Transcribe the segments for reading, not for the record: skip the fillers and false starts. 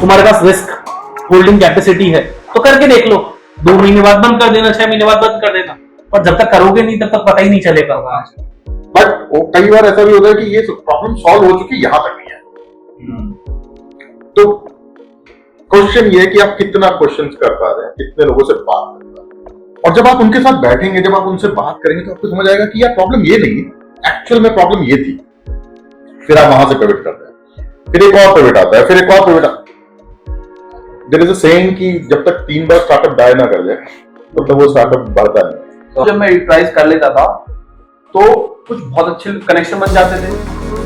तुम्हारे पास risk holding capacity है तो करके देख लो। 2 महीने बाद बंद कर देना, 6 महीने बाद बंद कर देना, पर जब तक करोगे नहीं तब तक पता ही नहीं चलेगा। बट कई बार ऐसा भी होता है कि ये प्रॉब्लम सॉल्व हो चुकी, यहां तक नहीं है। तो क्वेश्चन ये है कि आप कितना क्वेश्चंस कर पा रहे हैं, कितने लोगों से बात कर पा रहे हैं। और जब आप उनके साथ बैठेंगे, जब आप उनसे बात करेंगे, तो आपको समझ आएगा कि यार प्रॉब्लम ये नहीं, एक्चुअल में प्रॉब्लम ये थी। फिर आप वहां से पिवट करते हैं, फिर एक और पिवट आता है, फिर एक और पिवट आता है। देयर इज अ सेइंग कि जब तक 3 बार स्टार्टअप डाई ना कर जाए तब तक वो स्टार्टअप बढ़ता नहीं। तो जब मैं यूटिलाइज कर लेता था तो कुछ बहुत अच्छे कनेक्शन बन जाते थे।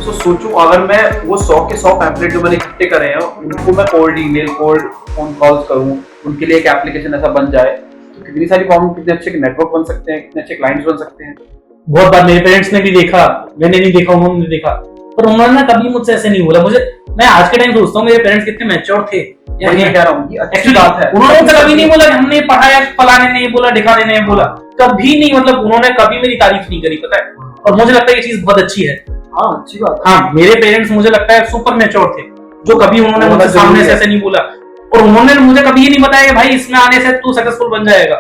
तो सोचूं अगर मैं वो 100 के 100 पैम्पलेट जो मैंने इकट्ठे करे हैं उनको मैं cold email, cold phone calls करूं, उनके लिए एक एप्लीकेशन ऐसा बन जाए तो कितनी सारी प्रॉब्लम, कितने अच्छे नेटवर्क बन सकते हैं, कितने अच्छे क्लाइंट्स बन सकते हैं। बहुत बार मेरे पेरेंट्स ने भी देखा, मैंने नहीं देखा, उन्होंने देखा, पर उन्होंने कभी मुझसे ऐसे नहीं बोला। मैं आज के टाइम सोचता हूँ मेरे पेरेंट्स कितने मैच्योर थे। मैं कह रहा हूँ अच्छी बात है, उन्होंने मुझसे कभी नहीं बोला कि हमने पढ़ाया, फलाने ने बोला, ढिकाने ने बोला, कभी नहीं। मतलब उन्होंने कभी मेरी तारीफ नहीं करी, पता है। और मुझे लगता है ये चीज बहुत अच्छी है। हाँ अच्छी बात है। हाँ, मेरे पेरेंट्स मुझे लगता है सुपर मैच्योर थे, जो कभी उन्होंने मुझे सामने से ऐसे नहीं बोला। और उन्होंने मुझे कभी ये नहीं बताया कि भाई इसमें आने से तू सक्सेसफुल बन जाएगा,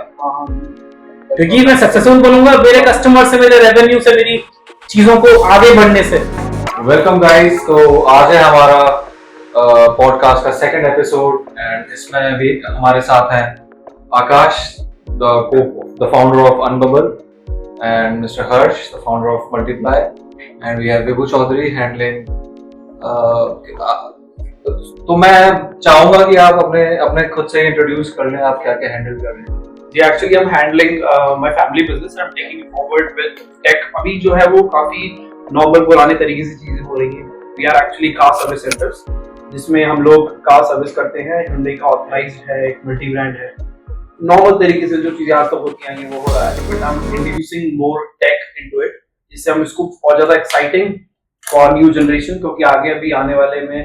क्योंकि मैं सक्सेसफुल बनूंगा मेरे कस्टमर से, मेरे रेवेन्यू से, मेरी चीजों को आगे बढ़ने से। वेलकम गाइस, तो आज है हमारा पॉडकास्ट का सेकंड एपिसोड एंड इसमें भी हमारे साथ हैं Aakash, the founder of Unbubble, and Mr. Harsh, the founder of Multiply, and we have Vibhu Chaudhary handling. तो मैं चाहूंगा कि आप अपने खुद से इंट्रोड्यूस कर लें, आप क्या क्या हैंडल कर रहे हैं। जी actually I am handling my family business, I am taking it forward with tech. अभी जो है वो काफी नॉर्मल पुराने तरीके से चीजें हो रही हैं। We are actually car service centres, जिसमें हम लोग कार सर्विस करते हैं। Hyundai का ऑथराइज्ड है, एक मल्टी ब्रांड है। नॉर्मल तरीके से जो चीजें आज तक होती आई हैं वो हो रहा है, but I am introducing more tech into it, जिससे हम इसको और ज्यादा एक्साइटिंग फॉर न्यू जनरेशन, क्योंकि आगे अभी आने वाले में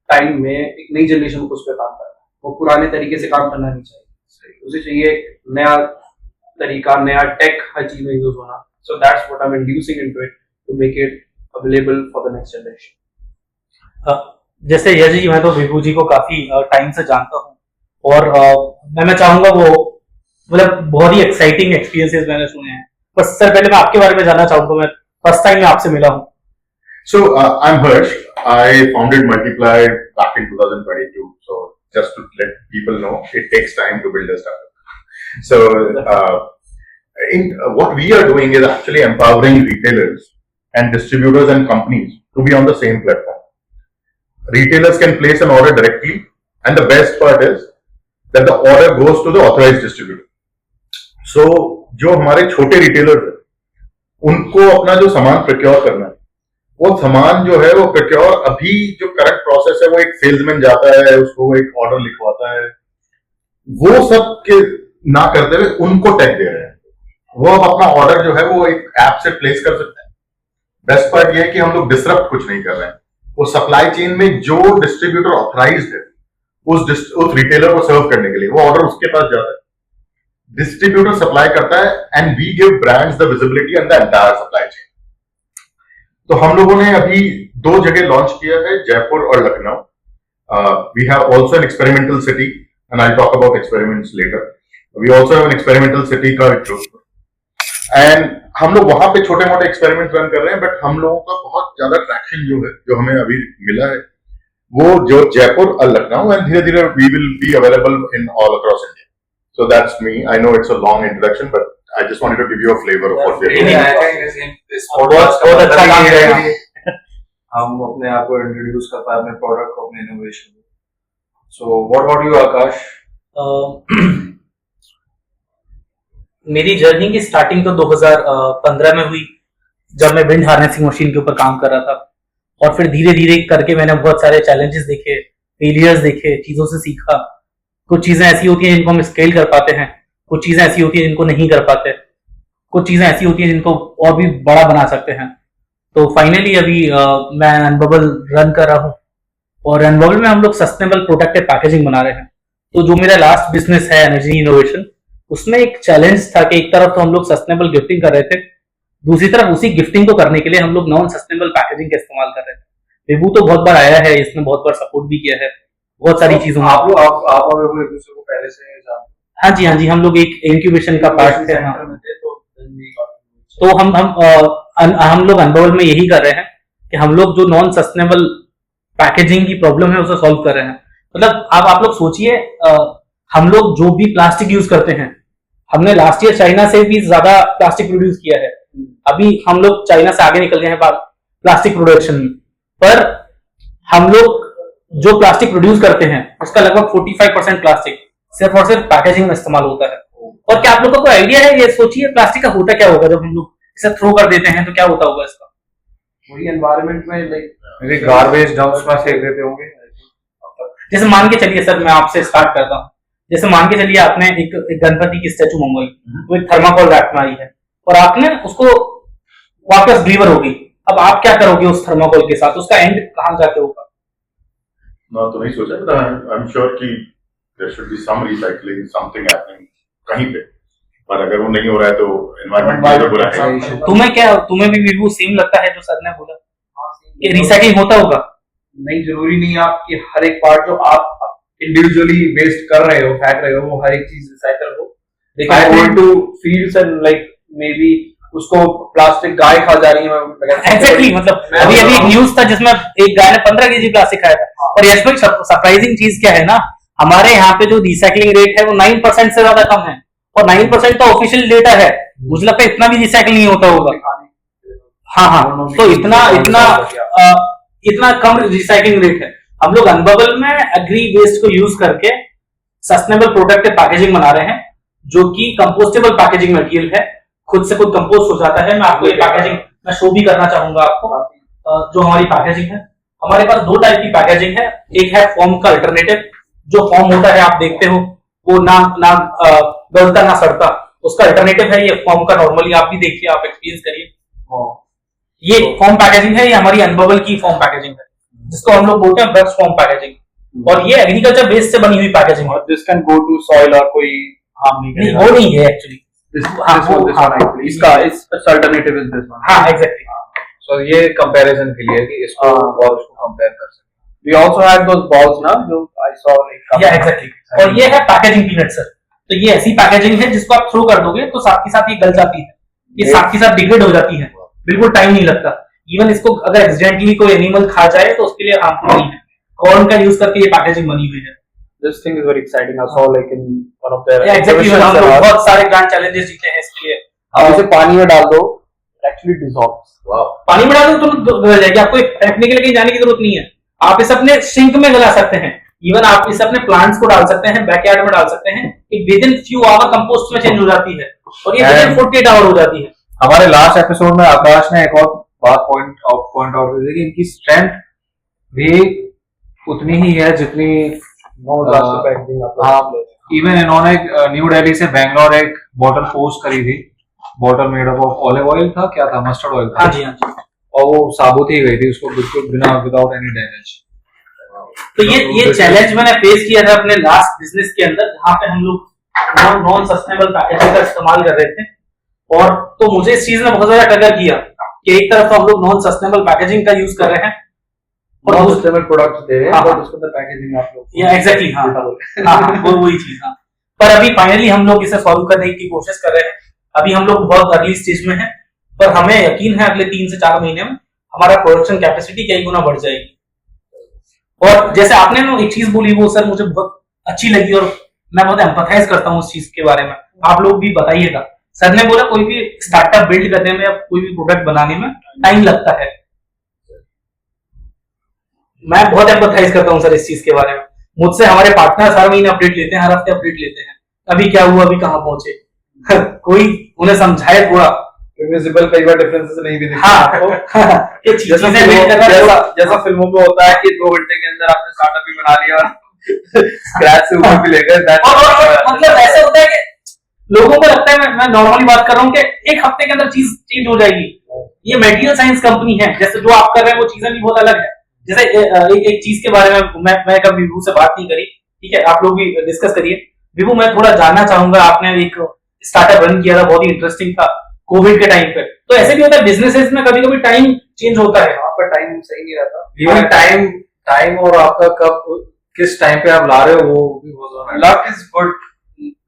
टाइम में एक नई जनरेशन को उस पर काम करना है, वो पुराने तरीके से काम करना नहीं चाहिए। उसे चाहिए एक नया तरीका, नया टेक हर चीज में यूज होना। So that's what I am introducing into it to make it available for the next generation. जैसे यश जी, मैं तो विभू जी को काफी टाइम से जानता हूँ, और मैं चाहूंगा वो मतलब बहुत ही एक्साइटिंग एक्सपीरियंसेस मैंने सुने हैं। पर सर पहले मैं आपके बारे में जानना चाहूंगा, मैं फर्स्ट टाइम मैं आपसे मिला हूँ। So I'm Harsh. I founded Multiply back in 2022. So just to let people know, it takes time to build a startup. So what we are doing is actually empowering retailers and distributors and companies to be on the same platform. Retailers can place an order directly, and the best part is that the order goes to the authorized distributor. So जो हमारे छोटे retailers हैं उनको अपना जो सामान procure करना है, वो सामान जो है वो प्रोक्योर, अभी जो करंट प्रोसेस है वो एक सेल्समैन जाता है, उसको एक ऑर्डर लिखवाता है, वो सब के ना करते हुए उनको टैग दे रहे हैं। वो अब अपना ऑर्डर जो है वो एक ऐप से प्लेस कर सकते हैं। बेस्ट पार्ट ये है कि हम लोग डिसरप्ट कुछ नहीं कर रहे हैं। वो सप्लाई चेन में जो डिस्ट्रीब्यूटर ऑथराइज्ड है उस रिटेलर को सर्व करने के लिए वो ऑर्डर उसके पास जाता है, डिस्ट्रीब्यूटर सप्लाई करता है, and we give brands the visibility and the entire supply chain. तो हम लोगों ने अभी 2 जगह लॉन्च किया है, जयपुर और Lucknow. We have also an experimental city and I talk about experiments later. We also have an experimental city का जोधपुर, एंड हम लोग वहां पे छोटे मोटे एक्सपेरिमेंट रन कर रहे हैं। बट हम लोगों का बहुत ज्यादा ट्रैक्शन जो है, जो हमें अभी मिला है, वो जो जयपुर और लखनऊ, एंड धीरे धीरे we will be available in all across India. So that's me. I know it's a long introduction, but I just wanted to give you a flavor of what we're doing. बहुत अच्छा काम है कि हम अपने आप को इंट्रोड्यूस कर पाए, अपने प्रोडक्ट को, अपने इनोवेशन को। So what about you, आकाश? मेरी जर्नी की स्टार्टिंग तो 2015 में हुई, जब मैं विंड हार्नेसिंग मशीन के ऊपर काम कर रहा था। और फिर धीरे धीरे करके मैंने बहुत सारे चैलेंजेस देखे, फेलियर्स देखे, चीजों से सीखा। कुछ चीजें ऐसी होती हैं जिनको हम स्केल कर पाते हैं, कुछ चीजें ऐसी होती हैं जिनको नहीं कर पाते, कुछ चीजें ऐसी होती हैं जिनको और भी बड़ा बना सकते हैं। तो फाइनली अभी मैं अनबबल रन कर रहा हूँ, और अनबबल में हम लोग सस्टेनेबल प्रोडक्टिव पैकेजिंग बना रहे हैं। तो जो मेरा लास्ट बिजनेस है एनर्जी इनोवेशन, उसमें एक चैलेंज था कि एक तरफ तो हम लोग सस्टेनेबल गिफ्टिंग कर रहे थे, दूसरी तरफ उसी गिफ्टिंग को करने के लिए हम लोग नॉन सस्टेनेबल पैकेजिंग का इस्तेमाल कर रहे थे। विभू तो बहुत बार आया है, इसने बहुत बार सपोर्ट भी किया है, बहुत सारी चीजों में। आप लोग आप और एक दूसरे को पहले से जानते हाँ जी, हम लोग एक इंक्यूबेशन का पार्ट थे। हाँ। तो हम लोग अनबबल में यही कर रहे हैं कि हम लोग जो नॉन सस्टेनेबल पैकेजिंग की प्रॉब्लम है उसे सॉल्व कर रहे हैं। मतलब आप लोग सोचिए, हम लोग जो भी प्लास्टिक यूज करते हैं, हमने लास्ट ईयर चाइना से भी ज्यादा प्लास्टिक प्रोड्यूस किया है। अभी हम लोग चाइना से आगे निकल गए हैं प्लास्टिक प्रोडक्शन में, पर हम लोग जो प्लास्टिक प्रोड्यूस करते हैं उसका लगभग 45% प्लास्टिक सिर्फ और सिर्फ पैकेजिंग में इस्तेमाल होता है। और क्या आप लोगों को कोई आइडिया है, ये सोचिए प्लास्टिक का होता क्या होगा जब हम लोग इसे थ्रो कर देते हैं तो क्या होता होगा इसका? वही एनवायरनमेंट में लाइक गार्बेज डंप्स में फेंक देते होंगे। जैसे मान के चलिए सर, मैं आपसे स्टार्ट करता हूँ। जैसे मान के चलिए आपने एक गणपति की स्टैचू मंगवाई, वो एक थर्माकोल रैप में आई है और आपने उसको वापस डिलीवर होगी। अब आप क्या करोगे उस थर्माकोल के साथ? उसका एंड कहाँ जाके होगा? ना तो नहीं सोचा, but I'm sure कि there should be some recycling, something happening कहीं पे, पर अगर वो नहीं हो रहा है तो एनवायरनमेंट तो बुरा है। तुम्हें भी विभू सेम लगता है जो सर ने बोला कि रिसाइकलिंग होता होगा? नहीं, जरूरी नहीं आप कि हर एक पार्ट जो आप इंडिविजुअली वेस्ट कर रहे हो, फेंक रहे हो, वो हर एक चीज रिसाइकल हो। लेकिन going to fields and like may be उसको प्लास्टिक गाय खा जा रही है। एग्जैक्टली, मतलब अभी एक न्यूज था जिसमें एक गाय ने 15 केजी प्लास्टिक खाया था। और इसमें सरप्राइजिंग चीज क्या है ना, हमारे यहाँ पे जो रिसाइकलिंग रेट है वो 9% से ज्यादा कम है, और 9% तो ऑफिशियल डेटा है। मुझे लगता है इतना भी रिसाइकल नहीं होता होगा। हाँ, तो इतना कम रिसाइकलिंग रेट है। हम लोग अनबबल में एग्री वेस्ट को यूज करके सस्टेनेबल प्रोडक्टिव पैकेजिंग बना रहे हैं, जो कि कंपोस्टेबल पैकेजिंग मटेरियल है, खुद से खुद कंपोस्ट हो जाता है। मैं आपको ये पैकेजिंग मैं शो भी करना चाहूंगा आपको। जो हमारी पैकेजिंग है, हमारे पास 2 टाइप की पैकेजिंग है। एक है फॉर्म का अल्टरनेटिव, जो फॉर्म होता है आप देखते हो वो ना गलता ना सड़ता, उसका अल्टरनेटिव है ये फॉर्म का। नॉर्मली आप भी देखिए, आप एक्सपीरियंस करिए। ये फॉर्म पैकेजिंग है, ये हमारी अनबबल की फॉर्म पैकेजिंग है, जिसको हम लोग बोलते हैं ब्रश फॉर्म पैकेजिंग। और ये एग्रीकल्चर वेस्ट से बनी हुई पैकेजिंग है। This can go to soil और कोई हार्म नहीं करेगा। वो नहीं है एक्चुअली। इसका अल्टरनेटिव इज दिस वन। हाँ, एग्जैक्टली। सो ये कंपैरिजन के लिए कि इसको और उसको कंपेयर कर सकते हैं। We also had those balls ना, जो आई सॉ लाइक। या एग्जैक्टली। और ये है पैकेजिंग पीनट सर। तो ये ऐसी पैकेजिंग है जिसको आप थ्रो कर दोगे तो साथ के साथ ये गल जाती है, ये साथ के साथ डिग्रेड हो जाती है, बिल्कुल टाइम नहीं लगता। इवन इसको अगर एक्सीडेंटली कोई एनिमल खा जाए तो उसके लिए हार्मफुल नहीं है। कॉर्न का यूज करके ये पैकेजिंग बनी हुई है। This thing is very exciting. I saw like in one of their exactly. हम लोग बहुत सारे ग्रैंड चैलेंजेस जीते हैं इसके लिए। आप इसे पानी में डाल दो, actually dissolves. वाह, पानी में डाल दो तो गल जाएगी, आपको फेंकने के लिए कहीं जाने की जरूरत नहीं है। आप इसे अपने सिंक में गला सकते हैं, इवन आप इसे अपने प्लांट्स को डाल सकते हैं, बैकयार्ड में डाल सकते हैं। Within few hour compost में चेंज हो जाती है, और ये विद इन 48 आवर हो जाती है। हमारे लास्ट एपिसोड में आकाश ने एक और बात पॉइंट आउट की कि इनकी स्ट्रेंथ भी उतनी ही है जितनी इवन इन्होंने न्यू दिल्ली से बैंगलोर एक बॉटल पोस्ट करी थी। Bottle made up of olive oil था, क्या था, मस्टर्ड ऑयल था। हाँ जी, हाँ जी। और वो साबुत ही गई थी, उसको बिल्कुल बिना विदाउट एनी डैमेज। तो ये चैलेंज मैंने फेस किया था अपने लास्ट बिजनेस के अंदर, जहाँ पे हम लोग नॉन सस्टेनेबल पैकेजिंग का इस्तेमाल कर रहे थे। और तो मुझे इस चीज ने बहुत ज्यादा ट्रिगर किया कि एक तरफ तो हम लोग नॉन सस्टेनेबल पैकेजिंग का यूज कर रहे हैं और सस्टेनेबल प्रोडक्ट्स दे रहे हैं, हाँ, बट उसके अंदर पैकेजिंग आप लोग या एग्जैक्टली। हाँ, वो वही चीज। हाँ, पर अभी फाइनली हम लोग इसे सॉल्व करने की कोशिश कर रहे हैं। अभी हम लोग बहुत अर्ली स्टेज में हैं, पर हमें यकीन है अगले 3 से 4 महीने में हमारा प्रोडक्शन कैपेसिटी कई गुना बढ़ जाएगी। और जैसे आपने ना एक चीज बोली, वो सर मुझे बहुत अच्छी लगी और मैं बहुत एम्पैथाइज करता हूँ उस चीज के बारे में। आप लोग भी बताइएगा। सर ने बोला कोई भी स्टार्टअप बिल्ड करने में या कोई भी प्रोडक्ट बनाने में टाइम लगता है। मैं बहुत एम्पैथाइज करता हूँ सर इस चीज के बारे में। मुझसे हमारे पार्टनर हर महीने अपडेट लेते हैं, हर हफ्ते अपडेट लेते हैं, अभी क्या हुआ, अभी कहाँ पहुंचे। कोई उन्हें समझाए थोड़ा। विजिबल कई बार डिफरेंसेस नहीं भी दिखते। हाँ, जैसा फिल्मों में होता है कि 2 घंटे के अंदर आपने स्टार्टअप भी बना लिया और स्क्रैच से ऊपर भी ले गए। मतलब ऐसा होता है कि लोगों को लगता है, मैं नॉर्मली बात कर रहा हूँ कि एक हफ्ते के अंदर चीज चेंज हो जाएगी। ये मटेरियल साइंस कंपनी है, जैसे जो आप कर रहे हैं वो चीजें भी बहुत अलग है। जैसे एक चीज के बारे में मैं कभी विभू से बात नहीं करी, ठीक है, आप लोग भी डिस्कस करिए। विभू, मैं थोड़ा जानना चाहूंगा, आपने एक स्टार्टअप रन किया था, बहुत ही इंटरेस्टिंग था कोविड के टाइम पे। तो ऐसे भी होता है बिजनेसेस में, कभी कभी टाइम चेंज होता है, आपका टाइम सही नहीं रहता। इवन टाइम और आपका कब किस टाइम पे आप ला रहे हो वो भी बहुत ज्यादा matter Luck is good,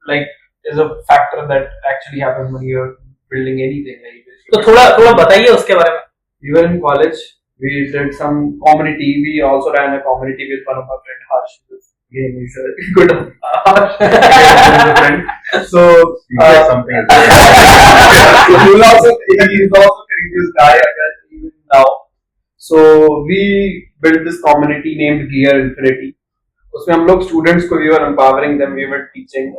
like is a factor that actually happens when you're building anything. Like तो थोड़ा थोड़ा बताइए उसके बारे में. we were in college, we did some community. We also ran a community with one of my friend Harsh. Again, he's a good Harsh. He's a friend. So You said something is there. so he's also a previous guy, I guess, even now. So we built this community named Gear Infinity. उसमें हम लोग students को we were empowering them, we were teaching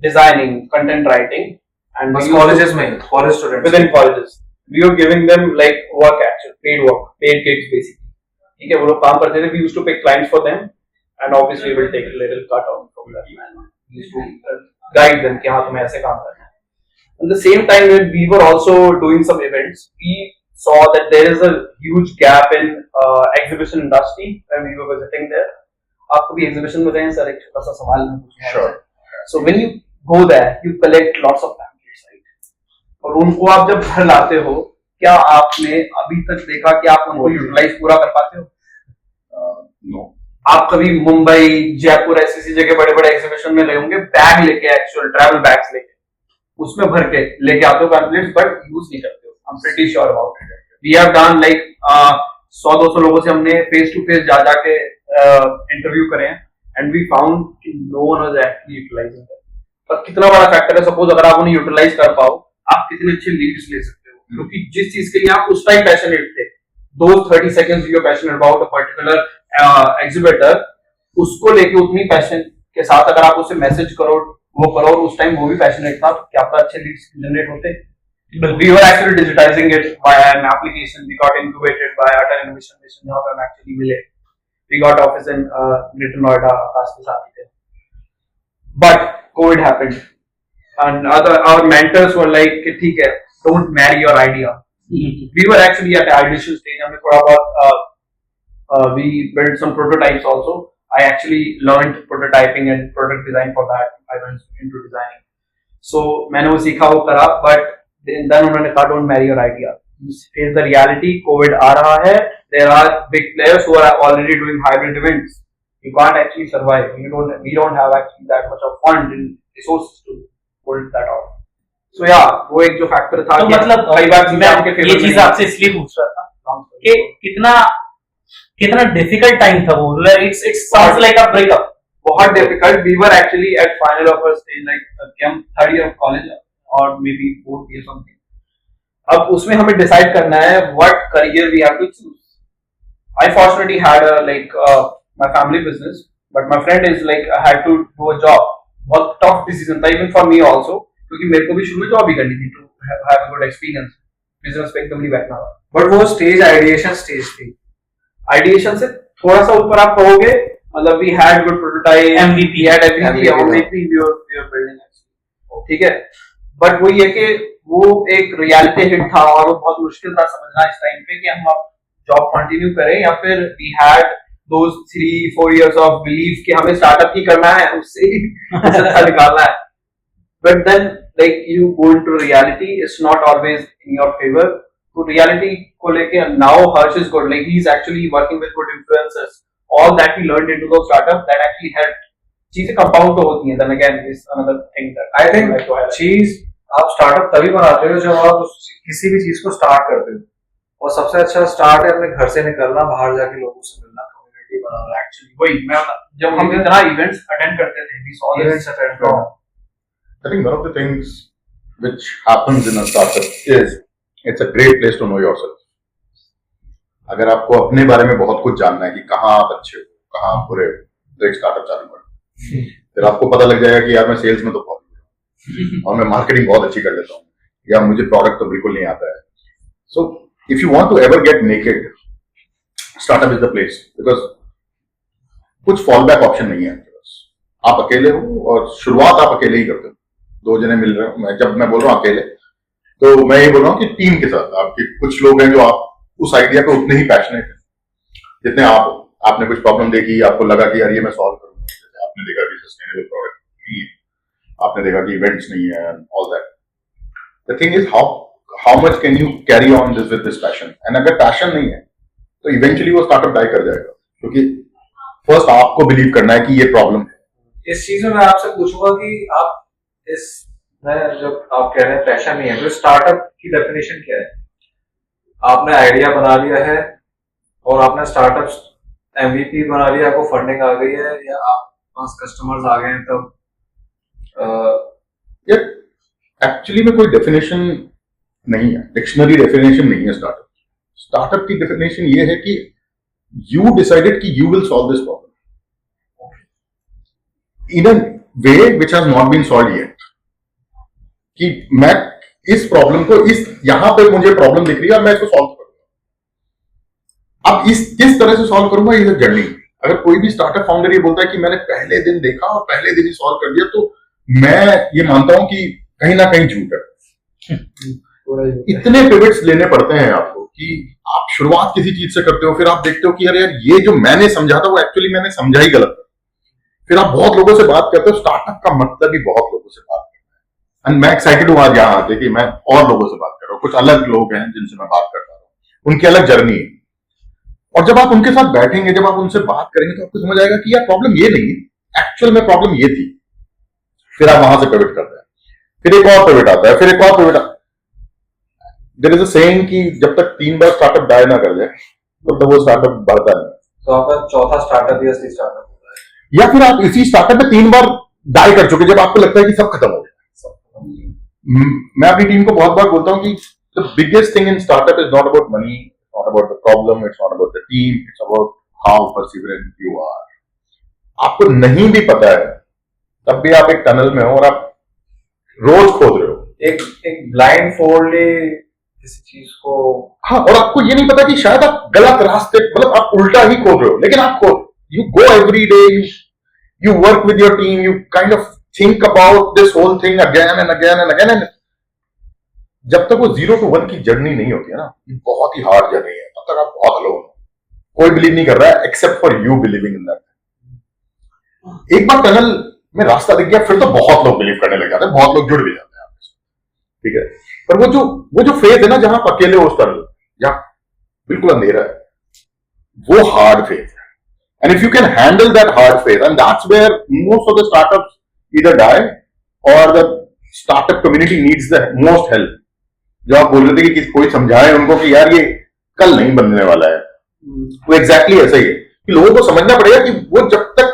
designing, content writing, and बस we used to- colleges में college students within colleges. We were giving them like work action, paid gigs basically. ठीक है, वो लोग काम करते थे. We used to pick clients for them, and obviously we will take a little cut on from that. We used to guide them कि हाँ तुम्हें ऐसे काम करना है. At the same time, when we were also doing some events, we saw that there is a huge gap in exhibition industry when we were visiting there. आपको भी exhibition में गए सर, एक छोटा सा सवाल मैं पूछूंगा. Sure. So when you go there, you collect lots of pamphlets, right? और उनको आप जब घर लाते हो, क्या आपने अभी तक देखा कि आप उनको यूटिलाइज पूरा कर पाते हो? No. आप कभी मुंबई, जयपुर ऐसी जगह बड़े बड़े एग्जीबिशन में गए होंगे, बैग लेके, एक्चुअल ट्रैवल बैग्स लेके, उसमें भर के लेके आते हो पैम्पलेट्स, बट यूज नहीं करते हो. I'm pretty sure about it. We have done like 100-200 लोगों से हमने फेस टू फेस जा जाके इंटरव्यू करे हैं, एंड वी फाउंड कि no one was actually utilising that. पर कितना बड़ा फैक्टर है, सपोज अगर आप उन्हें यूटिलाइज कर पाओ, आप कितने अच्छे लीड्स ले सकते हो, क्योंकि जिस चीज के लिए आप उस टाइम पैशनेट थे, those 30 seconds you are passionate about a particular exhibitor, उसको लेके उतनी पैशन के साथ अगर आप उसे मैसेज करो, वो करो, और उस टाइम वो भी पैशनेट था, तो क्या पता अच्छे लीड्स जनरेट होते. We were actually digitizing it via an application. We got incubated by Atal Innovation Mission, जहाँ पे हम actually मिले. We got office in Greater Noida, आकाश के साथ ही थे. But COVID happened, and our mentors were like, कि ठीक है, don't marry your idea. We were actually at the ideation stage. हमने थोड़ा बहुत we built some prototypes also. I actually learned prototyping and product design for that. I went into designing. So मैंने वो सीखा, वो करा, but then उन्होंने कहा don't marry your idea. You face the reality. COVID आ रहा है. There are big players who are already doing hybrid events. You can't actually survive. We don't have actually that much of fund and resources to pull that off. So yeah, वो एक जो factor था तो कि मतलब कई बार चीजें आपके मैं favor ये में चीज नहीं आपसे इसलिए पूछ रहा था कि कितना डिफिकल्ट टाइम था वो. It's sounds like a breakup. बहुत difficult. We were actually at final of our stage, like कि हम थर्ड ईयर ऑफ कॉलेज और maybe fourth year something. अब उसमें हमें डिसाइड करना है what career we have to choose. I fortunately had like my family business, but my friend is like I had to do a job. बहुत tough decision था even for me also, क्योंकि मेरे को भी शुरू में जॉब ही करनी थी to have a good experience. Business पे एकदम नहीं बैठना था. बट वो स्टेज आइडिएशन स्टेज थी. आइडिएशन से थोड़ा सा ऊपर आप कहोगे, मतलब we had good prototype, MVP, we had everything, MVP, everything we were building actually. ठीक है, बट वो ये कि वो एक रियलिटी हिट था, और वो बहुत मुश्किल था समझना इस टाइम पे कि हम अब जॉब कंटिन्यू करें या फिर we had those 3-4 years of belief कि हमें स्टार्टअप ही करना है, उससे ही अच्छा निकालना है. But then like you go into reality, it's not always in your favour. तो रियलिटी को लेके now Harsh is good, like he is actually working with good influencers. All that we learned into the startup that actually help. चीजें compound तो होती हैं. Then again is another thing that I think चीज आप startup तभी बनाते हो जब आप किसी भी चीज को स्टार्ट करते हो, और सबसे अच्छा स्टार्ट है अपने घर से निकलना, बाहर जाके लोगों से मिलना, कम्युनिटी बनाना. एक्चुअली वही मैं जब हम इतना इवेंट्स अटेंड करते थे, वी सॉ इवेंट्स अटेंड करना. I think one of the things which happens in a startup is it's a great place to know yourself. अगर आपको अपने बारे में बहुत कुछ जानना है कि कहाँ आप अच्छे हो, कहाँ आप बुरे हो, तो एक स्टार्टअप चालू करो. फिर आपको पता लग जाएगा कि यार मैं सेल्स में तो बहुत बुरा हूँ, और मैं मार्केटिंग बहुत अच्छी कर लेता हूँ, या मुझे प्रोडक्ट तो बिल्कुल नहीं आता है. So if you want to ever get naked, startup is the place, because कुछ फॉल बैक ऑप्शन नहीं है आपके पास. आप अकेले हो, और शुरुआत आप अकेले ही करते हो. दो जने मिल रहे हो. जब मैं बोल रहा हूँ अकेले, तो मैं ये बोल रहा हूँ कि टीम के साथ आपके कुछ लोग हैं जो आप उस आइडिया पे उतने ही पैशनेट हैं जितने आप हो. आपने कुछ प्रॉब्लम देखी, आपको लगा कि यार ये मैं सॉल्व करूंगा. जैसे आपने देखा कि सस्टेनेबल प्रोडक्ट नहीं है, आपने देखा कि इवेंट्स नहीं है, all that. The thing is how much can you carry on with this passion. And अगर पैशन नहीं है तो इवेंचुअली वो स्टार्टअप डाई कर जाएगा, क्योंकि फर्स्ट आपको बिलीव करना है कि ये प्रॉब्लम है। इस चीज में मैं आपसे पूछूंगा कि आप इस में जब आप कह रहे हैं पैशन नहीं है, तो स्टार्टअप की डेफिनेशन क्या है? आपने आइडिया बना लिया है और आपने स्टार्टअप एमवीपी बना लिया, आपको फंडिंग आ गई है, या आप पास कस्टमर्स आ गए हैं तब? यार एक्चुअली में कोई डेफिनेशन नहीं है, डिक्शनरी डेफिनेशन नहीं है स्टार्टअप। स्टार्टअप की डेफिनेशन ये है कि यू डिसाइडेड कि you will solve this problem in a way which has not been solve yet. कि मैं इस प्रॉब्लम को इस यहां पे मुझे प्रॉब्लम दिख रही है और मैं इसको सॉल्व करूंगा। अब इस किस तरह से सॉल्व करूंगा, ये जर्नी। अगर कोई भी स्टार्टअप फाउंडर ये बोलता है कि मैंने पहले दिन देखा और पहले दिन ही सॉल्व कर दिया, तो मैं ये मानता हूं कि कहीं ना कहीं झूठ है। इतने पिवट्स लेने पड़ते हैं आपको कि आप शुरुआत किसी चीज से करते हो, फिर आप देखते हो कि अरे यार ये जो मैंने समझा था वो एक्चुअली मैंने समझा ही गलत। फिर आप बहुत लोगों से बात करते हो। स्टार्टअप का मतलब ही बहुत लोगों से बात करना है। एंड मैं एक्साइटेड हूं आज यहाँ आके कि मैं और लोगों से बात कर रहा हूँ। कुछ अलग लोग हैं जिनसे मैं बात कर रहा हूँ, उनकी अलग जर्नी है। और जब आप उनके साथ बैठेंगे, जब आप उनसे बात करेंगे, तो आपको समझ आएगा कि यार प्रॉब्लम ये नहीं है, एक्चुअल में प्रॉब्लम ये थी। फिर आप वहां से पिवट करते हैं, फिर एक और पिवट आता है, फिर एक और pivot. There is a saying कि जब तक 3 बार स्टार्टअप डाई ना कर जाए तब तक वो स्टार्टअप बढ़ता नहीं। तो आपका चौथा स्टार्टअप या असली स्टार्टअप होता है, या फिर आप इसी स्टार्टअप में 3 बार डाई कर चुके, जब आपको लगता है कि सब खत्म हो गया। मैं अपनी टीम को बहुत बार बोलता हूं कि the biggest thing in startup is not about money, not about the problem, it's not about the team, it's about how perseverant you are. आपको नहीं भी पता है तब भी आप एक टनल में हो और आप रोज खोद रहे हो। एक ब्लाइंड फोल्डली किसी चीज को। हाँ, और आपको ये नहीं पता कि शायद आप गलत रास्ते, मतलब आप उल्टा ही खोद रहे हो, लेकिन आप खोद, you go every day, you work with your team, you kind of think about this whole thing again and again and again. And जब तक वो 0 to 1 की जर्नी नहीं होती है ना, ये बहुत ही हार्ड जर्नी है, तब तक आप बहुत अलोन हो। कोई बिलीव नहीं कर रहा है except for you believing in that. एक बार टनल में रास्ता दिख गया, फिर तो बहुत लोग बिलीव करने लग जाते हैं, बहुत लोग जुड़ भी जाते हैं आपसे, ठीक है। पर वो जो फेज है ना, जहां आप अकेले हो उस टनल, जहां बिल्कुल अंधेरा है, वो हार्ड फेज है। And if you can handle that hard phase, and that's where most of the startups either die or the startup community needs the most help. जो आप बोल रहे थे कि कोई समझाए उनको कि यार ये कल नहीं बनने वाला है, वो एग्जैक्टली ऐसा ही है कि लोगों को समझना पड़ेगा कि वो जब तक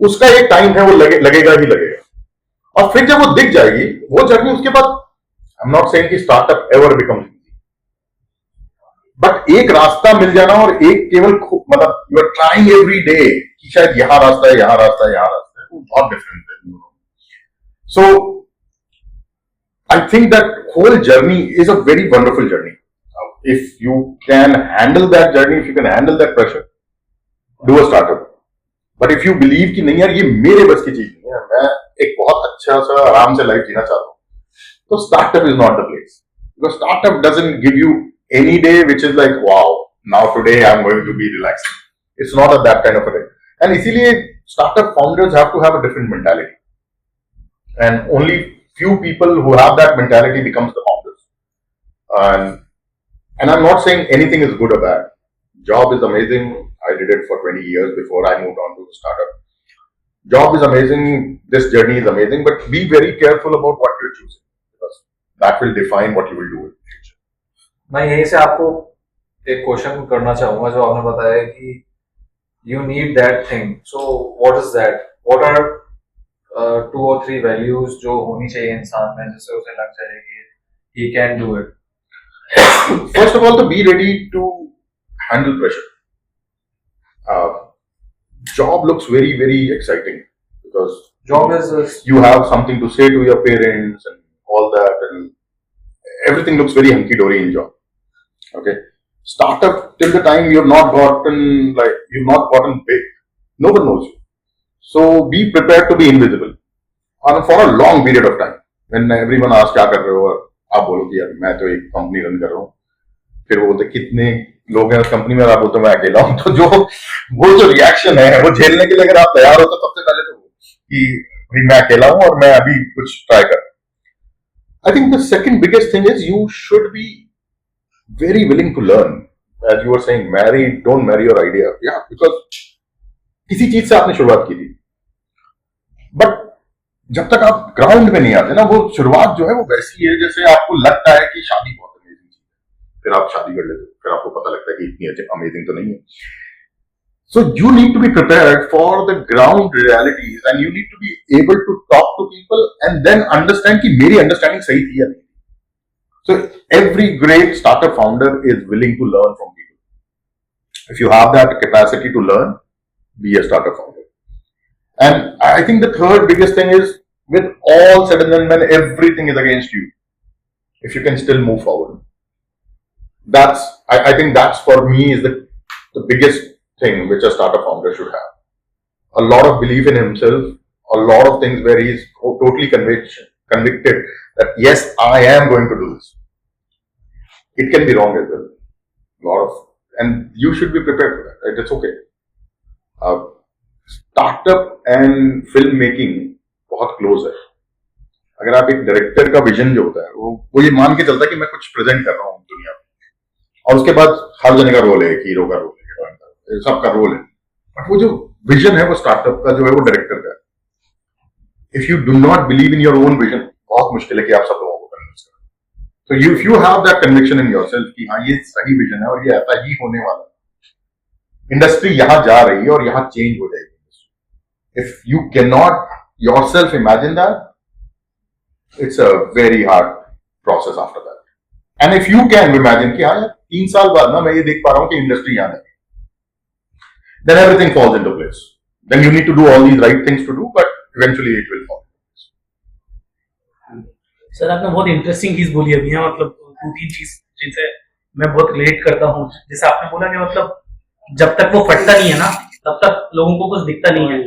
उसका एक टाइम है वो लगेगा ही लगेगा, और फिर जब वो दिख जाएगी वो जर्नी, उसके बाद आई एम नॉट सेइंग कि startup ever becomes easy, but एक रास्ता मिल जाना और एक केवल मतलब you are trying every day कि शायद यहां रास्ता है, यहां रास्ता है, यहां रास्ता है, वो बहुत डिफरेंट है। सो I think that whole journey is a very wonderful journey. If you can handle that journey, if you can handle that pressure, do a startup. But if you believe कि नहीं यार ये मेरे बस की चीज नहीं है, मैं एक बहुत अच्छा सा आराम से लाइफ जीना चाहता हूँ, तो startup is not the place. Because startup doesn't give you any day which is like wow, now today I'm going to be relaxed. It's not that kind of a day. And इसीलिए startup founders have to have a different mentality. And only few people who have that mentality becomes the founders. And I'm not saying anything is good or bad. Job is amazing. I did it for 20 years before I moved on to the startup. Job is amazing. This journey is amazing. But be very careful about what you're choosing, because that will define what you will do in the future. मैं यहीं से आपको एक question करना चाहूंगा, जो आपने बताया कि you need that thing. So what is that? What are 2 or 3 values जो होनी चाहिए इंसान में, जिससे उसे लग जाए कि he can do it? First of all, to be ready to handle pressure. Job looks very, very exciting because Job is you have something to say to your parents and all that, and everything looks very hunky dory in job. Okay, startup, till the time you've not gotten big, no one knows you. So be prepared to be invisible for a long period of time. When everyone asks क्या कर रहे हो, और आप बोलो कि यार मैं तो एक कंपनी रन कर रहा हूँ, फिर वो बोलते कितने लोग हैं उस कंपनी में, आप बोलते मैं अकेला हूँ, तो वो जो रिएक्शन है वो झेलने के लिए अगर आप तैयार हो तो सबसे पहले तो कि मैं अकेला हूँ और मैं अभी कुछ ट्राई कर रहा हूँ। I think the second biggest thing is you should be very willing to learn. As you were saying, don't marry your idea. Yeah, because किसी चीज से आपने शुरुआत की थी, बट जब तक आप ग्राउंड में नहीं आते ना, वो शुरुआत जो है वो वैसी है जैसे आपको लगता है कि शादी बहुत अमेजिंग चीज है, फिर आप शादी कर लेते हो, फिर आपको पता लगता है कि इतनी अमेजिंग तो नहीं है. So you need to be prepared for the ground realities and you need to be able to talk to people and then understand कि मेरी understanding सही थी या नहीं. So every great startup founder is willing to learn from people. If you have that capacity to learn, be a startup founder. And I think the third biggest thing is, with all said and done, when everything is against you, if you can still move forward. I think that's for me is the biggest thing which a startup founder should have. A lot of belief in himself, a lot of things where he's totally convicted that yes, I am going to do this. It can be wrong as well. And you should be prepared for that. It's okay. Startup and film making बहुत close है. अगर आप एक director का vision जो होता है वो ये मान के चलता है कि मैं कुछ प्रेजेंट कर रहा हूँ दुनिया में, और उसके बाद हर जने का रोल है, हीरो का रोल है, सबका रोल है, बट वो जो विजन है वो स्टार्टअप का जो है वो डायरेक्टर का है. If you do not believe in your own vision, बहुत मुश्किल है कि आप सब लोगों को कन्विंस करें. तो if you have that conviction in yourself कि हाँ ये सही विजन है और ये ऐसा ही होने वाला है, इंडस्ट्री यहां जा रही है और यहां चेंज हो जाएगी. If you can not yourself imagine that, it's a very hard process after that. And if you can imagine कि हाँ यार 3 साल बाद ना मैं ये देख पा रहा हूं कि इंडस्ट्री यहां है, then everything falls into place. Then you need to do all these right things to do, but eventually it will fall into place. Sir आपने बहुत इंटरेस्टिंग चीज बोली अभी है, मतलब 2-3 चीज जिनसे मैं बहुत रिलेट करता हूँ. जैसे आपने बोला कि मतलब जब तक वो फटता नहीं है ना तब तक लोगों को कुछ दिखता नहीं है,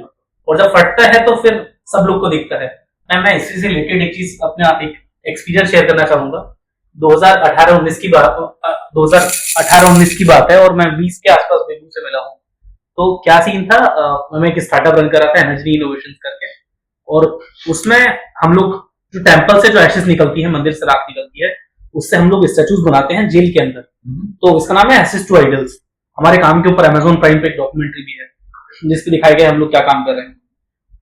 और जब फटता है तो फिर सब लोग को दिखता है. मैं इसी से रिलेटेड एक चीज अपने आप एक एक्सपीरियंस शेयर करना चाहूंगा. 2018-19 की बात है और मैं 20 के आसपास बेबू से मिला हूँ. तो क्या सीन था, मैं एक स्टार्टअप रन कर रहा था एनर्जी इनोवेशंस करके, और उसमें हम लोग जो टेम्पल से जो एशेस निकलती है, मंदिर से राख निकलती है, उससे हम लोग स्टैचूज बनाते हैं जेल के अंदर. तो इसका नाम है एसेस टू आइडल्स. हमारे काम के ऊपर अमेज़न प्राइम पे एक डॉक्यूमेंट्री भी है जिसपे दिखाया गया हम लोग क्या काम कर रहे हैं.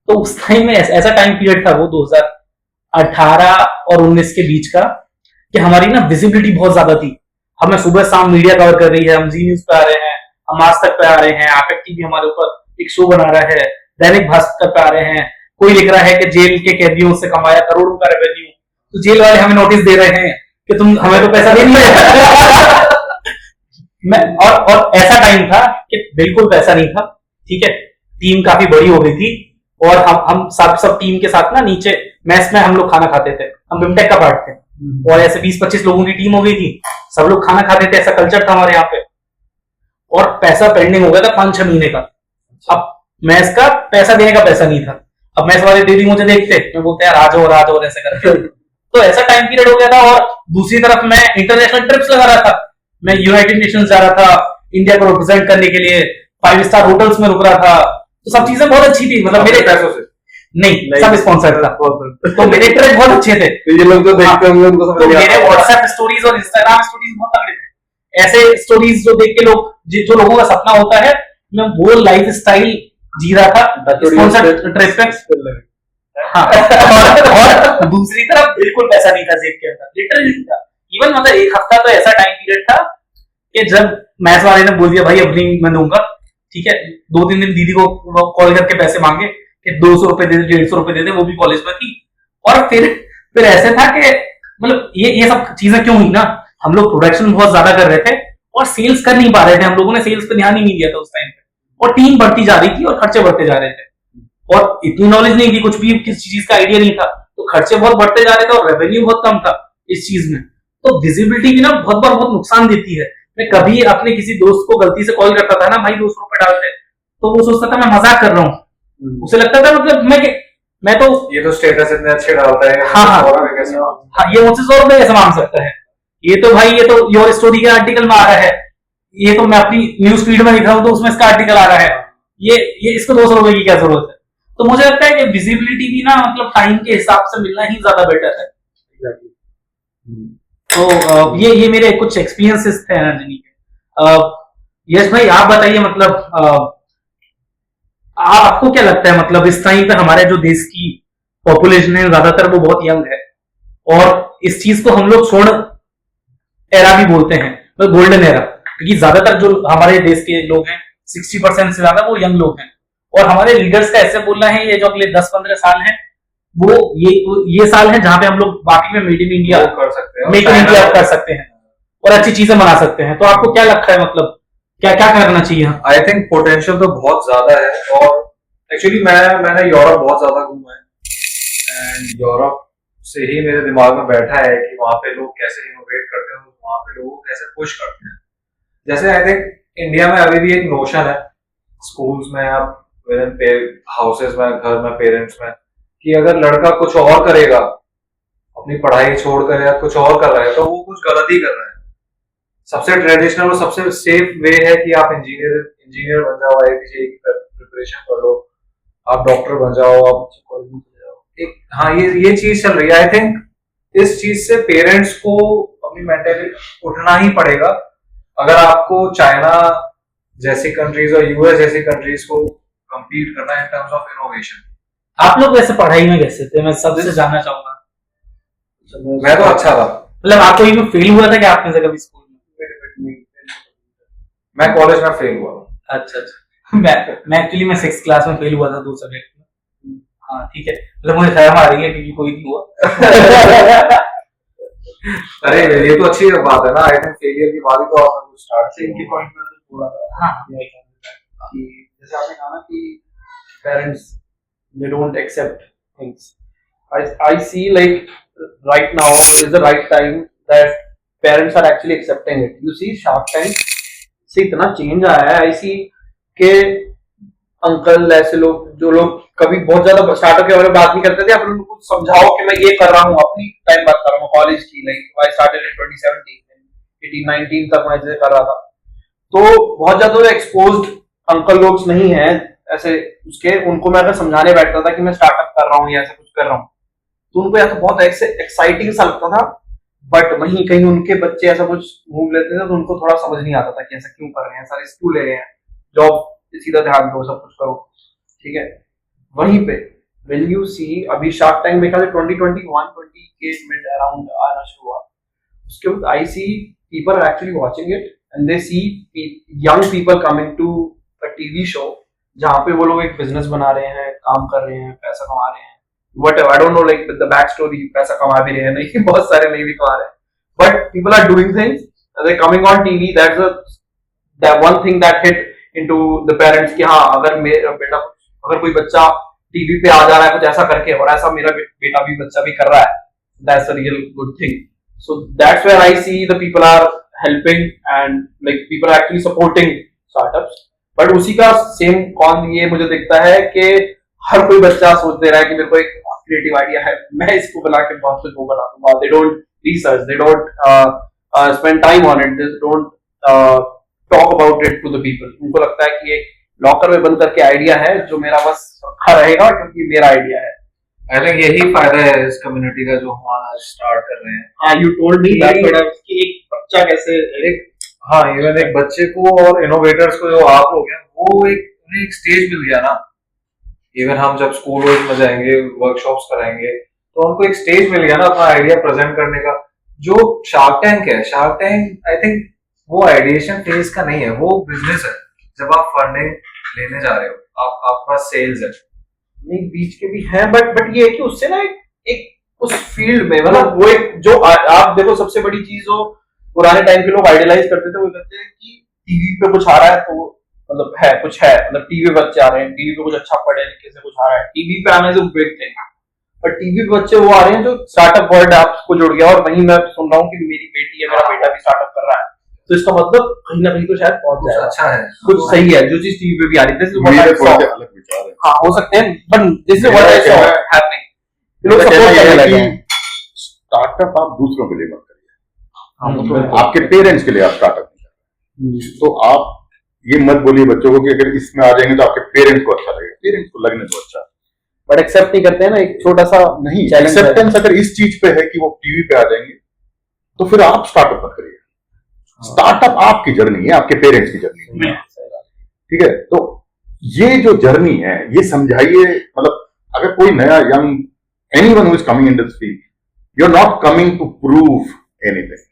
तो उस टाइम में ऐसा टाइम पीरियड था वो 2018 और 19 के बीच का, कि हमारी ना विजिबिलिटी बहुत ज्यादा थी. हमें सुबह शाम मीडिया कवर कर रही है, हम जी न्यूज पे आ रहे हैं, हम आज तक पे आ रहे हैं, आप टीवी हमारे ऊपर एक शो बना रहा है, दैनिक भास्कर पे आ रहे हैं, कोई लिख रहा है कि जेल के कैदियों से कमाया करोड़ों का रेवेन्यू. तो जेल वाले हमें नोटिस दे रहे हैं कि तुम हमें तो पैसा नहीं है. और ऐसा टाइम था कि बिल्कुल पैसा नहीं था. ठीक है, टीम काफी बड़ी हो गई थी और हम सब टीम के साथ ना नीचे मेस में हम लोग खाना खाते थे. हम बिमटेक का पार्ट थे और ऐसे 20-25 लोगों की टीम हो गई थी, सब लोग खाना खाते थे. ऐसा कल्चर था हमारे यहाँ पे. और पैसा पेंडिंग हो गया था 5-6 महीने का. अब मैस का पैसा देने का पैसा नहीं था. अब मैस वाले दीदी मुझे देखते, मैं बोलते यार आज और ऐसे करके. तो ऐसा टाइम पीरियड हो गया था. और दूसरी तरफ मैं इंटरनेशनल ट्रिप्स लगा रहा था. मैं यूनाइटेड नेशंस जा रहा था इंडिया को रिप्रेजेंट करने के लिए, 5 स्टार होटल्स में रुक रहा था. तो सब चीजें बहुत अच्छी थी, मतलब मेरे पैसों से नहीं, सब स्पॉन्सर था. तो मेरे ट्रिप बहुत अच्छे थे. तो ये लोग जो देखते होंगे उनको समझ तो मेरे व्हाट्सएप स्टोरीज और इंस्टाग्राम स्टोरीज बहुत तगड़े थे. ऐसे स्टोरीज जो देख के लोग, जो लोगों का सपना होता है, मैं वो लाइफ स्टाइल जी रहा था स्पॉन्सर्ड ट्रिप पे. हाँ, और दूसरी तरफ बिल्कुल पैसा नहीं था जेब के अंदर, लिटरली नहीं था. इवन मतलब एक हफ्ता तो ऐसा टाइम पीरियड था कि जब मैच वाले ने बोल दिया भाई अब नहीं मैं दूंगा, ठीक है, 2-3 दिन दीदी को कॉल करके पैसे मांगे कि 200 रुपए दे दे, 150 रुपए दे दे, वो भी कॉलेज में थी. और फिर ऐसे था कि मतलब ये सब चीजें क्यों हुई ना, हम लोग प्रोडक्शन बहुत ज्यादा कर रहे थे और सेल्स कर नहीं पा रहे थे. हम लोगों ने सेल्स पे ध्यान ही नहीं दिया था उस टाइम पे, और टीम बढ़ती जा रही थी और खर्चे बढ़ते जा रहे थे, और इतनी नॉलेज नहीं थी, कुछ भी किसी चीज का आइडिया नहीं था. तो खर्चे बहुत बढ़ते जा रहे थे और रेवेन्यू बहुत कम था इस चीज में. तो विजिबिलिटी भी ना बहुत बार बहुत नुकसान देती है. मैं कभी अपने किसी दोस्त को गलती से कॉल करता था ना, भाई 200 रुपए डालते, तो वो सोचता था मैं मजाक कर रहा हूँ. उसे लगता था मतलब मैं तो ये तो स्टेटस इतने अच्छे डालता है. हाँ, ये मुझसे 100 रुपए कैसे मांग सकता है, ये तो भाई ये तो योर स्टोरी के आर्टिकल में आ रहा है, ये तो मैं अपनी न्यूज फीड में लिख रहा हूँ तो उसमें इसका आर्टिकल आ रहा है, ये इसको 200 रुपए की क्या जरूरत है. तो मुझे लगता है कि विजिबिलिटी भी ना मतलब टाइम के हिसाब से मिलना ही ज्यादा बेटर है. तो ये मेरे कुछ एक्सपीरियंसेस थे एनर्जी के. यश भाई आप बताइए, मतलब आपको क्या लगता है, मतलब इस टाइम पे हमारे जो देश की पॉपुलेशन है ज्यादातर वो बहुत यंग है, और इस चीज को हम लोग स्वर्ण एरा भी बोलते हैं, मतलब गोल्डन एरा, क्योंकि ज्यादातर जो हमारे देश के लोग हैं 60% से ज्यादा वो यंग लोग हैं, और हमारे लीडर्स का ऐसे बोलना है ये जो अगले 10-15 साल हैं वो ये साल है जहां पे हम लोग वाकई में मेड इन इंडिया वो कर सकते हैं, मेक इन इंडिया कर सकते हैं और अच्छी चीजें बना सकते हैं। तो आपको क्या लगता है, मतलब क्या क्या करना चाहिए? आई थिंक पोटेंशियल तो बहुत ज्यादा है, और एक्चुअली मैंने यूरोप बहुत ज्यादा घूमा है, एंड यूरोप से ही मेरे दिमाग में बैठा है कि वहां पे लोग कैसे इनोवेट करते हैं, वहां पे लोग कैसे पुश करते हैं। जैसे आई थिंक इंडिया में अभी भी एक नोशन है स्कूल्स में या हाउसेस में, घर में, पेरेंट्स में, कि अगर लड़का कुछ और करेगा, अपनी पढ़ाई छोड़कर या कुछ और कर रहा है, तो वो कुछ गलत ही कर रहा है। सबसे ट्रेडिशनल और सबसे सेफ वे है कि आप इंजीनियर बन जाओ, आईआईटी की प्रिपरेशन कर लो, आप डॉक्टर बन जाओ, आप कॉलेज में चले जाओ। एक हाँ, ये चीज चल रही है। आई थिंक इस चीज से पेरेंट्स को अपनी मेंटली उठना ही पड़ेगा, अगर आपको चाइना जैसी कंट्रीज और यूएस जैसी कंट्रीज को compete करना है इन टर्म्स ऑफ इनोवेशन। आप लोग वैसे पढ़ाई में कैसे थे, मैं सबसे जानना चाहूंगा। मैं तो अच्छा था, मतलब आपको ये फेल हुआ था कि आपने से कभी स्कूल में? मैं कॉलेज में फेल हुआ। अच्छा अच्छा। मैं एक्चुअली मैं 6th क्लास में फेल हुआ था 2 सब्जेक्ट में। हाँ ठीक है, मतलब मुझे शर्म आ रही है क्योंकि कोई नहीं हुआ। अरे ये तो अच्छी बात है ना। आई थिंक फेलियर की बात ही तो आपने स्टार्ट से इनके पॉइंट में तो थोड़ा हाँ कि जैसे आपने कहा ना कि parents they don't accept things. I see like right now is the right time that parents are actually accepting it. You see Shark Tank से इतना चेंज आया है। I see के अंकल ऐसे लोग जो लोग कभी बहुत ज्यादा स्टार्टअप के बारे में बात नहीं करते थे, आप उनको समझाओ कि मैं ये कर रहा हूँ, अपनी टाइम बात कर रहा हूँ कॉलेज की, लाइक आई स्टार्टेड इन 2017 18-19 तक मैं ऐसे कर रहा था। तो बहुत ज्यादा एक्सपोज्ड अंकल लोग नहीं है ऐसे उसके, उनको मैं अगर समझाने बैठता था कि मैं स्टार्टअप कर रहा हूँ या ऐसा कुछ कर रहा हूँ, तो उनको या तो बहुत एक्साइटिंग सा लगता था, बट वहीं कहीं उनके बच्चे ऐसा कुछ मूव लेते थे तो उनको थोड़ा समझ नहीं आता था कि ऐसा क्यों कर रहे हैं, ऐसा रिस्क क्यों ले रहे हैं, जॉब सीधा ध्यान दो, सब कुछ करो, ठीक है। वहीं पे when you see अभी शार्क टैंक में 2021-20 के मिड अराउंड आना शुरू हुआ, उसके बाद I see people are actually watching it and they see young people coming to a TV show जहाँ पे वो लोग एक बिजनेस बना रहे हैं, काम कर रहे हैं, पैसा कमा रहे हैं, whatever, I don't know like the back story, पैसा कमा भी रहे हैं नहीं, बहुत सारे नहीं भी कमा रहे हैं, but people are doing things, they're coming on TV, that's that one thing that hit into the parents कि हाँ अगर मेरा बेटा, अगर कोई बच्चा टीवी पे आ जा रहा है कुछ ऐसा करके, और ऐसा मेरा बेटा भी बच्चा भी कर रहा है, that's a real good thing. So that's where I see the people are helping and like people are actually supporting startups. But उसी का सेम कॉन ये मुझे दिखता है कि हर कोई बच्चा सोच दे रहा है कि मेरे को एक क्रिएटिव आइडिया है, मैं इसको बना के बहुत कुछ वो बना दूंगा। They don't research, they don't spend time on it, they don't talk about it to the people. उनको लगता है कि एक लॉकर में बंद करके आइडिया है जो मेरा बस रखा रहेगा क्योंकि मेरा आइडिया है। आई थिंक यही फायदा है इस कम्युनिटी का जो हम आज स्टार्ट कर रहे हैं। हाँ, यू टोल्ड मी दैट कि एक बच्चा कैसे एक, हाँ, इवन एक बच्चे को और इनोवेटर्स को जो आप लोग हैं वो एक स्टेज मिल गया ना। इवन हम जब स्कूल में जाएंगे, वर्कशॉप्स कराएंगे, तो उनको एक स्टेज मिल गया ना अपना आइडिया प्रेजेंट करने का। जो शार्क टैंक है, शार्क टैंक आई थिंक वो आइडिएशन फेज का नहीं है, वो बिजनेस है। जब आप फंडिंग लेने जा रहे हो, आपके पास सेल्स है, नहीं बीच के भी हैं, बट ये है कि उससे ना एक उस फील्ड में मतलब वो एक जो आप देखो सबसे बड़ी चीज जो पुराने टाइम के लोग आइडियलाइज करते थे वो कहते हैं कि टीवी पे कुछ आ रहा है तो मतलब है कुछ है, मतलब टीवी पे बच्चे आ रहे हैं, टीवी पे कुछ अच्छा पढ़े लिखे से कुछ आ रहा है, टीवी पे आने से बिग थिंग। पर टीवी पे बच्चे वो आ रहे हैं जो स्टार्टअप वर्ल्ड आपको जुड़ गया, और वहीं मैं सुन रहा हूँ कि मेरी बेटी है, मेरा बेटा भी स्टार्टअप कर रहा है, तो इसका मतलब कहीं ना कहीं तो शायद पहुंच जाए, अच्छा है, कुछ सही है जो चीज टीवी पे भी आ रही है। मेरे थोड़े से अलग विचार है। हाँ हो सकते हैं, but this is what I saw happening. लोग सपोर्ट करने लगे हैं। स्टार्टअप आप दूसरों के लिए मत करिए, आपके पेरेंट्स के लिए आप स्टार्टअप करिए। तो आप ये मत बोलिए बच्चों को कि अगर इसमें आ जाएंगे तो आपके पेरेंट्स को अच्छा लगेगा, पेरेंट्स को लगने तो अच्छा, बट एक्सेप्ट नहीं करते हैं ना, एक छोटा सा नहीं चैलेंज एक्सेप्टेंस अगर इस चीज पे है कि वो टीवी पे आ जाएंगे तो फिर आप स्टार्टअप मत करिए। स्टार्टअप आपकी जर्नी है, आपके पेरेंट्स की जर्नी है, ठीक है। तो ये जो जर्नी है ये समझाइए, मतलब अगर कोई नया young anyone who is coming in this field, you are not coming to prove anything.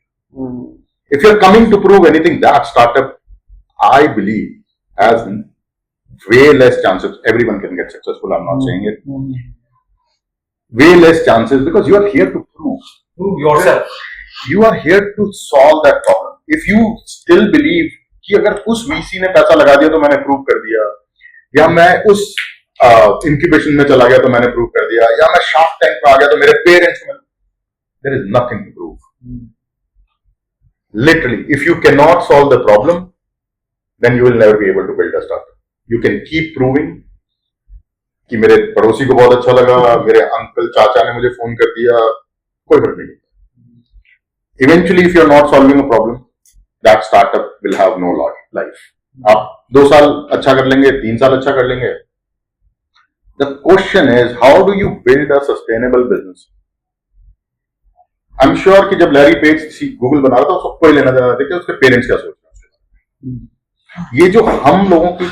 If you're coming to prove anything, that startup, I believe, has way less chances. Everyone can get successful. I'm not saying it. Way less chances because you are here to prove. Prove yourself. You are here to solve that problem. If you still believe कि अगर उस VC ने पैसा लगा दिया तो मैंने prove कर दिया, या मैं उस इंक्यूबेशन में चला गया तो मैंने प्रूव कर दिया, या मैं शार्क टैंक में आ गया तो मेरे पेरेंट्स में, there is nothing to prove. Literally, if you cannot solve the problem, then you will never be able to build a startup. You can keep proving कि मेरे पड़ोसी को बहुत अच्छा लगा, मेरे अंकल चाचा ने मुझे फोन कर दिया, कोई फर्क नहीं पड़ता. Eventually, if you are not solving a problem, that startup will have no life. आप 2 साल अच्छा कर लेंगे, 3 साल अच्छा कर लेंगे. The question is, how do you build a sustainable business? I am sure कि जब लैरी पेज गूगल बना रहा था उसको कोई लेना देना था कि उसके पेरेंट्स क्या सोच रहे हैं. ये जो हम लोगों की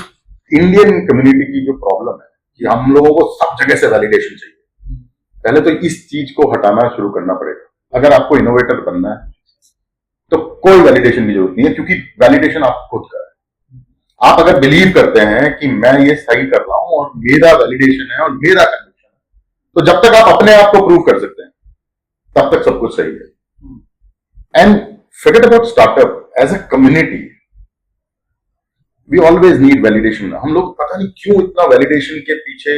इंडियन कम्युनिटी की जो प्रॉब्लम है कि हम लोगों को सब जगह से वैलिडेशन चाहिए. पहले तो इस चीज को हटाना शुरू करना पड़ेगा. अगर आपको इनोवेटर बनना है तो कोई वैलिडेशन की जरूरत नहीं है, क्योंकि वैलिडेशन आप खुद का है. आप अगर बिलीव करते हैं कि मैं ये सही कर रहा हूं और मेरा वैलिडेशन है और मेरा कन्विक्शन है, तो जब तक आप अपने आप को प्रूव कर सकते हैं तब तक सब कुछ सही है. And forget about startup as a community. We always need validation. हम लोग पता नहीं क्यों इतना वैलिडेशन के पीछे,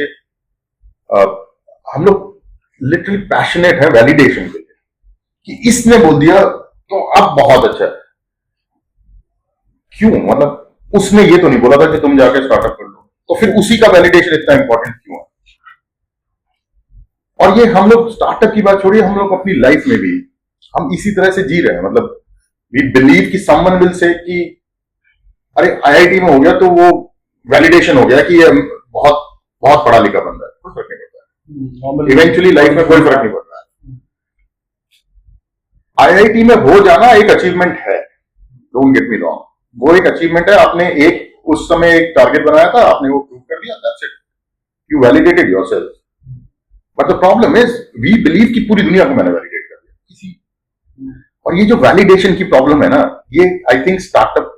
हम लोग लिटरली पैशनेट है वैलिडेशन के लिए कि इसने बोल दिया तो अब बहुत अच्छा है. क्यों? मतलब उसने ये तो नहीं बोला था कि तुम जाके स्टार्टअप कर लो, तो फिर उसी का वैलिडेशन इतना इंपॉर्टेंट क्यों है? और ये हम लोग स्टार्टअप की बात छोड़िए, हम लोग अपनी लाइफ में भी हम इसी तरह से जी रहे हैं. मतलब वी बिलीव कि समवन विल से कि अरे IIT में हो गया तो वो वैलिडेशन हो गया कि ये बहुत बहुत पढ़ा लिखा बंदा है. कोई फर्क नहीं पड़ता. इवेंचुअली लाइफ में कोई फर्क नहीं पड़ रहा है. IIT में हो जाना एक अचीवमेंट है, डोंट गेट मी रॉन्ग, वो एक अचीवमेंट है. आपने एक उस समय एक टारगेट बनाया था, आपने वो प्रूव कर दिया, that's it, you validated yourself. But the problem is we believe कि पूरी दुनिया को मैंने वैलिडेट कर दिया किसी. और ये जो वैलिडेशन की प्रॉब्लम है ना, ये I think startup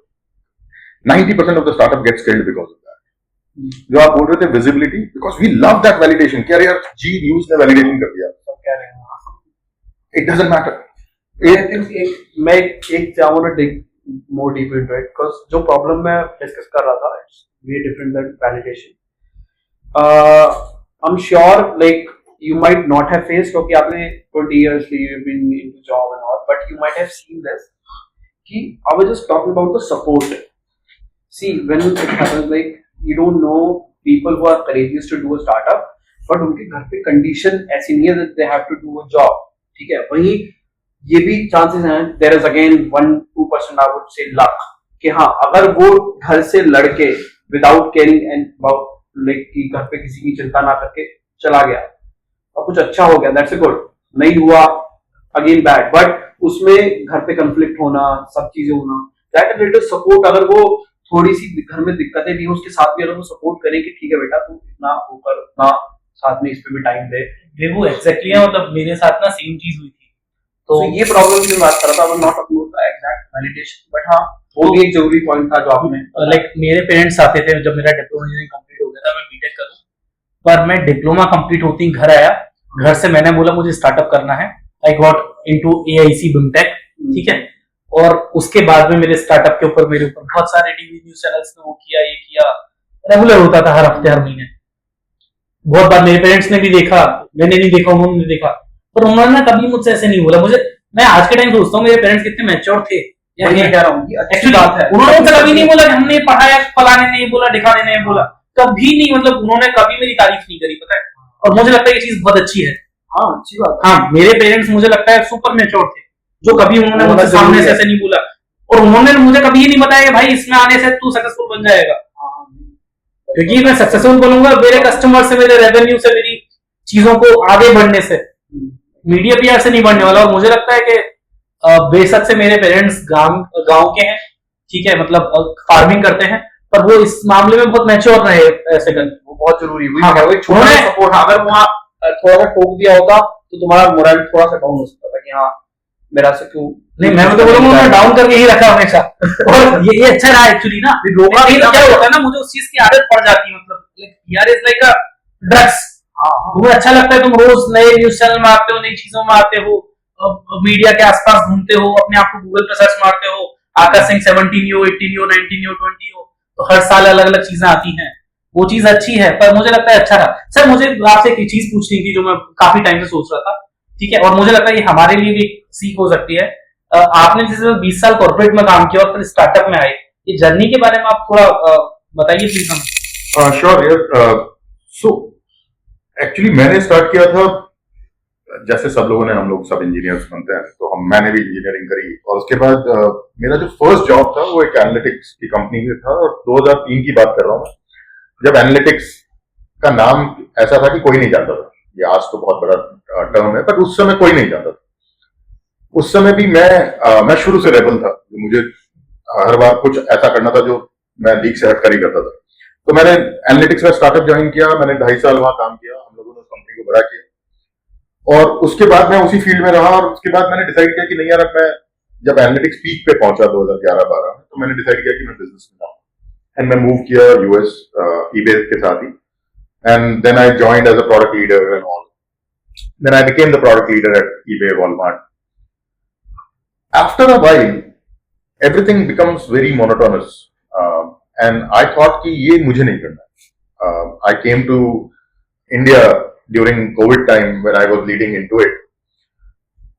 90% of the startup gets killed because of that. जो आप बोल रहे थे visibility, because we love that validation. क्या यार जी न्यूज ने वैलिडेशन कर दिया, सब कह रहे हैं, इट डजंट मैटर. मैं एक I want to dig more deep into it, because जो प्रॉब्लम मैं डिस्कस कर रहा था, it's way different than validation. I am sure like you might not have faced, क्योंकि आपने 20 years you've been into job and all, but you might have seen this कि I was just talking about the support. See, when it happens, like you don't know people who are courageous to do a startup, but उनके घर पे condition ऐसी नहीं है that they have to do a job. ठीक है, वहीं ये भी chances हैं, there is again 1-2% I would say luck कि हाँ, अगर वो घर से लड़के without caring and about like कि घर पे किसी की चिंता ना करके चला गया और कुछ अच्छा हो गया, दैट्स गुड. नहीं हुआ, अगेन बैड. बट उसमें घर पे कंफ्लिक्ट होना, सब चीजें होना, दैट लिटिल सपोर्ट, अगर वो थोड़ी सी घर में दिक्कतें भी उसके साथ भी अगर वो सपोर्ट करे कि ठीक है बेटा तू इतना होकर ना साथ में इस पे भी टाइम दे. वो एग्जैक्टली है, मतलब मेरे साथ ना सेम चीज हुई थी. तो ये प्रॉब्लम की बात कर रहा था, not about the exact validation, but हाँ वो भी एक जरूरी पॉइंट था जो आपने. लाइक मेरे पेरेंट्स आते थे जब मेरा डिप्लोमा इंजीनियरिंग कंप्लीट हो गया था, मैं बीटेक करूं, पर मैं डिप्लोमा कंप्लीट होते ही घर आया. घर से मैंने बोला मुझे स्टार्टअप करना है. I got into AIC BIMTech, ठीक है. और उसके बाद में मेरे स्टार्टअप के ऊपर मेरे ऊपर बहुत सारे टीवी न्यूज चैनल्स ने वो किया, ये किया, रेगुलर होता था, हर हफ्ते हर महीने. बहुत बार मेरे पेरेंट्स ने भी देखा, मैंने नहीं देखा, उन्होंने देखा, पर उन्होंने कभी मुझसे ऐसे नहीं बोला. मुझे मैं आज के टाइम सोचता हूँ मेरे पेरेंट्स कितने मैच्योर थे. मैं कह रहा हूँ एक्चुअली बात है, उन्होंने मुझसे कभी नहीं बोला कि हमने पढ़ाया, फलाने नहीं बोला, दिखाने नहीं बोला, कभी नहीं. मतलब उन्होंने कभी मेरी तारीफ नहीं करी, पता है. और मुझे लगता है ये चीज बहुत अच्छी है. हाँ अच्छी बात. हाँ, मेरे पेरेंट्स मुझे लगता है सुपर मैच्योर थे, जो कभी उन्होंने मुझे सामने से ऐसे नहीं बोला. और उन्होंने मुझे कभी ये नहीं बताया कि भाई इसमें आने से तू सक्सेसफुल बन जाएगा, क्योंकि मैं सक्सेसफुल बनूंगा मेरे कस्टमर से, मेरे रेवेन्यू से, मेरी चीजों को आगे बढ़ने से, मीडिया PR से नहीं बढ़ने वाला. और मुझे लगता है कि बेशक से मेरे पेरेंट्स गांव के हैं, ठीक है, मतलब फार्मिंग करते हैं, पर वो इस मामले में बहुत मैच्योर रहे ऐसे करके। वो बहुत जरूरी है। हाँ, वही छोटा उन्होंने- सपोर्ट, अगर वहाँ थोड़ा सा टोक दिया होता तो तुम्हारा मोरल थोड़ा सा डाउन हो सकता था कि हाँ मेरा से क्यों नहीं, मैं तो बोलूंगा उन्होंने डाउन करके ही रखा हमेशा। और ये अच्छा रहा एक्चुअली ना। रोका नहीं तो क्या होता है ना, मुझे उस चीज की आदत पड़ जाती है, मतलब यार इज लाइक अ ड्रग्स। तुम्हें अच्छा लगता है, तुम रोज नए न्यूज चैनल में आते हो, नई चीजों में आते हो, मीडिया के आसपास घूमते हो, अपने आप को गूगल पे सर्च मारते हो, आकाश सिंह 17 हो, 18 हो, 19 हो, 20 हो, तो हर साल अलग अलग चीजें आती हैं। वो चीज अच्छी है, पर मुझे लगता है अच्छा रहा। सर मुझे आपसे एक चीज पूछनी थी जो मैं काफी टाइम से सोच रहा था, ठीक है, और मुझे लगता है ये हमारे लिए भी एक सीख हो सकती है। आपने जैसे 20 साल कॉर्पोरेट में काम किया और फिर स्टार्टअप में आए, ये जर्नी के बारे में आप थोड़ा बताइए प्लीज हमें। श्योर यार। सो एक्चुअली मैंने स्टार्ट किया था, जैसे सब लोगों ने, हम लोग सब इंजीनियर्स बनते हैं, तो मैंने भी इंजीनियरिंग करी, और उसके बाद मेरा जो फर्स्ट जॉब था वो एक एनालिटिक्स की कंपनी में था, और 2003 की बात कर रहा हूँ, जब एनालिटिक्स का नाम ऐसा था कि कोई नहीं जानता था। ये आज तो बहुत बड़ा टर्म है, पर उस समय कोई नहीं जानता था। उस समय भी मैं शुरू से रेबल था, मुझे हर बार कुछ ऐसा करना था जो मैं लीग से हटकर ही करता था। तो मैंने एनालिटिक्स का स्टार्टअप ज्वाइन किया, मैंने 2.5 साल वहां काम किया, हम लोगों ने कंपनी को बड़ा किया, और उसके बाद मैं उसी फील्ड में रहा। और उसके बाद मैंने डिसाइड किया कि नहीं यार, अब मैं जब एनालिटिक्स पीक पे पहुंचा 2011-12 में, तो मैंने डिसाइड किया कि मैं बिजनेस में जाऊँ, एंड मैं मूव किया यूएस ईबे के साथ ही, and then I joined as a product leader and all. Then I became the product leader at eBay, Walmart. After a while everything becomes very monotonous, and I thought कि ये मुझे नहीं करना। I came to India during COVID time when I was leading into it,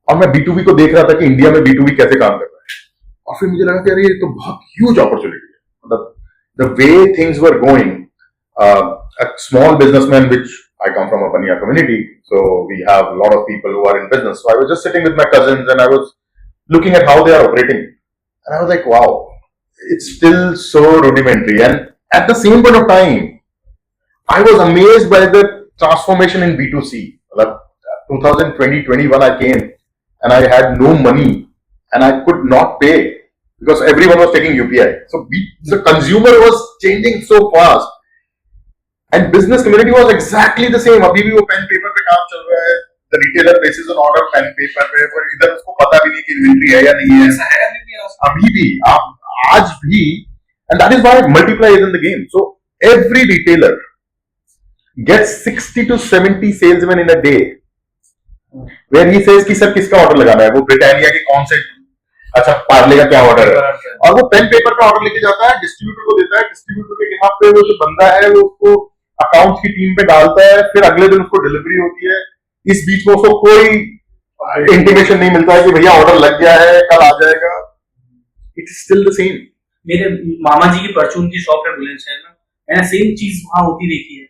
और मैं B2B को देख रहा था कि इंडिया में B2B कैसे काम कर रहा है, और फिर मुझे लगा कि अरे ये तो बहुत ह्यूज अपॉर्चुनिटी है। मतलब the way things were going, a small businessman, which I come from a Bania community, so we have a lot of people who are in business. So I was just sitting with my cousins and I was looking at how they are operating. And I was like, wow, it's still so rudimentary. And at the same point of time, I was amazed by the transformation in B2C. Like 2020-21, I came and I had no money and I could not pay because everyone was taking UPI. So the consumer was changing so fast. And business community was exactly the same. अभी भी वो pen paper पे काम चल रहा है. The retailer places an order pen paper पे, पर इधर उसको पता भी नहीं कि इन्वेंट्री है या नहीं है. ऐसा है अभी भी, आज भी, and that is why multiply is in the game. So every retailer gets 60 to 70 salesmen in a day, where he says कि सर किसका ऑर्डर लगाना है, वो ब्रिटानिया के कौन से, अच्छा पार्ले का क्या ऑर्डर है, और वो पेन पेपर पे ऑर्डर लेके जाता है, डिस्ट्रीब्यूटर को देता है, डिस्ट्रीब्यूटर के यहाँ पे वो जो बंदा है वो उसको अकाउंट्स की टीम पे डालता है, फिर अगले दिन उसको डिलीवरी होती है। इस बीच में उसको कोई इंटीमेशन नहीं मिलता है कि भैया ऑर्डर लग गया है, कल आ जाएगा। It is still the same. मेरे मामा जी की परचून की शॉप है बुलंदशहर में, मैंने सेम चीज वहां होती देखी है।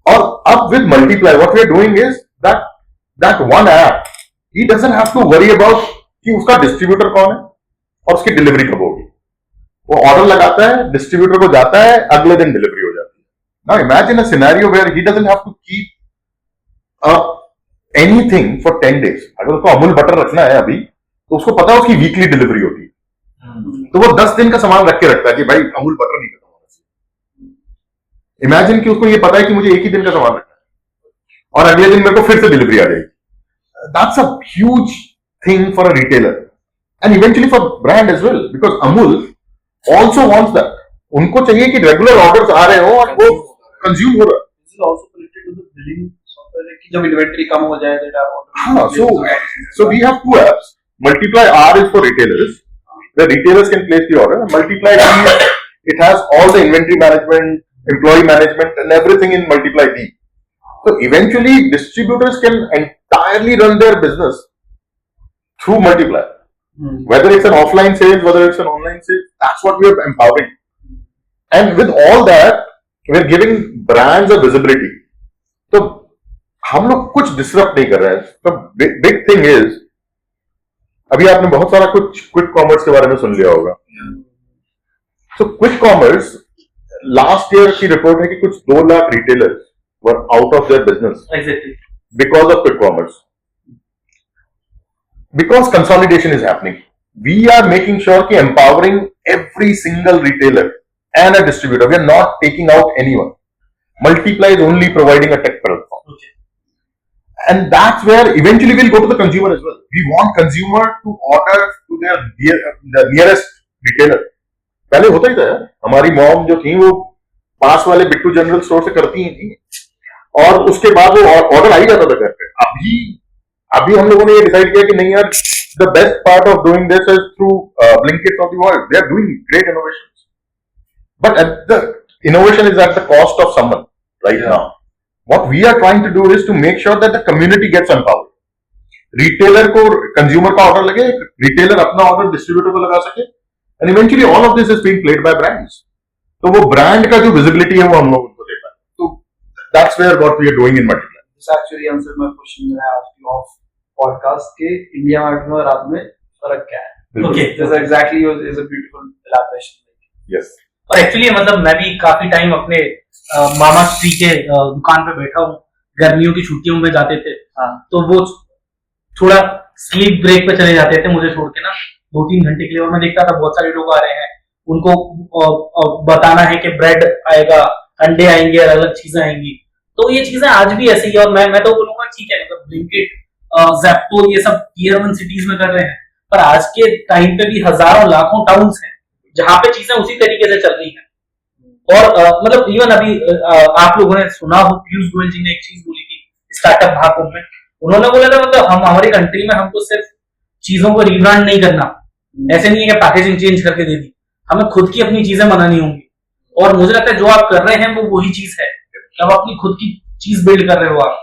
और अब with multiply what we are doing is that one app, he doesn't have to worry about कि उसका डिस्ट्रीब्यूटर कौन है और उसकी डिलीवरी कब होगी। वो ऑर्डर लगाता है, डिस्ट्रीब्यूटर को जाता है, अगले दिन डिलीवरी हो जाती है। Now imagine a scenario where he doesn't have to keep anything for 10 days। अगर उसको अमूल बटर रखना है अभी, तो उसको पता है उसकी वीकली डिलीवरी होती है, तो वो 10 दिन का सामान रख के रखता है कि भाई अमूल बटर नहीं खत्म होना चाहिए। इमेजिन कि उसको ये पता है कि मुझे एक ही दिन का सामान रखना है और अगले दिन मेरे को फिर से डिलीवरी आ जाएगी। That's a huge thing for a retailer and eventually for brand as well, because Amul also wants that. उनको चाहिए कि रेगुलर ऑर्डर्स आ रहे हो और वो कंज्यूम हो रहा है। This is also connected to the billing software कि जब इन्वेंटरी कम हो जाए that our order- हाँ, so we have two apps. Multiply R is for retailers, where retailers can place the order. Multiply D, it has all the inventory management, employee management, and everything in Multiply D. So eventually, distributors can entirely run their business through Multiply. Whether it's an offline sales, whether it's an online sales, that's what we are empowering. And with all that, we're giving brands a visibility. तो हम लोग कुछ disrupt नहीं कर रहे हैं। तो big thing is, अभी आपने बहुत सारा कुछ क्विक कॉमर्स के बारे में सुन लिया होगा। So quick commerce, last year की रिपोर्ट है कि कुछ 2 lakh retailers were out of their business exactly because of quick commerce, because consolidation is happening. We are making sure कि empowering every single retailer and a distributor. We are not taking out anyone. Multiply is only providing a tech platform. Okay. And that's where eventually we'll go to the consumer as well. We want consumer to order to the nearest retailer. पहले होता ही था यार, हमारी mom जो थी वो पास वाले Bittu general store से करती ही थी, और उसके बाद वो ऑर्डर आ ही जाता था घर पे. अभी हम लोगों ने ये डिसाइड किया कि नहीं यार, the best part of doing this is through Blinkit of the world. They are doing great innovations, but the innovation is at the cost of someone right now. What we are trying to do is to make sure that the community gets empowered. Retailer को consumer का order लगे, retailer अपना order distributor को लगा सके, and eventually all of this is being played by brands. तो वो brand का जो visibility है वो हम लोग उनको देता है. तो that's where what we are doing in Multiply. This actually answered my question that I asked you off podcast के इंडिया मार्ट में और आप में फर्क क्या है? Okay. This exactly is a beautiful elaboration. Yes. और एक्चुअली मतलब मैं भी काफी टाइम अपने मामा श्री के दुकान पे बैठा हूँ. गर्मियों की छुट्टियों में जाते थे, तो वो थोड़ा स्लीप ब्रेक पे चले जाते थे मुझे छोड़ के ना 2-3 घंटे के लिए, और मैं देखता था बहुत सारे लोग आ रहे हैं, उनको बताना है कि ब्रेड आएगा, अंडे आएंगे और अलग चीजें आएंगी. तो ये चीजें आज भी ऐसी है, और मैं तो बोलूंगा ठीक है, मतलब ब्लिंकिट, ज़ेप्टो ये सब टियर 1 सिटीज में कर रहे हैं, पर आज के टाइम पे भी हजारों लाखों टाउन्स हैं जहां पे चीजें उसी तरीके से चल रही हैं. और मतलब इवन अभी आप लोगों ने सुना हो, पीयूष गोयल जी ने एक चीज बोली थी स्टार्टअप महाकुंभ में. उन्होंने बोला था मतलब हम हमारी कंट्री में हमको सिर्फ चीजों को रिब्रांड नहीं करना, ऐसे नहीं है कि पैकेजिंग चेंज करके दे दी, हमें खुद की अपनी चीजें बनानी होंगी. और मुझे लगता है जो आप कर रहे हैं वो वही चीज है, आप अपनी खुद की चीज बिल्ड कर रहे हो आप.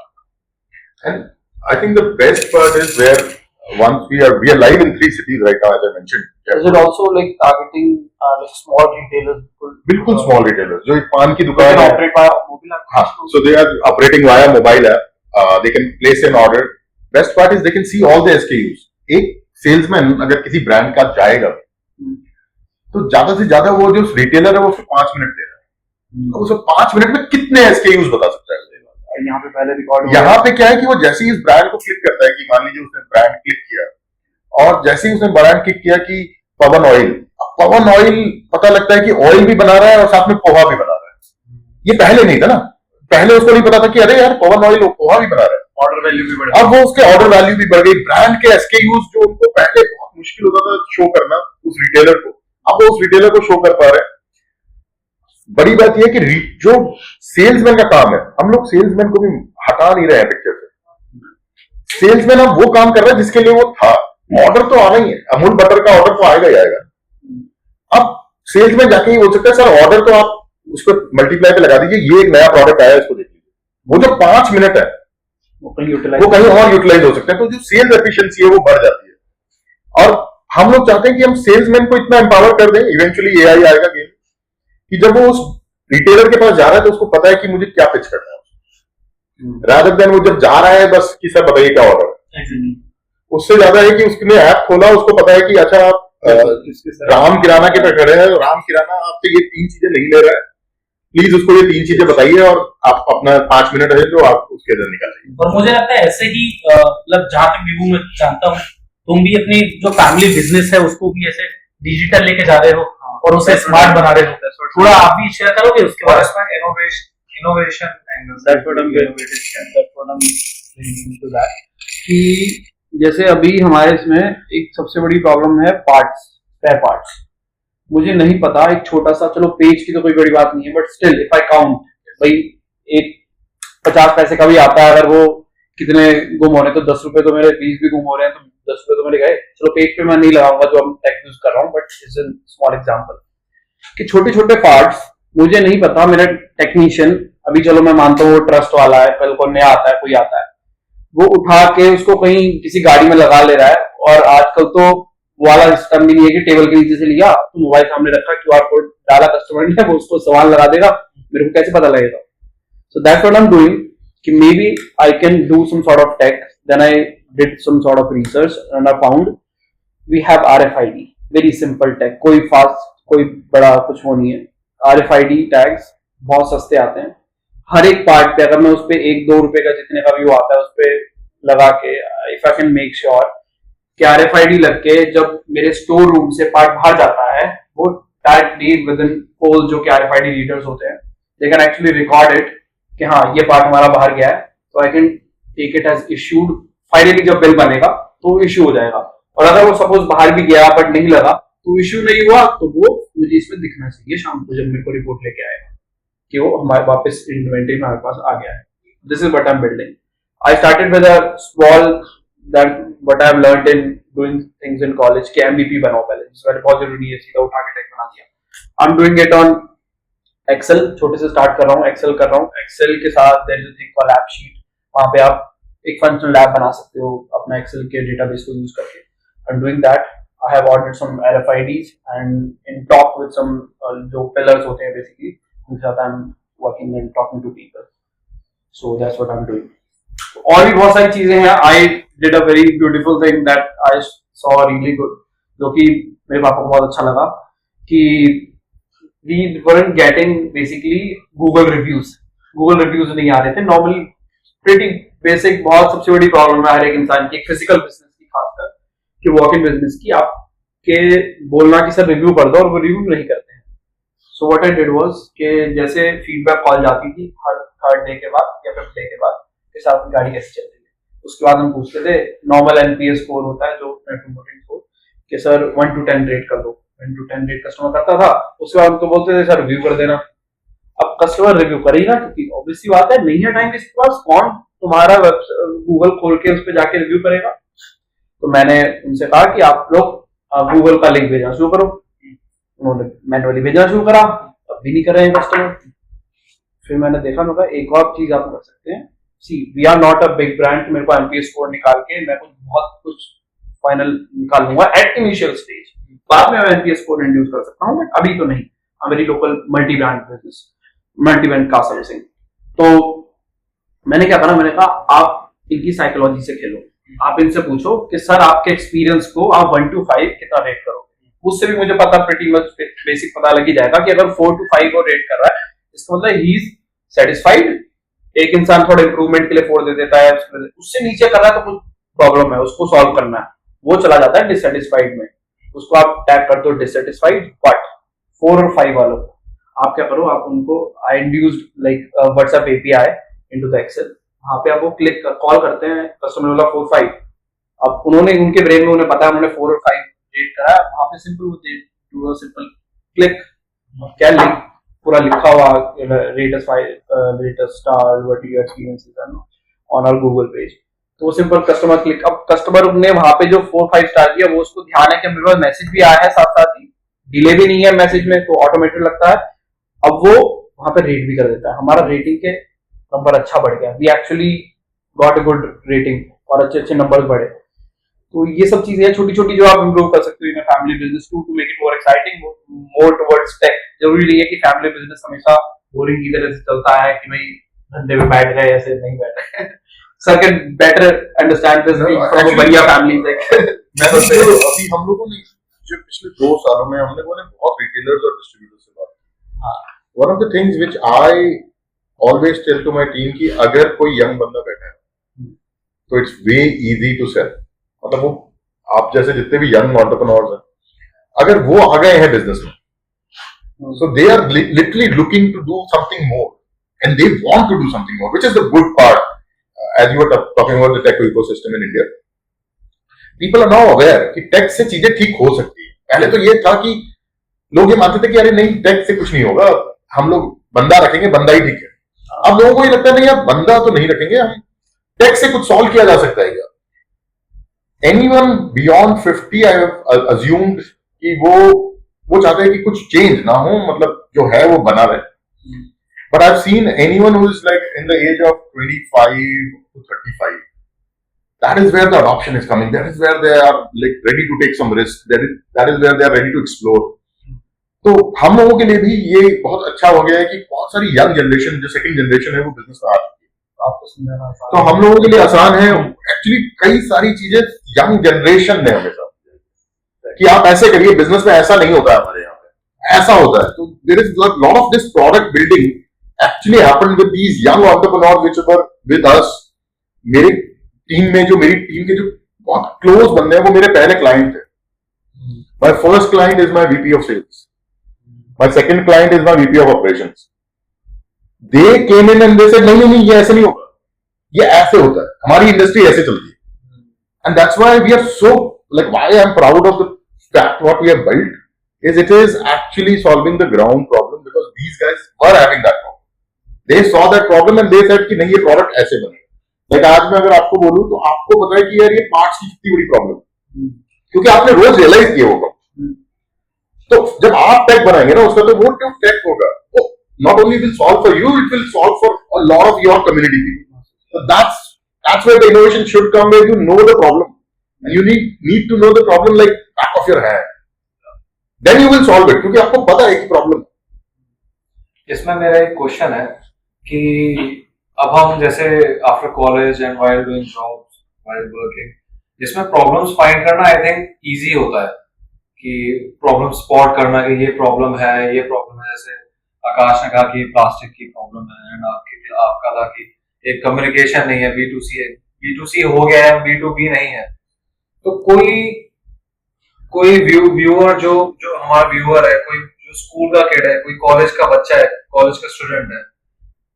And I think the best part is where once we are live in 3 cities right now, as I mentioned. Is it also like targeting like small retailers? बिल्कुल small retailers जो एक पान की दुकान है. Operate by mobile app. हाँ, so they are operating via mobile app. They can place an order. Best part is they can see all the SKUs. एक salesman अगर किसी ब्रांड का जाएगा तो ज्यादा से ज्यादा वो जो रिटेलर है वो उसको 5 मिनट दे रहा है, तो उसे 5 मिनट में कितने SKUs बता सकता है. यहाँ पे पहले रिकॉर्ड, यहाँ पे क्या है कि वो जैसे ही इस ब्रांड को क्लिक करता है, कि मान लीजिए उसने ब्रांड क्लिक किया, और जैसे ही उसने ब्रांड क्लिक किया कि पवन ऑयल पता लगता है कि ऑयल भी बना रहा है और साथ में पोहा भी बना रहा है. ये पहले नहीं था ना, पहले उसको नहीं पता था कि अरे यार पवन ऑयल पोहा भी बना रहा है. ऑर्डर वैल्यू भी बढ़ गई. अब वो उसके ऑर्डर वैल्यू भी बढ़ गई. ब्रांड के SKUs जो उनको पहले बहुत मुश्किल होता था शो करना उस रिटेलर को, अब वो उस रिटेलर को शो कर पा रहे हैं. बड़ी बात यह है कि जो सेल्समैन का काम है, हम लोग सेल्समैन को भी हटा नहीं रहे हैं पिक्चर से. सेल्समैन अब वो काम कर रहा है जिसके लिए वो था. ऑर्डर तो आना ही है, अमूल बटर का ऑर्डर तो आएगा ही आएगा. अब सेल्समैन जाके ही बोल सकता है सर ऑर्डर तो आप उसको मल्टीप्लाई पे लगा दीजिए, ये एक नया प्रोडक्ट आया है इसको देख लीजिए. वो जो 5 मिनट है वो कहीं और यूटिलाइज हो सकते हैं. तो जो सेल्स एफिशिएंसी है वो बढ़ जाती है. और हम लोग चाहते हैं कि हम सेल्समैन को इतना एम्पावर कर दें, इवेंचुअली AI आएगा गेम, कि जब वो उस रिटेलर के पास जा रहा है तो उसको पता है कि मुझे क्या पिच करना है, रादर देन वो जब जा रहा है बस कि सर बताइए क्या ऑर्डर है. उससे ज्यादा है कि उसने ऐप खोला, उसको पता है कि अच्छा आप राम किराना के पे खड़े हैं, राम किराना आपसे ये 3 चीजें नहीं ले रहा है, प्लीज उसको ये 3 चीजें बताइए और आप अपना 5 मिनट है तो आप उसके अंदर निकालिए. और मुझे लगता है ऐसे ही मतलब जहां तक विभू मैं जानता हूँ, तुम भी अपनी जो फैमिली बिजनेस है उसको भी ऐसे डिजिटल लेके जा रहे हो और उसे स्मार्ट बना रहे हो. थोड़ा आप भी शेयर करोगे उसके बारे में? innovation and that's what I'm bringing to that. कि जैसे अभी हमारे इसमें एक सबसे बड़ी प्रॉब्लम है पार्ट्स, स्पेयर पार्ट्स. मुझे नहीं पता, एक छोटा सा, चलो पेज की तो कोई बड़ी बात नहीं है, but still if I count, भाई एक 50 पैसे का भी आता है, अगर वो कितने गुम हो रहे हैं तो 10 रुपए तो मेरे 20 भी गुम हो रहे हैं तो 10 रुपए तो मेरे गए. चलो पेज पे मैं नहीं लगाऊंगा जो हम टेक यूज कर रहा हूँ, but it's a small example कि छोटे छोटे पार्ट्स मुझे नहीं पता. मेरा टेक्नीशियन अभी, चलो मैं मानता हूँ वो ट्रस्ट वाला है, कल को नया आता है, कोई आता है, वो उठा के उसको कहीं किसी गाड़ी में लगा ले रहा है. और आजकल तो वाला सिस्टम भी नहीं है कि टेबल के नीचे से लिया तो मोबाइल सामने रखा, QR कोड डाला कस्टमर ने, वो उसको सवाल लगा देगा, मेरे को कैसे पता लगेगा. So that's what I am doing कि maybe I can do some sort of tech. Then I did some sort of research and I found we have RFID, very simple tech, कोई fast कोई बड़ा कुछ वो नहीं है. RFID tags बहुत सस्ते आते हैं. हर एक पार्ट पे अगर मैं उस पे 1-2 रुपए का जितने का भी वो आता है उस पे लगा के, if I can make sure कि RFID लग के जब मेरे स्टोर रूम से पार्ट बाहर जाता है वो डायरेक्टली विद इन पोल जो कि RFID रीडर्स होते हैं, they can actually record it कि हाँ ये पार्ट हमारा बाहर गया है, तो I can take it as issued. Finally जब बिल बनेगा तो इश्यू हो जाएगा, और अगर वो सपोज बाहर भी गया बट नहीं लगा तो इश्यू नहीं हुआ, तो वो मुझे इसमें दिखना चाहिए शाम को जब मेरे को रिपोर्ट लेके आएगा कि वो हमारे वापस इन्वेंटरी में हमारे पास आ गया है। This is what I am building. I started with a small that what I have learned in doing things in college के MVP बनाओ पहले, जिसका डिपॉजिट नहीं है, सीधा उठा के टेक बना दिया। I am doing it on Excel, छोटे से स्टार्ट कर रहा हूँ, एक्सेल कर रहा हूँ। एक्सेल के साथ there is a thing called app sheet, वहां पे आप एक फंक्शनल ऐप बना सकते हो अपना एक्सेल के डेटाबेस को यूज करके। आई am doing that. I have ordered some RFIDs and in talk with some जो pillars होते हैं basically, उनके साथ I'm working and talking to people. So that's what I'm doing. और भी बहुत सारी चीजें हैं। I did a very beautiful thing that I saw really good, जो कि मेरे पापा को बहुत अच्छा लगा, कि we weren't getting basically Google reviews. Google reviews नहीं आ रहे थे। Normally pretty basic, बहुत सबसे बड़ी प्रॉब्लम है हर एक इंसान की, फिजिकल बिजनेस की खासकर, कि वॉक इन बिजनेस की, आपके बोलना कि सर रिव्यू कर दो, और वो रिव्यू नहीं करते हैं। So what I did was कि जैसे फीडबैक कॉल जाती थी हर थर्ड डे के बाद या फिफ्थ डे के बाद कि साथ में गाड़ी कैसे चल रही है, उसके बाद हम पूछते थे नॉर्मल NPS स्कोर होता है जो नेट प्रमोटिंग स्कोर, कि सर 1 to 10 रेट कर दो। 1 to 10 रेट कस्टमर करता था, उसके बाद हम तो बोलते थे सर रिव्यू कर देना। अब कस्टमर रिव्यू करेगा क्योंकि ऑब्वियसली बात है नहीं है टाइम किसके पास, कौन तुम्हारा गूगल खोल के उस पर जाके रिव्यू करेगा। तो मैंने उनसे कहा कि आप लोग गूगल का लिंक भेजना शुरू करो। उन्होंने मैनुअली भेजना शुरू करा, अब भी नहीं कर रहे हैं कस्टमर। फिर मैंने देखा, मैं कहा एक और चीज आप कर सकते हैं, see we are not a big brand, मेरे को NPS स्कोर निकाल के मैं कुछ बहुत कुछ फाइनल निकाल लूंगा एट इनिशियल स्टेज, बाद में मैं NPS स्कोर इंड्यूस कर सकता हूँ, बट अभी तो नहीं। मेरी local multi brand business, multi brand car servicing. तो मैंने क्या करा, मैंने कहा आप इनकी साइकोलॉजी से खेलो, आप इनसे पूछो कि सर आपके एक्सपीरियंस को आप 1 to 5 कितना रेट करोगे। उससे भी मुझे पता प्रीटी मच बेसिक पता लग ही जाएगा कि अगर 4 to 5 को रेट कर रहा है, इसका मतलब ही इज सेटिस्फाइड। एक इंसान थोड़ा इंप्रूवमेंट के लिए 4 दे देता है, उससे नीचे कर रहा है तो कुछ प्रॉब्लम है, उसको सॉल्व करना है, वो चला जाता है डिससेटिस्फाइड में, उसको आप टैग कर दो डिससेटिस्फाइड। बट 4 और 5 वालों को आप क्या करो, आप उनको I induced like WhatsApp API into the excel, वहां पे आप वो क्लिक कॉल करते हैं, कस्टमर वाला 4 5, अब उन्होंने उनके ब्रेन में उन्हें पता है उन्होंने 4 और 5 रेट करा, वहां पे सिंपल वो सिंपल क्लिक, क्या लिंक पूरा लिखा हुआ, rate us 5, rate us star, what your experience is on our Google page. तो वो सिंपल कस्टमर क्लिक, अब कस्टमर ने वहां पे जो 4 5 स्टार दिया, वो उसको ध्यान है कि मेरे पास मैसेज भी आया है, साथ साथ ही डिले भी नहीं है मैसेज में, तो ऑटोमेटेड लगता है। अब वो वहां पे रेट भी कर देता है, हमारा रेटिंग के नंबर अच्छा बढ़ गया, we actually got a good rating और अच्छे अच्छे नंबर बढ़े। तो ये सब चीजें छोटी छोटी जो आप इंप्रूव कर सकते हो in family business to make it more exciting, more towards tech. जरूरी नहीं है कि फैमिली बिजनेस हमेशा बोरिंग की तरह से चलता है कि भाई धंधे में बैठ गए, ऐसे नहीं बैठ गए। Sir can better understand this from a बढ़िया फैमिली। मैं तो अभी हम लोगों ने जो पिछले 2 सालों में हमने बहुत रिटेलर्स और डिस्ट्रीब्यूटर्स से बात की। One of the things which I always tell to my team कि अगर कोई यंग बंदा बैठा है तो it's way easy to sell. मतलब वो आप जैसे जितने भी यंग एंटरप्रेन्योर्स हैं, अगर वो आ गए हैं बिजनेस में, so they are literally looking to do something more and they want to do something more, which is the good part. As you were talking about the tech ecosystem in India, people are now aware कि take से चीजें ठीक हो सकती है। पहले तो ये था कि लोग ये मानते थे कि अरे नहीं टेक से कुछ नहीं होगा, हम लोग बंदा रखेंगे, बंदा ही ठीक है। अब लोगों को ये लगता है नहीं यार बंदा तो नहीं रखेंगे, हम टेक से कुछ सॉल्व किया जा सकता है क्या। Anyone beyond 50 I have assumed कि वो चाहते हैं कि कुछ चेंज ना हो, मतलब जो है वो बना रहे। But I have seen anyone who is like in the age of 25 to 35, that is where the adoption is coming, that is where they are like ready to take some risk, that is where they are ready to explore. तो हम लोगों के लिए भी ये बहुत अच्छा हो गया है कि बहुत सारी यंग जनरेशन जो सेकंड जनरेशन है वो बिजनेस में आ चुकी है, आपको समझाना आसान, तो हम लोगों के लिए आसान है। एक्चुअली कई सारी चीजें यंग जनरेशन ने हमें कि आप ऐसे करिए, बिजनेस में ऐसा नहीं होता है, हमारे यहाँ पे ऐसा होता है। तो there is lot of this product building actually happened with these young entrepreneurs which were with us. मेरी टीम के जो बहुत क्लोज बंदे हैं वो मेरे पहले क्लाइंट थे। My first client is my VP of sales, My second client is my VP of operations. They came in and they said, नहीं, ये ऐसे नहीं होगा, ये ऐसे होता है, हमारी इंडस्ट्री ऐसे चलती है. And that's why we are so, like, why I'm proud of the fact what we have built is it is actually solving the ground problem because these guys were having that problem. They saw that problem and they said कि नहीं, ये product ऐसे बने. Like आज मैं अगर आपको बोलूं तो आपको पता है कि यार ये parts की कितनी बड़ी problem है, क्योंकि आपने रोज realize किया होगा. तो जब आप टेक बनाएंगे ना, उसका तो वो टेक होगा, वो not only will solve for you, it will solve for a lot of your community people. So that's where the innovation should come, where you know the problem and you need to know the problem like back of your hand. Then you will solve it, क्योंकि आपको पता है कि problem. इसमें मेरा एक question है कि अब हम जैसे after college and while doing jobs, while working, इसमें प्रॉब्लम्स फाइंड करना आई थिंक इजी होता है कि प्रॉब्लम स्पॉट करना कि ये प्रॉब्लम है, ये प्रॉब्लम है. जैसे आकाश ने कहा कि प्लास्टिक की प्रॉब्लम है एंड आपका था कि एक कम्युनिकेशन नहीं है, B2C हो गया है, B2B नहीं है. तो कोई व्यूअर जो हमारा व्यूअर है, कोई जो स्कूल का किड है, कोई कॉलेज का बच्चा है, कॉलेज का स्टूडेंट है,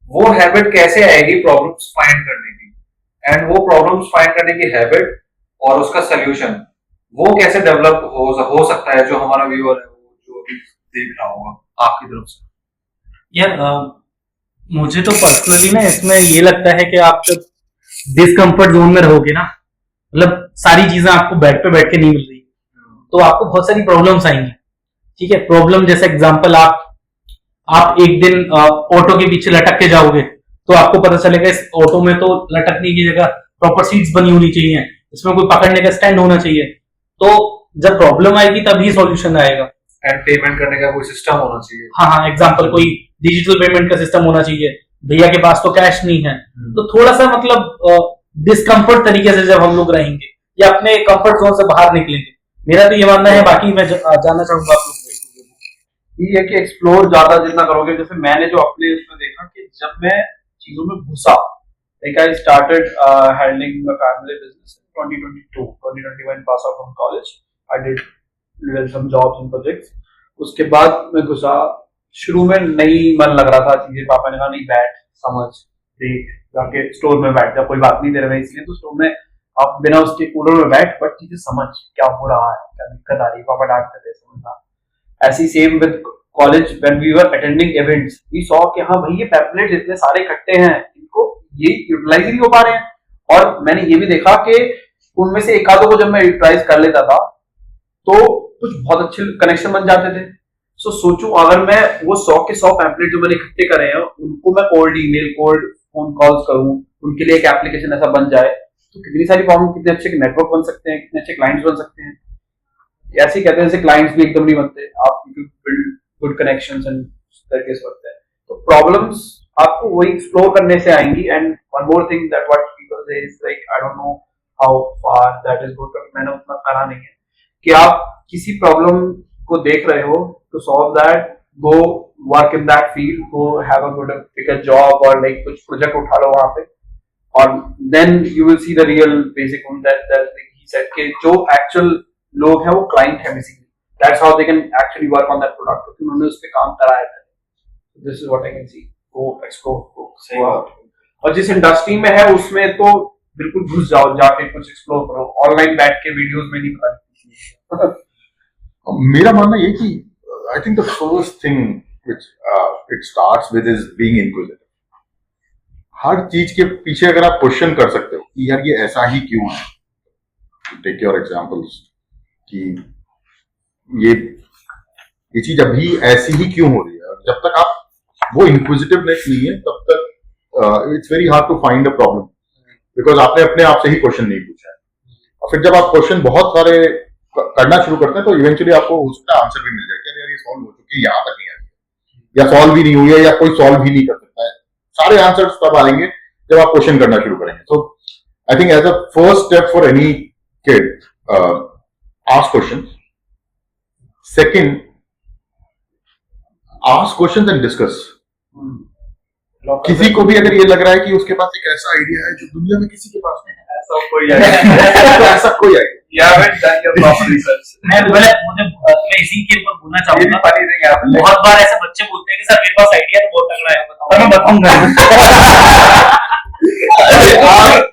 वो हैबिट कैसे आएगी प्रॉब्लम्स फाइंड करने की, एंड वो प्रॉब्लम्स फाइंड करने की हैबिट और उसका सोल्यूशन वो कैसे डेवलप हो सकता है, जो हमारा व्यूअर है वो जो अभी देख रहा होगा आपकी तरफ से. यार मुझे तो पर्सनली ना इसमें ये लगता है कि आप जब डिस्कम्फर्ट जोन में रहोगे ना, मतलब सारी चीजें आपको बेड पे बैठ के नहीं मिल रही, तो आपको बहुत सारी प्रॉब्लम्स आएंगी. ठीक है, प्रॉब्लम जैसे एग्जांपल, आप एक दिन ऑटो के पीछे लटक के जाओगे तो आपको पता चलेगा इस ऑटो में तो लटकने की जगह प्रॉपर सीट्स बनी होनी चाहिए, इसमें कोई पकड़ने का स्टैंड होना चाहिए. तो जब प्रॉब्लम आएगी तभी सॉल्यूशन आएगा. एंड पेमेंट करने का कोई सिस्टम होना चाहिए. हाँ, एग्जाम्पल कोई डिजिटल पेमेंट का सिस्टम होना चाहिए. भैया के पास तो कैश नहीं है, तो थोड़ा सा मतलब डिस्कम्फर्ट तरीके से जब हम लोग रहेंगे या अपने कंफर्ट जोन से बाहर निकलेंगे, मेरा तो ये मानना है. बाकी मैं जानना चाहूंगा आप लोग ये है कि एक्सप्लोर ज्यादा जितना करोगे. जैसे मैंने जो अपने उसमें देखा कि जब मैं चीजों में घुसा, like I started handling my family business in 2021 pass out from college. I did some jobs and projects. उसके बाद मैं घुसा, शुरू में नहीं मन लग रहा था चीजें. पापा ने कहा नहीं, बैठ, समझ, देख, जाके स्टोर में बैठ जा, कोई बात नहीं दे रहा है इसलिए तो स्टोर में आप बिना उसके कूलर में बैठ, बट चीजें समझ क्या हो रहा है, क्या दिक्कत आ रही है, पापा डांटते थे, समझना. ऐसी same with college, when we were attending events, we saw कि हाँ भाई ये पैम्पलेट्स इतने सारे इकट्ठे हैं, इनको ये यूटिलाइज नहीं हो पा रहे हैं. और मैंने ये भी देखा कि उनमें से एक आधों को जब मैं यूटिलाइज कर लेता था तो कुछ बहुत अच्छे कनेक्शन बन जाते थे. सो सोचूं अगर मैं वो 100 के 100 पैम्पलेट जो मैंने इकट्ठे करे हैं उनको मैं cold email, cold phone calls करूं, उनके लिए एक एप्लीकेशन ऐसा बन जाए, तो कितनी सारी प्रॉब्लम, कितने अच्छे नेटवर्क बन सकते हैं, कितने अच्छे क्लाइंट्स बन सकते हैं. ऐसे ही कहते हैं जैसे क्लाइंट्स भी एकदम नहीं बनते, आप बिल्ड गुड कनेक्शंस एंड तरीके से बनते हैं. तो प्रॉब्लम्स आपको वही एक्सप्लोर करने से आएंगी. And one more thing that what people say is like, I don't know how far that is good, मैंने उतना करा नहीं है कि आप किसी प्रॉब्लम को देख रहे हो to solve that, go work in that field, go have a good pick a job or like कुछ प्रोजेक्ट उठा लो वहां पे, और then you will see the real basic one that he said कि जो actual लोग हैं वो client है basically, that's how they can actually work on that product, क्योंकि उन्होंने उस पे काम कराया है. This is what I can see. Go explore, go out. और जिस इंडस्ट्री में है उसमें तो बिल्कुल घुस जाओ, जाके कुछ एक्सप्लोर करो. ऑनलाइन बैठ के वीडियोस में नहीं पता. मेरा मानना ये कि I think the first thing which it starts with is being inquisitive. हर चीज के पीछे अगर आप क्वेश्चन कर सकते हो कि यार ये ऐसा ही क्यों है. टेक योर एग्जांपल्स कि ये चीज अभी ऐसी ही क्यों हो रही है. जब तक आप वो इंक्विजिटिवनेस नहीं है तब तक it's very hard to find a problem, because आपने अपने आप से ही क्वेश्चन नहीं पूछा है. और फिर जब आप क्वेश्चन बहुत सारे करना शुरू करते हैं तो इवेंचुअली आपको उसका आंसर भी मिल जाएगा. यार ये सॉल्व हो चुकी है, यहाँ तक नहीं आई, या सॉल्व भी नहीं हुई है, या कोई सॉल्व ही नहीं कर सकता है. सारे आंसर्स तब आएंगे जब आप क्वेश्चन करना शुरू करेंगे. So I think as a first step for any kid, ask questions. Second, ask questions and discuss. किसी को भी अगर ये लग रहा है कि उसके पास एक ऐसा आइडिया है जो दुनिया में किसी के पास नहीं है, ऐसा कोई idea You haven't done your proper research. मैं इसी के ऊपर बोलना चाहूंगा। funny thing happened. बहुत बार ऐसे बच्चे बोलते हैं कि सर मेरे पास आइडिया तो बहुत तगड़ा है, और मैं बताऊंगा।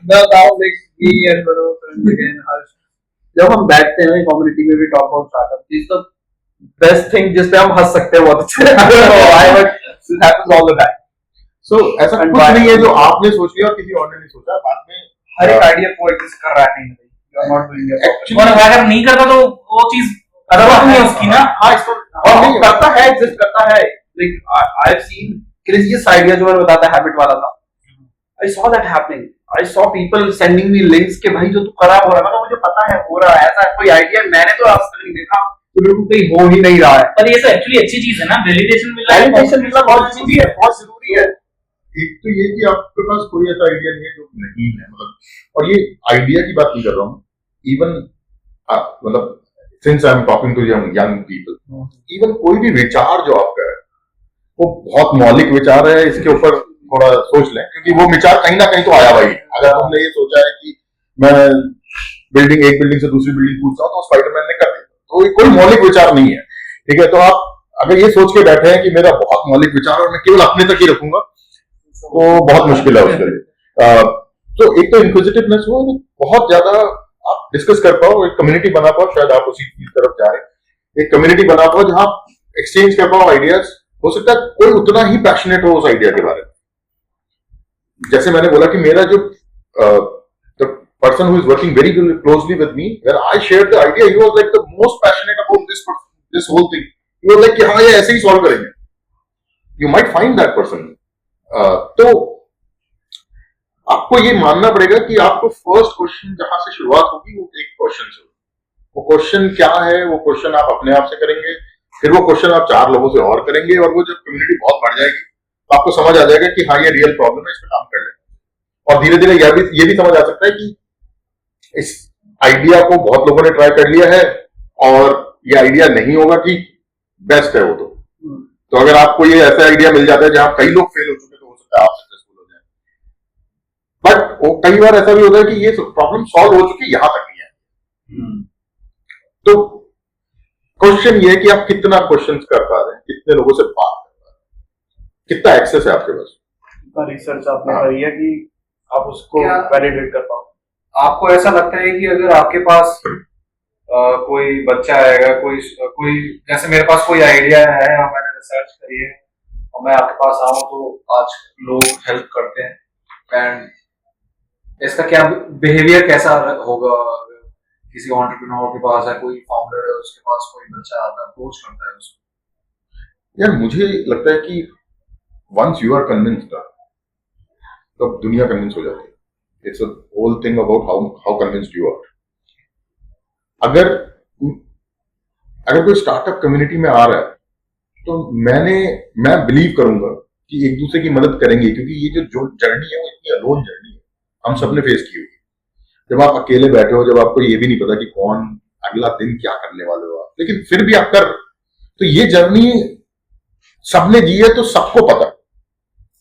मैं बताऊं, like me and Manu friends again, Harsh, जब हम बैठते हैं कम्युनिटी में भी talk about startup, this the best thing जिस पे हम हंस सकते हैं बहुत अच्छे। I but this happens all the time. So ऐसा And कुछ why- नहीं है जो आपने सोच लिया और किसी और ने नहीं सोचा, बाद में हर एक आइडिया को एग्जिस्ट कर रहा है, नहीं you are not doing it. Actually- और अगर नहीं करता तो वो चीज अदरवाइज नहीं है उसकी ना। हाँ, इसको और नहीं करता है, एग्जिस्ट करता है। Like I have seen craziest idea जो मैंने बताया था हैबिट वाला था। I saw that happening. I saw people sending me links के भाई जो तू खराब हो रहा है, मुझे पता है हो रहा है, ऐसा कोई आइडिया मैंने तो आज तक नहीं देखा तो बिल्कुल कहीं हो ही नहीं रहा है। पर ये तो एक्चुअली अच्छी चीज है ना, वैलिडेशन मिलना। वैलिडेशन मिलना बहुत जरूरी है, बहुत जरूरी है। एक तो ये कि आपके पास कोई ऐसा आइडिया नहीं है जो नहीं है, मतलब, और ये आइडिया की बात नहीं कर रहा हूँ, इवन मतलब since I am talking to young people, even कोई भी विचार जो आपका है वो बहुत मौलिक विचार है, इसके ऊपर थोड़ा सोच लें, क्योंकि वो विचार कहीं ना कहीं तो आया भाई। अगर तुमने ये सोचा है कि मैं एक बिल्डिंग से दूसरी बिल्डिंग कूद जाऊं तो स्पाइडरमैन ने कर दिया, तो कोई मौलिक विचार नहीं है, ठीक है। तो आप अगर ये सोच के बैठे हैं कि मेरा बहुत मौलिक विचार और मैं केवल अपने तक ही रखूंगा, तो बहुत मुश्किल है उसके लिए। तो एक तो इंक्विजिटिवनेस हो, बहुत ज्यादा आप डिस्कस कर पाओ, एक कम्युनिटी बना पाओ, शायद आप उसी चीज तरफ जा रहे हैं, एक कम्युनिटी बना पाओ जहां एक्सचेंज कर पाओ आइडियाज। हो सकता है कोई उतना ही पैशनेट हो उस आइडिया के बारे में। जैसे मैंने बोला कि मेरा जो person who is working very closely with me, when I shared the idea, he was like the most passionate about this whole thing. He was like कि हाँ ये ऐसे ही सॉल्व करेंगे। You might find that person. तो आपको ये मानना पड़ेगा कि आपको फर्स्ट क्वेश्चन जहां से शुरुआत होगी वो एक क्वेश्चन से, वो क्वेश्चन क्या है, वो क्वेश्चन आप अपने आप से करेंगे, फिर वो क्वेश्चन आप 4 लोगों से और करेंगे, और वो जब कम्युनिटी बहुत बढ़ जाएगी तो आपको समझ आ जाएगा कि हाँ ये रियल प्रॉब्लम है, इस पर काम कर लेंगे। और धीरे धीरे ये भी समझ आ सकता है कि इस आइडिया को बहुत लोगों ने ट्राई कर लिया है और ये आइडिया नहीं होगा कि बेस्ट है वो। तो अगर आपको ये ऐसा आइडिया मिल जाता है जहां कई लोग फेल हो चुके तो हो सकता है आप सक्सेसफुल हो जाए। बट कई बार ऐसा भी होता है कि ये प्रॉब्लम सॉल्व हो चुकी है, यहां तक नहीं है। तो क्वेश्चन ये है कि आप कितना क्वेश्चन कर पा रहे हैं, कितने लोगों से बात कर पा रहे हैं, कितना एक्सेस है आपके पास, कितना रिसर्च आपने करी है कि आप उसको क्या- वैलिडेट कर पाओ। आपको ऐसा लगता है कि अगर आपके पास कोई बच्चा आएगा, कोई जैसे मेरे पास कोई आइडिया है और मैंने रिसर्च करी है और मैं आपके पास आऊं, तो आज लोग हेल्प करते हैं, एंड इसका क्या बिहेवियर कैसा होगा? किसी एंटरप्रेन्योर के पास है, कोई फाउंडर है, उसके पास कोई बच्चा आता है, अप्रोच करता है उसको। यार मुझे लगता है कि वंस यू आर कन्विंस्ड तो दुनिया कन्विंस हो जाती है। It's a whole thing about how convinced you are. अगर कोई स्टार्टअप कम्युनिटी में आ रहा है तो मैं बिलीव करूंगा कि एक दूसरे की मदद करेंगे, क्योंकि ये जो जर्नी है वो इतनी अलोन जर्नी है, हम सबने फेस की होगी। जब आप अकेले बैठे हो, जब आपको ये भी नहीं पता कि कौन अगला दिन क्या करने वाले हो आप, लेकिन फिर भी आप कर, तो ये जर्नी सबने जी है तो सबको पता है,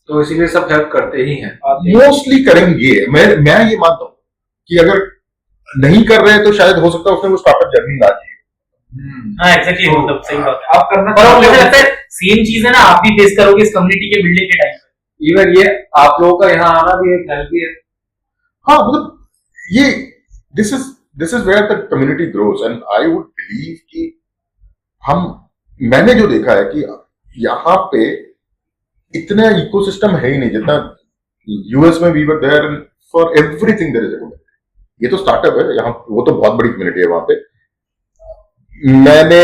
तो इसीलिए सब हेल्प करते ही हैं। मोस्टली करेंगे। मैं ये मानता हूं कि अगर नहीं कर रहे तो शायद हो सकता है उसने वो स्टार्टअप जर्नी ना जी। हाँ एग्जैक्टली, मतलब सही बात है। आप करना पर मुझे लगता है सेम चीज है ना, आप भी फेस करोगे इस कम्युनिटी के बिल्डिंग के टाइम पे। इवन ये आप लोगों का यहाँ आना भी एक हेल्प ही है। हाँ मतलब ये this is where the community grows, and I would believe कि मैंने जो देखा है कि यहाँ पे इतना इकोसिस्टम है ही नहीं जितना यूएस में we were there, for everything there is a community. ये तो स्टार्टअप है यहाँ, वो तो बहुत बड़ी कम्युनिटी है वहां पे। मैंने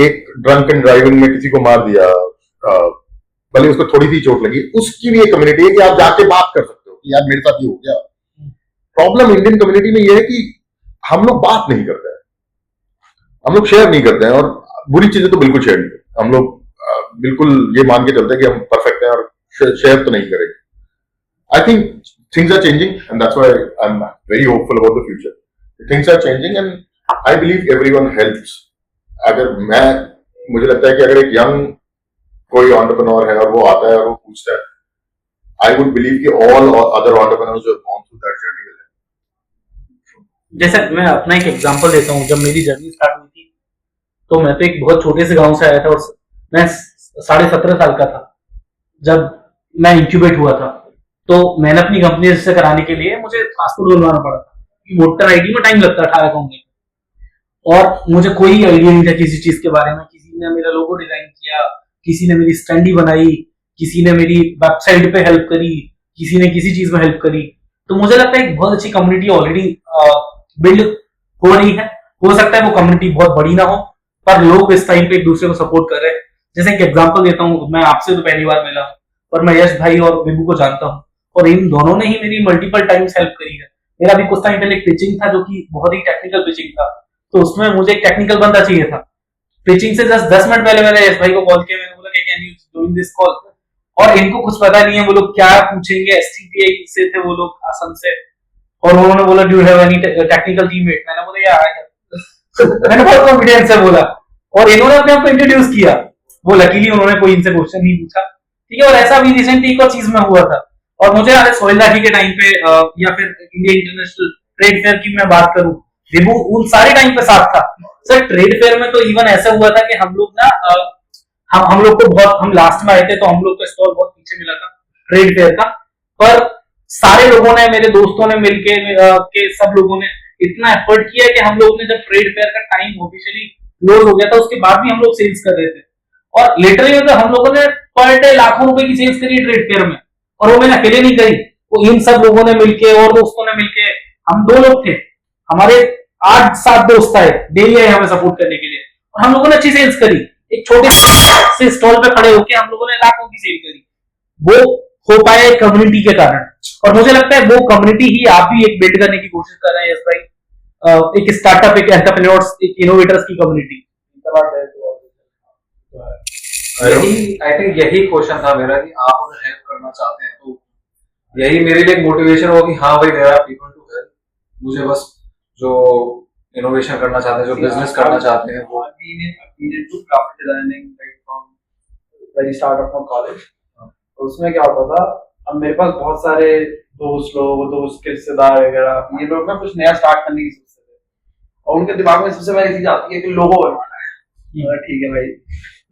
एक ड्रंक एंड ड्राइविंग में किसी को मार दिया, भले उसको थोड़ी सी चोट लगी, उसकी भी एक कम्युनिटी है कि आप जाके बात कर सकते हो कि यार मेरे साथ ये हो गया। प्रॉब्लम इंडियन कम्युनिटी में ये है कि हम लोग बात नहीं करते हैं, हम लोग शेयर नहीं करते हैं, और बुरी चीजें तो बिल्कुल शेयर नहीं करते। हम लोग बिल्कुल ये मान के चलते हैं कि हम परफेक्ट हैं और शेयर तो नहीं करेंगे। I think things are changing, and that's why I'm very hopeful about the future. Things are changing, and I believe everyone helps. मुझे लगता है कि अगर एक यंग कोई एंटरप्रेन्योर है और वो आता है और वो पूछता है, I would believe कि all other entrepreneurs who have gone through that journey will help. जैसे मैं अपना एक एग्जांपल देता हूँ, जब मेरी जर्नी स्टार्ट हुई थी तो मैं तो एक बहुत छोटे से गांव से आया था और मैं 17.5 साल का था जब मैं इंक्यूबेट हुआ था। तो मैंने अपनी कंपनी रजिस्टर कराने के लिए मुझे पासपोर्ट बनवाना पड़ा था। वोटर आईडी में टाइम लगता है 18 का होने, और मुझे कोई आइडिया नहीं था किसी चीज के बारे में। किसी ने मेरा लोगो डिजाइन किया, किसी ने मेरी स्टैंडी बनाई, किसी ने मेरी वेबसाइट पे हेल्प करी, किसी ने किसी चीज में हेल्प करी। तो मुझे लगता है एक बहुत अच्छी कम्युनिटी ऑलरेडी बिल्ड हो रही है। हो सकता है वो कम्युनिटी बहुत बड़ी ना हो, पर लोग इस टाइम पे एक दूसरे को सपोर्ट कर रहे हैं। जैसे एक एग्जांपल देता हूँ, मैं आपसे तो पहली बार मिला हूँ और मैं यश भाई और विभू को जानता हूँ, और इन दोनों ने ही मेरी मल्टीपल टाइम्स हेल्प करी है। मेरा भी कुछ टाइम पहले एक पिचिंग था जो कि बहुत ही टेक्निकल पिचिंग था, तो उसमें मुझे एक टेक्निकल बंदा चाहिए था। पिचिंग से जस्ट 10 मिनट पहले मैंने यश भाई को कॉल किया, मैंने बोला कि can you join this call, और इनको कुछ पता नहीं है वो लोग क्या पूछेंगे। एसटीपीआई से थे वो लोग, असम से, और उन्होंने बोला do you have any technical teammate. मैंने बोला यार मैंने बहुत कॉन्फिडेंस से बोला, और इन्होंने अपने आप को इंट्रोड्यूस किया। वो लकीली उन्होंने कोई इनसे क्वेश्चन नहीं पूछा, ठीक है। और ऐसा भी रिसेंटली एक और चीज में हुआ था, और मुझे याद है सोहेल राठी के टाइम पे या फिर इंडिया इंटरनेशनल ट्रेड फेयर की मैं बात करूं, विभू उन सारे टाइम पे साथ था सर। ट्रेड फेयर में तो इवन ऐसा हुआ था कि हम लोग ना हम लोग को बहुत, हम लास्ट में आए थे तो हम लोग का स्टॉल बहुत पीछे मिला था ट्रेड फेयर का, पर सारे लोगों ने, मेरे दोस्तों ने मिलके के सब लोगों ने इतना एफर्ट किया कि हम लोग ने जब ट्रेड फेयर का टाइम ऑफिशियली क्लोज हो गया था उसके बाद भी हम लोग सेल्स कर रहे थे। और लिटरली मतलब हम लोगों ने पर डे लाखों रुपए की सेल्स करी है ट्रेड फेयर में, और वो मैंने अकेले नहीं करी, वो इन सब लोगों ने मिलके और दोस्तों ने मिलके, हम 2 लोग थे, हमारे 8-7 दोस्त आए डेली आए हमें सपोर्ट करने के लिए, और हम लोगों ने अच्छी सेल्स करी। एक छोटे से स्टॉल पे खड़े होके हम लोगों ने लाखों की सेल करी। वो हो पाया कम्युनिटी के कारण, और मुझे लगता है वो कम्युनिटी ही आप भी एक बिल्ड करने की कोशिश कर रहे हैं यस भाई, एक स्टार्टअप, एक एंटरप्रेन्योर्स, एक इनोवेटर्स की कम्युनिटी। यही आई थिंक यही क्वेश्चन था मेरा कि आप अगर हेल्प करना चाहते हैं तो यही मेरे लिए मोटिवेशन हो कि हाँ भाई there are people to help. मुझे बस जो इनोवेशन करना चाहते हैं, जो बिजनेस करना चाहते हैं, वो graphic designing from very start of my college. तो उसमें क्या होता था, अब मेरे पास बहुत सारे दोस्त लोग, दोस्त के रिश्तेदार वगैरह, ये लोग ना कुछ नया स्टार्ट करने की सोचते थे, और उनके दिमाग में सबसे पहली चीज आती है कि लोगो बनवाना है। ठीक है भाई,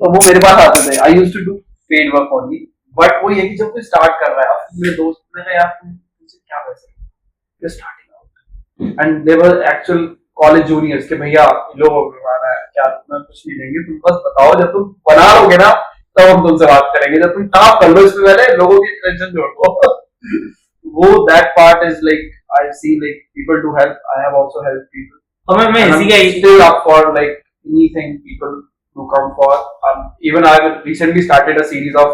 तो वो मेरे पास आते थे। I used to do paid work only, but वो ये कि जब कोई स्टार्ट कर रहा है, अब मेरे दोस्त ने कहा यार तुमसे क्या पैसे, you starting out, and they were actual college juniors के भैया लोगो बनवाना है, क्या तुम्हें कुछ नहीं देंगे, तुम बस बताओ, जब तुम बना लोगे ना तब हम तुमसे बात करेंगे, जब तुम काम कर लो इसमें पहले लोगों की टेंशन जोड़ दो। वो that part is like I see like people to help, I have also help people, और मैं इसी का still up for like anything people to come for. Even I recently started a series of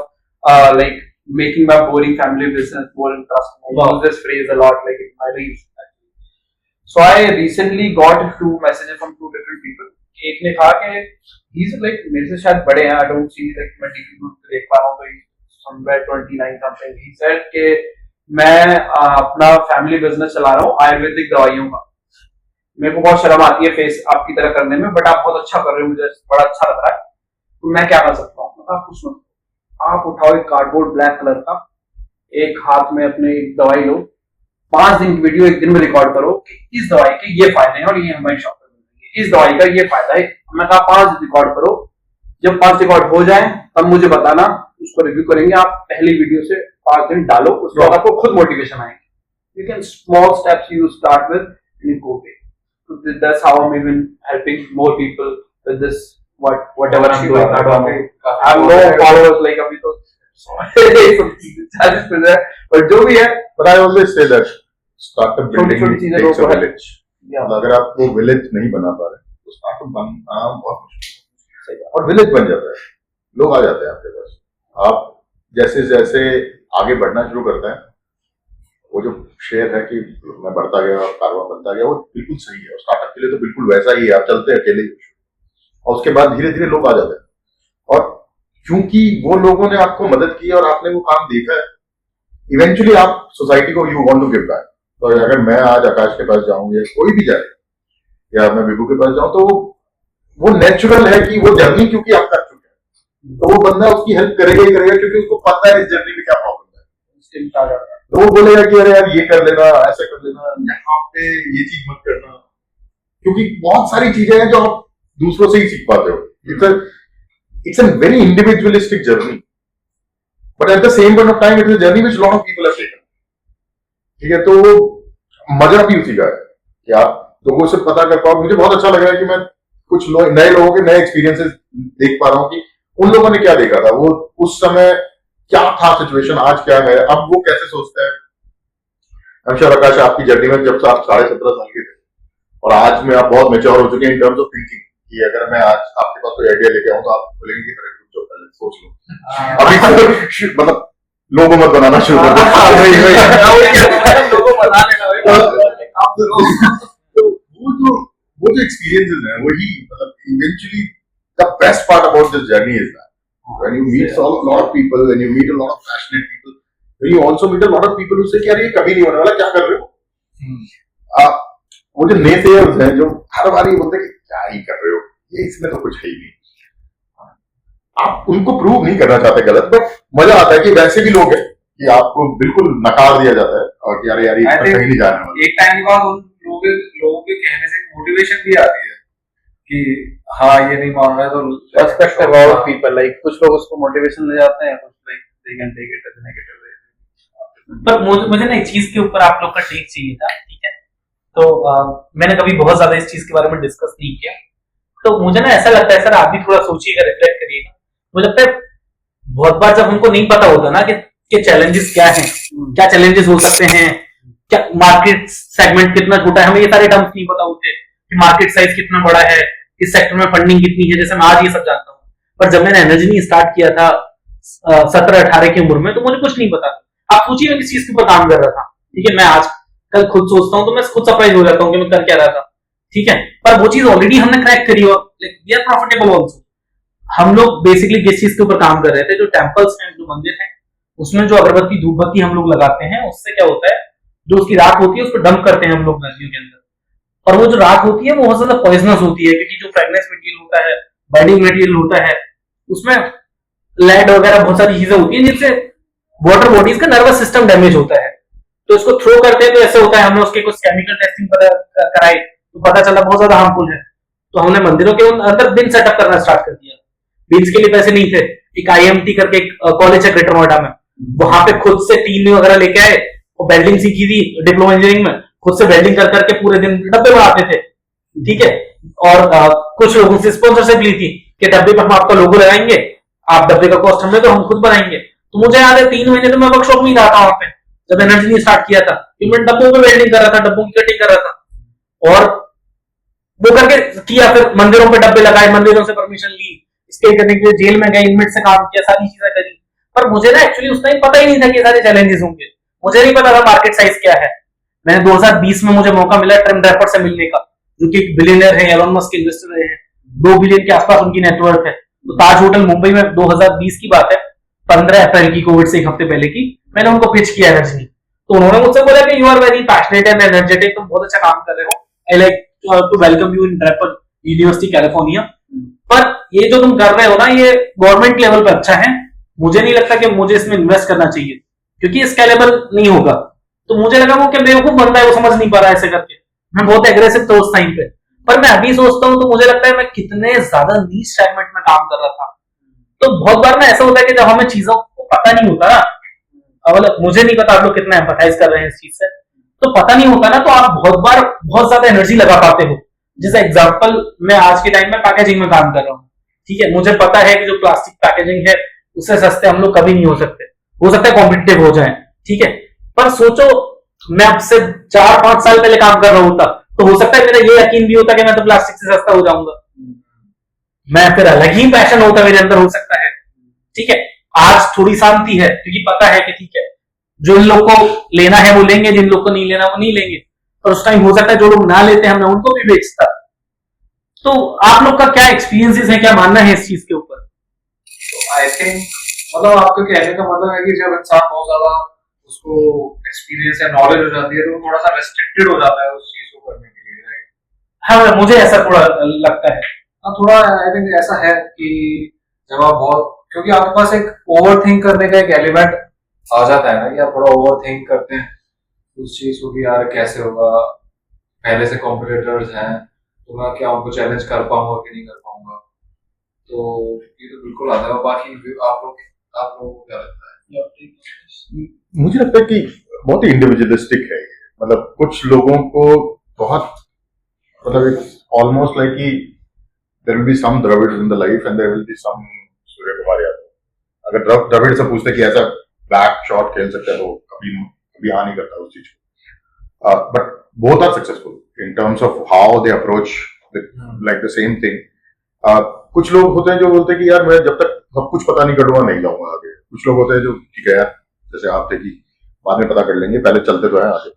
like making my boring family business more interesting. I use this phrase a lot, like in my reels. So I recently got 2 messages from 2 different people. एक ने कहा कि he's like मेरे से शायद बड़े हैं, I don't see like मैं DP group देख पा रहा हूँ, तो somewhere 29 something. He said कि मैं अपना फैमिली बिजनेस चला रहा हूँ आयुर्वेदिक दवाइयों का। मेरे को बहुत शर्म आती है फेस आपकी तरह करने में, बट आप बहुत अच्छा कर रहे हो, मुझे बड़ा अच्छा लग रहा है, तो मैं क्या कर सकता हूँ? आप कुछ मत, आप उठाओ एक कार्डबोर्ड ब्लैक कलर का, एक हाथ में अपने एक दवाई लो, 5 दिन की वीडियो एक दिन में रिकॉर्ड करो कि इस दवाई के ये फायदे हैं और ये हमारी शॉप पर मिलेंगे, इस दवाई का ये फायदा है। मैं कहा 5 रिकॉर्ड करो, जब 5 रिकॉर्ड हो जाए तब मुझे बताना, उसको रिव्यू करेंगे। आप पहली वीडियो से 5 दिन डालो, उसके बाद आपको खुद मोटिवेशन आएंगे। You can small steps you start with and go big. So that's how I'm even helping more people with this whatever I'm doing. I have no followers like अभी तो 40 पे है, but जो भी है, but I always say that startup building takes a village. अगर आप वो village नहीं बना पा रहे तो startup बनना बहुत मुश्किल है, और village बन जाता है, लोग आ जाते हैं आपके पास। आप जैसे जैसे आगे बढ़ना शुरू करते हैं, वो जो शेयर है कि मैं बढ़ता गया और कारवां बनता गया, वो बिल्कुल सही है। और स्टार्टअप के लिए तो बिल्कुल वैसा ही है, आप चलते अकेले ही, और उसके बाद धीरे धीरे लोग आ जाते हैं। और क्योंकि वो लोगों ने आपको मदद की और आपने वो काम देखा है, इवेंचुअली आप सोसाइटी को you want to give back. तो अगर मैं आज आकाश के पास जाऊं या कोई भी जाए, या मैं विभू के पास जाऊं, तो वो नेचुरल है कि वो जर्नी क्योंकि आप कर चुके हैं, तो वो बंदा उसकी हेल्प करेगा ही करेगा, क्योंकि उसको पता है इस जर्नी में क्या प्रॉब्लम है। तो वो बोलेगा कि अरे यार ये कर लेना, ऐसा कर लेना, यहाँ पे ये चीज मत करना, क्योंकि बहुत सारी चीजें हैं जो आप दूसरों से ही सीख पाते हो. It's a very individualistic journey, but at the same point of time it is a journey which a lot of people have taken. ठीक है, तो मजा भी उसी का है कि आप लोगों से पता कर पाओ. मुझे बहुत अच्छा लग रहा है कि मैं कुछ नए लोगों के नए एक्सपीरियंसेस देख पा रहा हूँ कि उन लोगों ने क्या देखा था, वो उस समय क्या था सिचुएशन, आज क्या है, अब वो कैसे सोचते हैं. I'm sure आकाश आपकी जर्नी में जब से आप 17.5 साल के थे और आज में आप बहुत मेच्योर हो चुके हैं इन टर्म्स ऑफ थिंकिंग, कि अगर मैं आज आपके पास कोई आइडिया लेके आऊँ तो आप बोलेंगे कि रुक जाओ पहले सोच लो. अभी तो मतलब लोगो मत बनाना शुरू कर दो. लोगों बना लेना. तो वो जो एक्सपीरियंसेस हैं वही मतलब eventually the best part about this journey is that when you meet a lot of people, when you meet a lot of passionate people, when you also meet a lot of people who say कि यार ये कभी नहीं होने वाला, क्या कर रहे हो. वो जो नेसेयर्स हैं जो हर बार ये बोलते हैं कि क्या ही कर रहे हो, ये इसमें तो कुछ है ही नहीं. आप उनको प्रूव नहीं करना चाहते गलत, बट मजा आता है कि वैसे भी लोग हैं कि आपको बिल्कुल नकार दिया जाता है और कि यार ये कहीं नहीं जाने वाला. एक टाइम के बाद उन लोगों के कहने से मोटिवेशन भी आती है कि हाँ ये नहीं मान रहा है, तो पर्सपेक्टिव अबाउट पीपल, लाइक कुछ लोग उसको मोटिवेशन ले जाते हैं, कुछ like they can take it as negative way. पर मुझे ना एक चीज के ऊपर आप लोग का टेक चाहिए था, ठीक है. तो मैंने कभी बहुत ज्यादा इस चीज के बारे में डिस्कस नहीं किया, तो मुझे ना ऐसा लगता है, सर आप भी थोड़ा सोचिएगा, रिफ्लेक्ट करिएगा. मुझे लगता है बहुत बार जब हमको नहीं पता होता ना कि चैलेंजेस क्या हैं, क्या चैलेंजेस हो सकते हैं, क्या मार्केट सेगमेंट कितना छोटा है, हमें ये सारे टर्म्स नहीं पता होते कि मार्केट साइज कितना बड़ा है, इस सेक्टर में फंडिंग कितनी है. जैसे मैं आज ये सब जानता हूँ, पर जब मैंने एनर्जी नहीं स्टार्ट किया था 17-18 की उम्र में, तो मुझे कुछ नहीं पता. आप सोचिए मैं किस चीज के ऊपर काम कर रहा था, ठीक है. मैं आज कल खुद सोचता हूँ तो मैं खुद सरप्राइज हो जाता हूँ कि मैं कर क्या रहा था, ठीक है. पर वो चीज ऑलरेडी हमने क्रैक करी और वी आर प्रॉफिटेबल ऑल्सो. हम लोग बेसिकली किस चीज के ऊपर काम कर रहे थे, जो टेम्पल्स हैं, जो मंदिर हैं, उसमें जो अगरबत्ती धूप बत्ती हम लोग लगाते हैं, उससे क्या होता है, जो उसकी राख होती है उसको डंप करते हैं हम लोग नदियों के अंदर, और वो जो राख होती है वो बहुत ज्यादा पॉइजनस होती है, क्योंकि जो फ्रेगनेंस मटेरियल होता है, बाइंडिंग मटेरियल होता है, उसमें लेड वगैरह बहुत सारी चीजें होती हैं जिससे वाटर बॉडीज का नर्वस सिस्टम डैमेज होता है. तो इसको थ्रो करते हैं तो ऐसे होता है. हमने उसके कुछ केमिकल टेस्टिंग कराई तो पता चला बहुत ज्यादा हार्मफुल है. तो हमने मंदिरों के अंदर बिन सेटअप करना स्टार्ट कर दिया. बिन्स के लिए पैसे नहीं थे. एक IMT करके कॉलेज है ग्रेटर नोएडा में, वहां पे खुद से टीम वगैरह लेके आए, वो वेल्डिंग सीखी थी डिप्लोमा इंजीनियरिंग में, खुद से वेल्डिंग कर करके पूरे दिन डब्बे बनाते थे, ठीक है. और कुछ लोगों से स्पॉन्सरशिप ली थी कि डब्बे पे हम आपका लोगो लगाएंगे, आप डब्बे का कॉस्ट हमें तो हम खुद बनाएंगे. तो मुझे याद है 3 महीने तो मैं वर्कशॉप में ही रहा था वहां पे, जब एनर्जी नहीं स्टार्ट किया था. मैं डब्बों पे वेल्डिंग कर रहा था, डब्बों की कटिंग कर रहा था, और वो करके किया. फिर मंदिरों पे डब्बे लगाए, मंदिरों से परमिशन ली, इसके करने के लिए जेल में गए, इनमेट से काम किया, सारी चीजें करी. पर मुझे ना एक्चुअली उस टाइम पता ही नहीं था कि सारे चैलेंजेस होंगे. मुझे नहीं पता था मार्केट साइज क्या है. मैंने 2020 में मुझे मौका मिला ट्रिम ड्रैपर से मिलने का, जो कि एक बिलियनर है, एलोन मस्क के इन्वेस्टर रहे हैं, 2 बिलियन के आसपास उनकी नेटवर्क है. तो ताज होटल मुंबई में 2020 की बात है, 15 अप्रैल की, कोविड से 1 हफ्ते पहले की, मैंने उनको पिच किया एनर्जी. तो उन्होंने मुझसे बोला कि you are very passionate and energetic, तुम बहुत अच्छा काम कर रहे हो, I like to welcome you in Draper university California. पर ये जो तुम कर रहे हो ना, ये गवर्नमेंट लेवल पे अच्छा है, मुझे नहीं लगता कि मुझे इसमें इन्वेस्ट करना चाहिए, क्योंकि ये स्केलेबल नहीं होगा. तो मुझे लगा वो क्या बेवकूफ बंदा है, वो समझ नहीं पा रहा है ऐसे करके. मैं बहुत एग्रेसिव था उस टाइम पे. पर मैं अभी सोचता हूँ तो मुझे लगता है मैं कितने ज्यादा नीश सेगमेंट में काम कर रहा था. तो बहुत बार ना ऐसा होता है कि जब हमें चीजों को पता नहीं होता ना, मतलब मुझे नहीं पता आप लोग कितना एम्पैथाइज कर रहे हैं इस चीज से, तो पता नहीं होता ना, तो आप बहुत बार बहुत ज्यादा एनर्जी लगा पाते हो. जैसे एग्जांपल, मैं आज के टाइम में पैकेजिंग में काम कर रहा हूँ, ठीक है. मुझे पता है कि जो प्लास्टिक पैकेजिंग है उससे सस्ते हम लोग कभी नहीं हो सकते, हो सकता है कॉम्पिटिटिव हो जाए, ठीक है. पर सोचो मैं अब से 4-5 साल पहले काम कर रहा होता तो हो सकता है मेरा ये यकीन भी होता कि मैं तो प्लास्टिक से सस्ता हो जाऊंगा. मैं फिर अलग ही पैशन होता मेरे अंदर, हो सकता है, ठीक है. आज थोड़ी शांति है क्योंकि पता है कि ठीक है, जो इन लोग को लेना है वो लेंगे, जिन लोग को नहीं लेना वो नहीं लेंगे. और उस टाइम हो सकता है जो लोग ना लेते हैं मैं उनको भी बेचता. तो आप लोग का क्या एक्सपीरियंसेस है, क्या मानना है इस चीज के ऊपर? आई थिंक मतलब आपके कहने का मतलब है कि जब इंसान बहुत ज्यादा उसको एक्सपीरियंस या नॉलेज हो जाती है तो वो थोड़ा सा रेस्ट्रिक्टेड हो जाता है उस चीज को करने के लिए, राइट? हाँ, मुझे ऐसा थोड़ा लगता है. हाँ, थोड़ा आई थिंक ऐसा है कि जब आप बहुत, क्योंकि आपके पास एक ओवर थिंक करने का एक एलिमेंट आ जाता है ना कि आप थोड़ा ओवर थिंक करते हैं उस चीज को कि यार कैसे होगा, पहले से कॉम्पिटिटर्स हैं तो मैं क्या उनको चैलेंज कर पाऊंगा कि नहीं कर पाऊंगा, तो ये तो बिल्कुल आता है। बाकी आप लोगों को क्या लगता है? मुझे लगता है कि बहुत ही इंडिविजुअलिस्टिक है ये। मतलब कुछ लोगों को बहुत, मतलब इट्स ऑलमोस्ट लाइक कि there will be some Dravids in the life and there will be some Surya Kumar Yadav. अगर द्रविड़ से पूछते कि ऐसा बैक शॉट खेल सकते हैं तो कभी हाँ नहीं करता उस चीज को। But both are successful in terms of how they approach like the same thing. कुछ लोग होते हैं जो बोलते हैं कि यार मैं जब तक सब कुछ पता नहीं करूंगा नहीं जाऊंगा आगे। कुछ लोग होते हैं जो ठीक है यार, जैसे आप थे कि बाद में पता कर लेंगे, पहले चलते तो है आगे।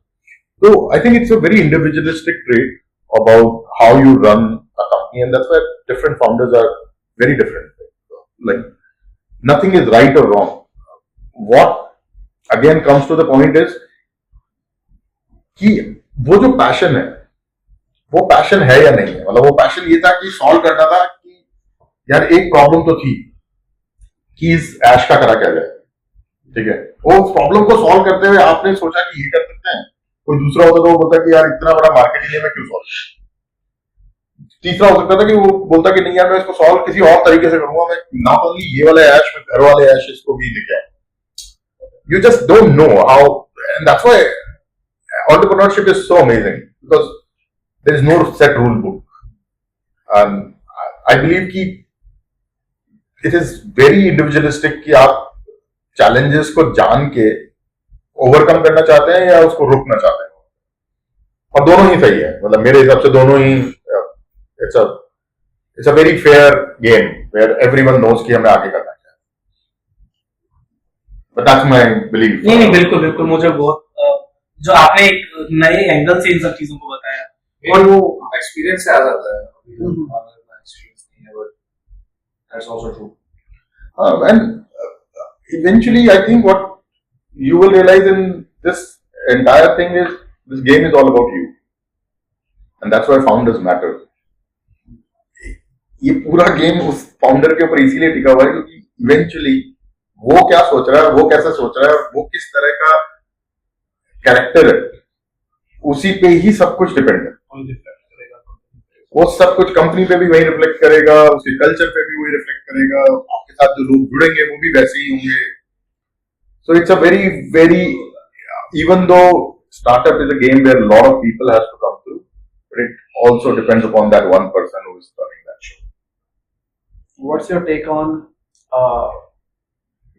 तो I think it's a very individualistic trait about how you run a company, and that's why different founders are very different. Like nothing is right or wrong. What again comes to the point is कि वो जो passion है वो passion है या नहीं है। मतलब वो पैशन ये था कि सॉल्व करना था कि यार एक प्रॉब्लम तो थी कि इस ऐश का करा क्या जाए, ठीक है। वो उस प्रॉब्लम को सॉल्व करते हुए आपने सोचा कि ये कर सकते हैं। कोई दूसरा होता तो वो बोलता कि यार इतना बड़ा मार्केट है मैं क्यों सॉल्व। तीसरा हो सकता था कि वो बोलता कि नहीं यार मैं इसको सॉल्व किसी और तरीके से करूंगा, मैं नॉट ओनली ये वाला ऐश में घर वाले ऐश इसको भी लेके आए। You just don't know how, and that's why entrepreneurship is so amazing because there is no set rule book. I believe कि it is very individualistic कि आप challenges को जान के overcome करना चाहते हैं या उसको रोकना चाहते हैं, और दोनों ही सही है। मतलब मेरे हिसाब से दोनों ही it's a very fair game where everyone knows कि हमें आगे करना क्या है। But that's my belief. नहीं बिल्कुल बिल्कुल, मुझे बहुत जो आपने एक नए एंगल से इन सब चीजों को बताया और वो एक्सपीरियंस से आ जाता है। एक्सपीरियंस नहीं है but that's also true. And eventually I think what you will realize in this entire thing is this game is all about you, and that's why founders matter. ये पूरा गेम उस founder के ऊपर इसीलिए टिका हुआ है क्योंकि इवेंचुअली वो क्या सोच रहा है, वो कैसा सोच रहा है, वो किस तरह का कैरेक्टर है, उसी पे ही सब कुछ डिपेंड है। वो सब कुछ कंपनी पे भी वही रिफ्लेक्ट करेगा, उसके कल्चर पे भी वही रिफ्लेक्ट करेगा, आपके साथ जो लोग जुड़ेंगे वो भी वैसे ही होंगे। So it's a very very, even though startup is a game where a lot of people has to come through, but it also depends upon that one person who is running that show. What's your take on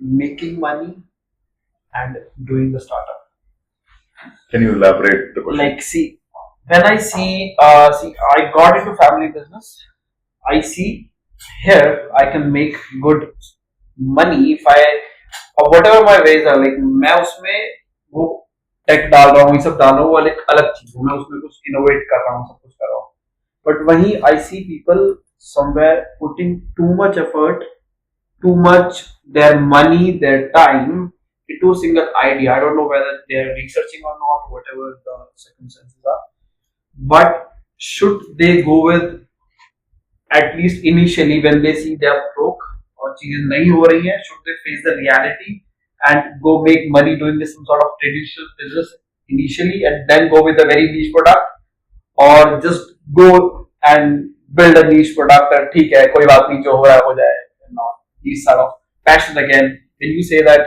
making money and doing the startup? Can you elaborate the question? Like, see, when I see, I got into family business. I see here I can make good money if I, or whatever my ways are. Like, मैं उसमें वो take डाल रहा हूँ, ये सब डाल रहा हूँ, वो एक अलग चीज है। मैं उसमें कुछ इनोवेट कर रहा हूँ, सब कुछ कर रहा हूँ। But वहीं I see people somewhere putting too much effort, too much their money, their time into a single idea. I don't know whether they're researching or not, whatever the circumstances are. But should they go with, at least initially when they see they're broke or चीजें नहीं हो रही हैं, should they face the reality and go make money doing this some sort of traditional business initially and then go with a very niche product, or just go and build a niche product and ठीक है कोई बात नहीं जो हो रहा है हो जाए. Not these sort of passion again. When you say that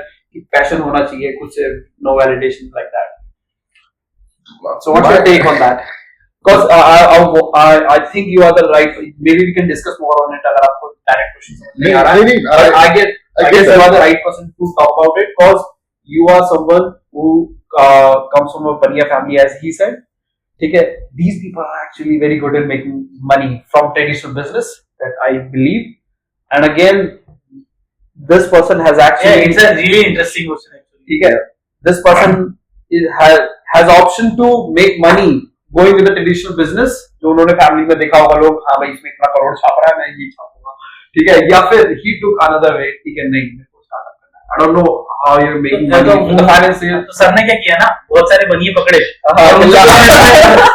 passion होना चाहिए कुछ, no validation like that. So what's your take on that? Because I think you are the right. Maybe we can discuss more on it. अगर आपको direct questions नहीं आ रहा है. I guess you are the right person to talk about it because you are someone who comes from a बढ़िया family, as he said. ठीक है. These people are actually very good in making money from traditional business, that I believe. And again, this person has actually. Yeah, it's a really interesting question actually. ठीक है. This person has option to make money going with the traditional business, जो उन्होंने family में देखा होगा लोग, हाँ भाई इसमें इतना करोड़ छाप रहा है मैं ये छापूंगा, ठीक है, या फिर he took another way, ठीक है, नहीं मेरे को स्टार्टअप करना है. I don't know how you're making money from the finance. तो सर ने क्या किया ना, बहुत सारे बनिए पकड़े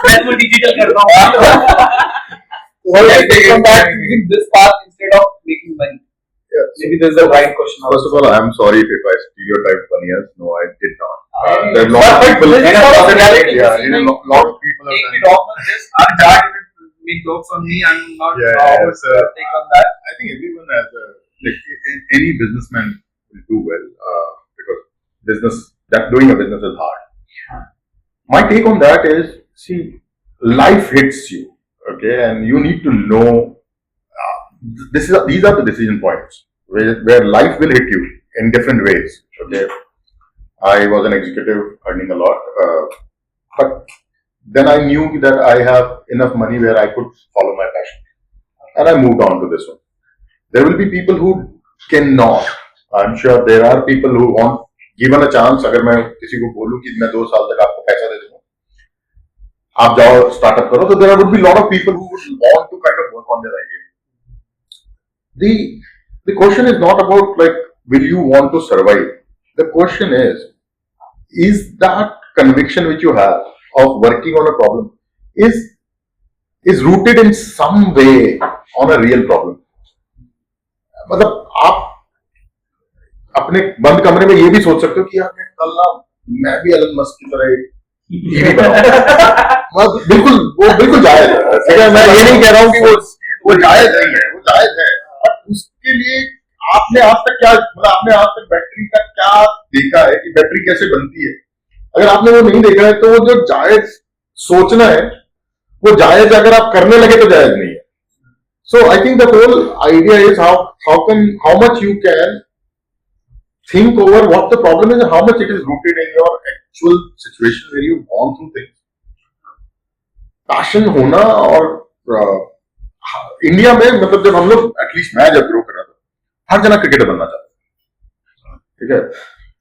मैं तो डिजिटल करता हूँ. What do you take from that, using this path instead of making money? Yeah. maybe this is the right question. First of all, I'm sorry if I stereotyped Banias. No, I did not. Maybe- There are a lot of But people. this is sort of reality. Yeah, you know, lot of people have Take me done. wrong on this. I'm Jack will make jokes on me. I'm not Yeah, always it's, take on that. I think everyone has a any businessman will do well because doing a business is hard. My take on that is, see, life hits you, okay, and you need to know. These are the decision points where life will hit you in different ways. Okay, I was an executive earning a lot, but then I knew that I have enough money where I could follow my passion, and I moved on to this one. There will be people who cannot. I'm sure there are people who want given a chance. अगर मैं किसी को बोलूं कि मैं 2 साल तक आपको पैसा दे दूंगा, आप जाओ स्टार्टअप करो, तो there would be a lot of people who would want to kind of work on their idea. The question is not about like will you want to survive. The question is that conviction which you have of working on a problem is rooted in some way on a real problem. मतलब आप अपने बंद कमरे में ये भी सोच सकते हो कि यार मैं भी एलन मस्क की तरह एक टीवी बनाऊं। वो बिल्कुल जायज है। ठीक है, मैं ये नहीं कह रहा हूँ कि वो जायज नहीं है, वो जायज है। और उसके लिए आपने आज तक बैटरी का क्या देखा है कि बैटरी कैसे बनती है? अगर आपने वो नहीं देखा है तो वो जो जायज सोचना है वो जायज अगर आप करने लगे तो जायज नहीं है। So I think the whole idea is how much you can think over what the problem is and how much it is rooted in your actual situation where you've gone through things. Passion होना और India में मतलब जब हम लोग at least मैं जब grow कर रहा था हर जना क्रिकेटर बनना चाहता था। ठीक है,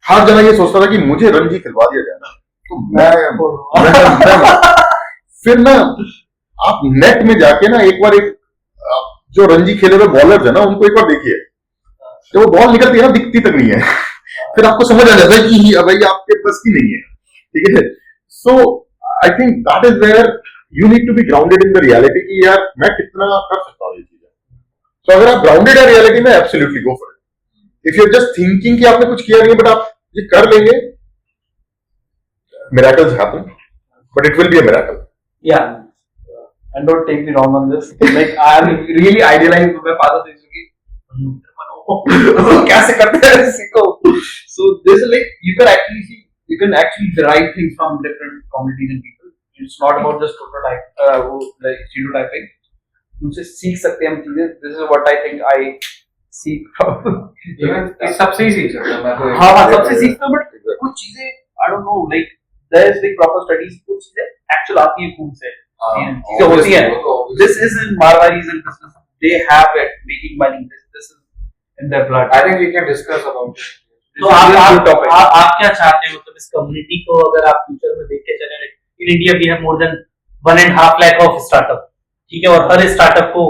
हर जना ये सोचता था कि मुझे रणजी खिलवा दिया जाए ना तो मैं फिर ना आप नेट में जाके ना एक बार जो रणजी खेले हुए बॉलर्स है ना उनको एक बार देखिए, जब वो बॉल निकलती है ना दिखती तक नहीं है, फिर आपको समझ आ जाता है कि भाई आपके बस की नहीं है। ठीक है, so I think that is where you need to be grounded in the reality कि यार मैं कितना कर सकता हूँ ये चीजें। तो अगर आप ग्राउंडेड है रियलिटी में absolutely go for it. If you are just thinking कि आपने कुछ किया नहीं बट आप ये कर लेंगे, miracles happen, but it will be a miracle. Yeah. And don't take me wrong on this. Like I am really idealizing my father says कैसे करते हैं सीखो. So this is like you can actually derive things from different communities and people. It's not about just like stereotyping. उनसे सीख सकते हैं हम चीजें. This is what I think I seek from. सबसे ही सीख सकते हैं मैं तो। हाँ सबसे सीखता हूँ but कुछ चीजें I don't know like there is like proper studies कुछ चीजें actual आती है खून से. चीजें होती हैं. This is in Marwaris and business. They have it making money. This is in their blood. I think we can discuss about it. तो आप क्या चाहते हैं मतलब इस कम्युनिटी को अगर आप फ्यूचर में देख के चले, in India we have more than 1.5 lakh of startup, ठीक है, और हर स्टार्टअप को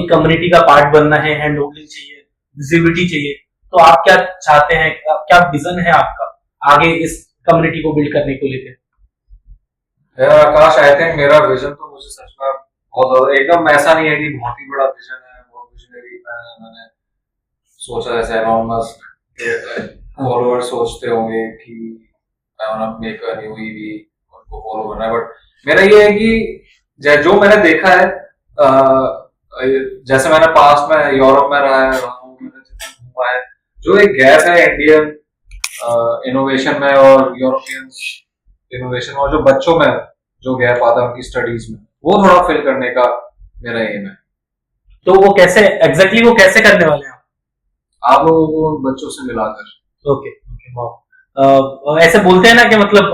एक कम्युनिटी का पार्ट बनना है, हैंड होल्डिंग चाहिए, विजिबिलिटी चाहिए, तो आप क्या चाहते हैं, क्या विजन है आपका आगे इस कम्युनिटी को बिल्ड करने को लेकर? आकाश, आई थिंक मेरा विजन तो मुझे सच में बहुत ज्यादा एकदम ऐसा नहीं है कि बहुत ही बड़ा विजन है, बहुत विजनरी मैंने सोचा जैसे एलॉन मस्क फॉलोअर सोचते होंगे कि I want to make a new EV, उनको फॉलो करना है, बट मेरा ये है कि जो मैंने देखा है जैसे मैंने पास्ट में यूरोप में रहा हूँ, मैंने जितना घूमा है, जो एक गैप है इंडियन इनोवेशन में और यूरोपियन इनोवेशन और जो बच्चों में जो गैप आता है उनकी स्टडीज में, वो थोड़ा फिल करने का मेरा एम है। तो वो कैसे करने वाले हैं आप लोगों को बच्चों से मिलाकर? ओके, वाह। ऐसे बोलते हैं ना कि मतलब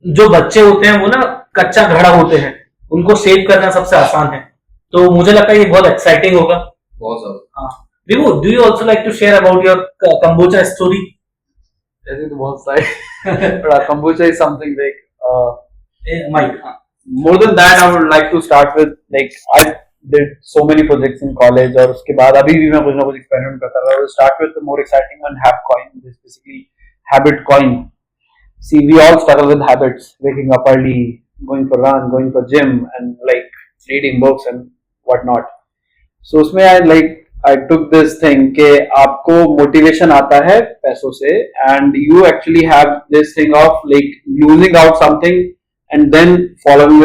जो बच्चे होते हैं वो ना कच्चा घड़ा होते हैं, उनको शेप करना सबसे आसान है, तो मुझे लगता है ये बहुत एक्साइटिंग होगा। बहुत ज्यादा। हाँ, Vivu, do you also like to share about your kombucha story? ऐसे तो बहुत सारे but kombucha is something like Mike, more than that I would like to start with like I did so many projects in college और उसके बाद अभी भी मैं कुछ ना कुछ experiment करता रहा। I will start with the more exciting one, Habcoin. This is basically habit coin. See, we all struggle with habits, waking up early, going for run, going for gym and like reading books and whatnot. So उसमें I like I took this thing कि आपको motivation आता है पैसों से, and you actually have this thing of like losing out something and then following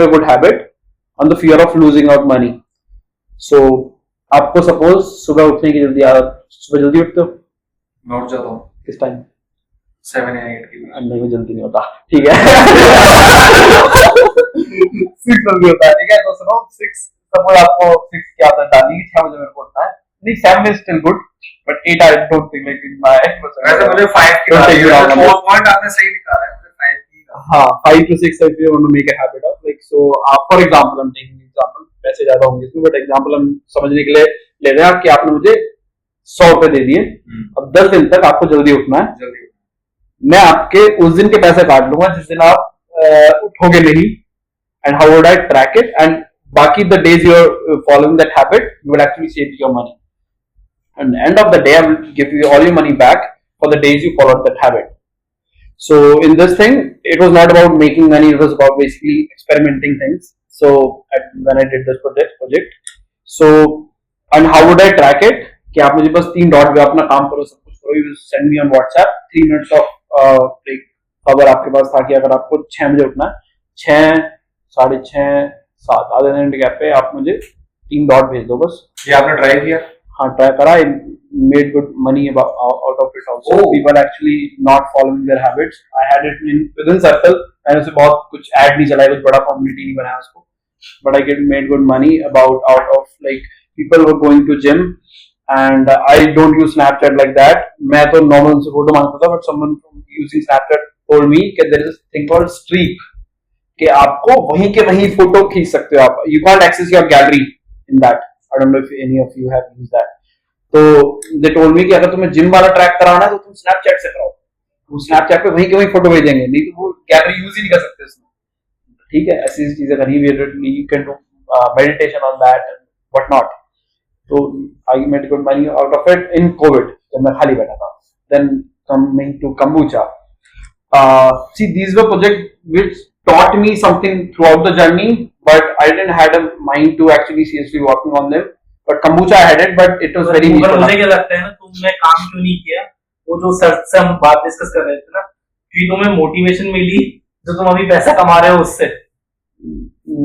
a good habit on the fear of losing out money. So आपको suppose सुबह उठने की जल्दी आदत, सुबह जल्दी उठते हो मैं उठ जाता हूँ किस टाइम? 7 या 8 के बीच। नहीं वो जल्दी नहीं होता, ठीक है। 6 जल्दी होता है, ठीक है। तो सुनो 6 सपोज आपको 6 की आदत डाली 6 बजे मेरे को उठना है, नहीं 7 is still good but 8 I don't think like in my वैसे मुझे 5 की Don't take it wrong, बात पॉइंट आपने सही निकाला है, मुझे 5 की। हाँ 5 to 6 if you want to make a habit of like so for example I'm taking example, पैसे ज्यादा होंगे इसमें बट एग्जांपल हम समझने के लिए ले रहे हैं कि आपने मुझे 100 रुपए दे दिए, अब 10 दिन तक आपको जल्दी उठना है, जल्दी मैं आपके उस दिन के पैसे काट लूंगा जिस दिन आप उठोगे नहीं, and how would I track it, and बाकी the days you are following that habit you will actually save your money, and end of the day I will give you all your money back for the days you followed that habit. So in this thing it was not about making money, it was about basically experimenting things. So when I did this project so and how would I track it कि आप मुझे बस 3 dot पे अपना काम करो, सब कुछ करो, you send me on WhatsApp 3 minutes of like खबर आपके पास था कि अगर आपको 6 बजे उठना है, 6, 6:30, 7 आधे घंटे गैप पे आप मुझे 3 डॉट भेज दो बस। ये आपने ट्राई किया? हाँ ट्राई करा, made good money out of it also. Oh. People actually not following their habits. I had it within circle, मैंने उसे बहुत कुछ ऐड नहीं चलाया, कुछ बड़ा कम्युनिटी नहीं बनाया उसको, but I made good money out of like people were going to gym and I don't use Snapchat like that. मैं तो normal से फोटो मांगता था, but someone from using Snapchat told me कि there is a thing called streak कि आपको वहीं के वहीं फोटो खींच सकते हो आप, you can't access your gallery in that. I don't know if any of you have used that. तो they told me कि अगर तुम्हें जिम वाला ट्रैक कराना है तो तुम Snapchat से कराओ, वो Snapchat पे वहीं के वहीं फोटो भेजेंगे, नहीं तो वो गैलरी यूज ही नहीं कर सकते उसमें, ठीक है। ऐसी चीजें करनी है, you can do meditation on that and what not. तो I made good money out of it in COVID जब मैं खाली बैठा था. Then coming to kombucha, see these were projects which taught me something throughout the journey, but I didn't had a mind to actually seriously working on them. But kombucha I had it, but it was very niche. मुझे क्या लगता है ना, तुमने काम क्यों नहीं किया, वो जो सर से हम बात डिस्कस कर रहे थे ना, कि तुम्हें मोटिवेशन मिली जो तुम अभी पैसा कमा रहे हो उससे,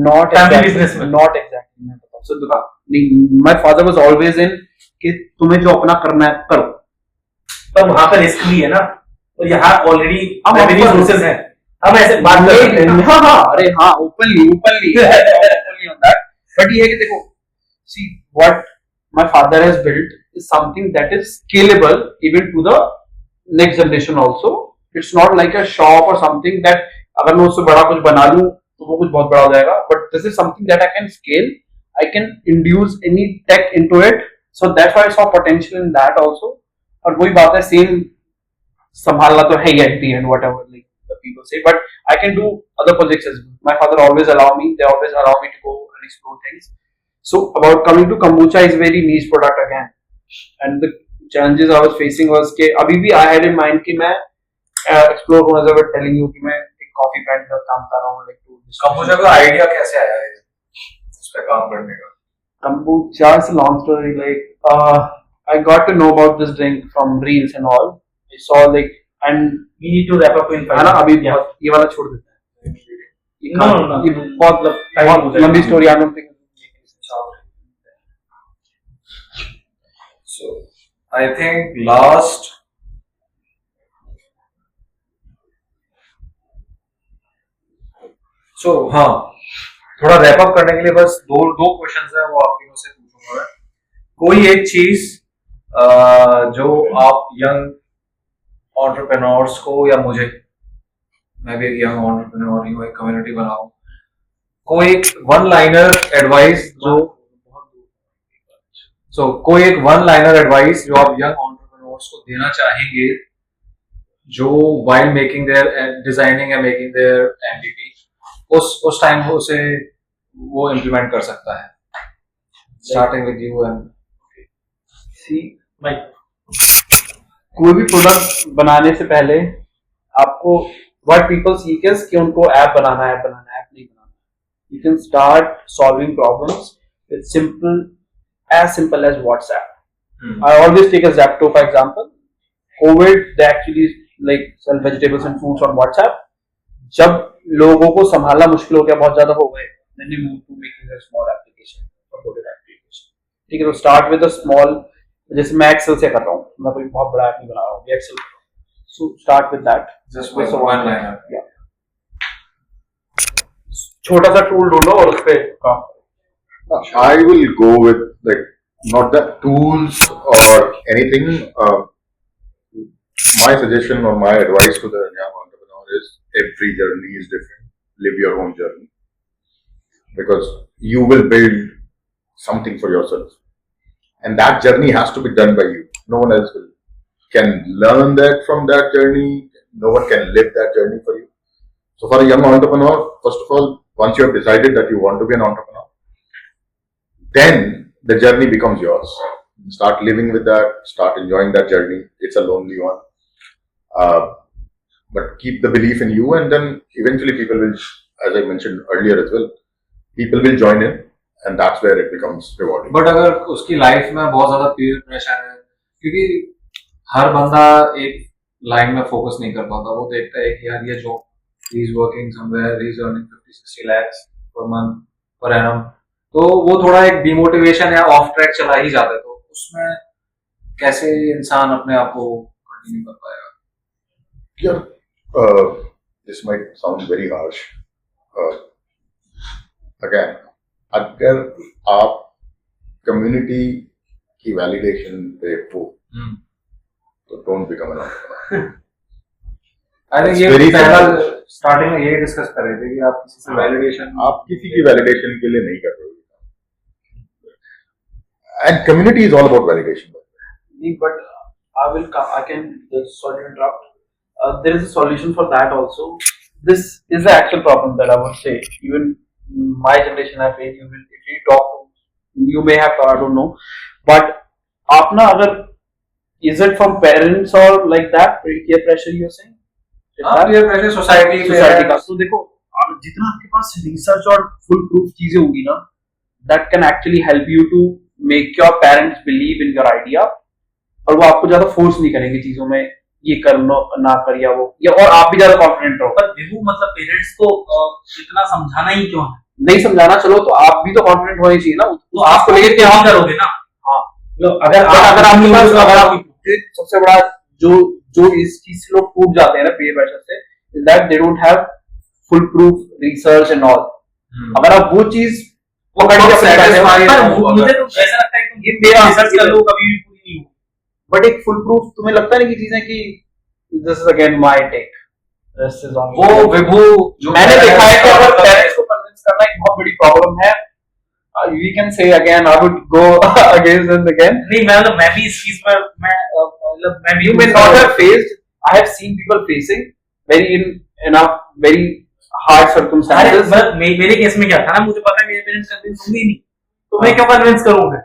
not family exactly, business में। not exactly मैं बताऊं सर दुकान नहीं, my father was always in कि तुम्हें जो अपना करना है करो, पर वहां पर रिस्क भी है ना, और यहाँ ऑलरेडी अब रेवेन्यू अपन- सोर्सेज हैं, हम ऐसे बात कर सकते हैं। हाँ हाँ अरे हाँ openly on that, but ये है कि देखो see what my father has built is something that is scalable even to the next generation also. It's not like a shop or something that अगर मैं उससे बड़ा कुछ बना लूं तो वो कुछ बहुत बड़ा हो जाएगा, but this is something that I can scale, I can induce any tech into it, so that's why I saw potential in that also. और वही बात है, same संभालना तो है ही at the end whatever like the people say, but I can do other projects as well. My father always allow me, they always allow me to go and explore things. So about coming to kombucha is very niche product again, and the challenges I was facing was कि अभी भी I had in mind कि मैं explore करूँ, as I was telling you कि मैं एक coffee brand का काम कर रहा हूँ like to kombucha का आइडिया कैसे आया है उस पे काम करने का? kombucha is a long story. Like I got to know about this drink from reels and all. I saw like and We need to wrap up in 5 है ना अभी Yeah. बहुत ये वाला छोड़ देते हैं, ये No, काम- no, no. ये बहुत लंबी story I don't think. So I think last हाँ थोड़ा रैप अप करने के लिए बस दो क्वेश्चंस हैं, वो आप तीनों से पूछूंगा मैं। कोई एक चीज जो आप यंग एंटरप्रेन्योर्स को या मुझे, मैं भी एक यंग एंटरप्रेन्योर ही हूँ, एक कम्युनिटी बनाऊं, कोई एक वन लाइनर एडवाइस कोई एक वन लाइनर एडवाइस जो आप यंग एंटरप्रेन्योर्स को देना चाहेंगे जो वाइल मेकिंग देयर डिजाइनिंग या मेकिंग देयर एमबीपी उस टाइम उसे वो इम्प्लीमेंट कर सकता है, starting with you and See, Right. कोई भी प्रोडक्ट बनाने से पहले आपको what people seek is कि उनको ऐप बनाना नहीं बनाना. You can start solving problems with simple as simple as WhatsApp. Hmm. I always take a Zapto for example. COVID, they actually like sell vegetables and fruits on WhatsApp. जब लोगों को संभालना मुश्किल हो गया, बहुत ज्यादा हो गए, then they move to making a small application, a coded application. ठीक है, तो start with a small, जैसे मैं Excel से कर रहा हूँ, मैं कोई बहुत बड़ा ऐप नहीं बना रहा हूँ, Excel. So start with that. Just with one liner. Yeah. छोटा सा टूल ढूंढो और उस पे काम करो. I will go with like not the tools or anything. My suggestion or my advice to the young entrepreneur is every journey is different. Live your own journey because you will build something for yourself, and that journey has to be done by you. No one else can learn that from that journey. No one can live that journey for you. So for a young entrepreneur, first of all, once you have decided that you want to be an entrepreneur, then the journey becomes yours. Start living with that, start enjoying that journey. It's a lonely one. But keep the belief in you, and then eventually people will, as I mentioned earlier as well, people will join in, and that's where it becomes rewarding. But अगर उसकी life में बहुत ज्यादा peer pressure है, क्योंकि हर बंदा एक line में फोकस नहीं कर पाता, वो देखता है कि यार ये job, he is working somewhere, he is earning 50-60 lakhs per month per annum, तो वो थोड़ा एक डिमोटिवेशन या ऑफ ट्रैक चला ही जाता है. तो उसमें कैसे इंसान अपने आप को कंटिन्यू कर पाएगा? Yeah, this might sound very harsh. Again, अगर आप कम्युनिटी की वैलिडेशन पे हो, तो don't become an entrepreneur. I think It's ये very पहला simple. स्टार्टिंग में यही डिस्कस कर रहे थे कि आप किसी से वैलिडेशन, आप किसी की वैलिडेशन के लिए नहीं कर रहे हो. And community is all about validation. But I can, sorry to interrupt. There is a solution for that also. This is the actual problem that I would say. Even my generation, I feel, if you talk to, you may have, I don't know. But आपना अगर, is it from parents or like that, peer pressure you're saying? Peer pressure society का. तो देखो, जितना आपके पास research और full proof चीजें होगी ना, that can actually help you to make your parents believe in your idea, और वो आपको ज्यादा फोर्स नहीं करेंगे चीजों में, ये कर लो ना कर या वो, या और आप भी ज्यादा कॉन्फिडेंट रहो. पर विभू मतलब पेरेंट्स को इतना समझाना ही क्यों है? नहीं समझाना, चलो तो आप भी तो कॉन्फिडेंट होने चाहिए ना, तो आपको लेके क्या करोगे ना? हाँ, अगर अगर आपके पास, अगर आप आप सबसे बड़ा जो इस चीज से लोग टूट जाते हैं ना पीयर प्रेशर से, is that they don't have full proof research and all. अगर आप वो चीज वो मुझे तो ऐसा लगता है कि ये मेरा रिसर्च कर लो, कभी भी पूरी नहीं हो. बट एक फुल प्रूफ तुम्हें लगता नहीं कि चीजें कि this is again my take, this is on वो विभू जो मैंने देखा है कि अगर पेरेंट्स को कन्विंस करना एक बहुत बड़ी प्रॉब्लम है. We can say again, I would go against and again. नहीं, मैं भी इस चीज में मतलब मैं भी, You may not have faced. I have seen people facing very in a very hard अरे circumstances. मेरे केस में क्या था ना, मुझे पता है मेरे पेरेंट्स कन्विंस होंगे ही नहीं, तो मैं क्यों कन्विंस करूंगा?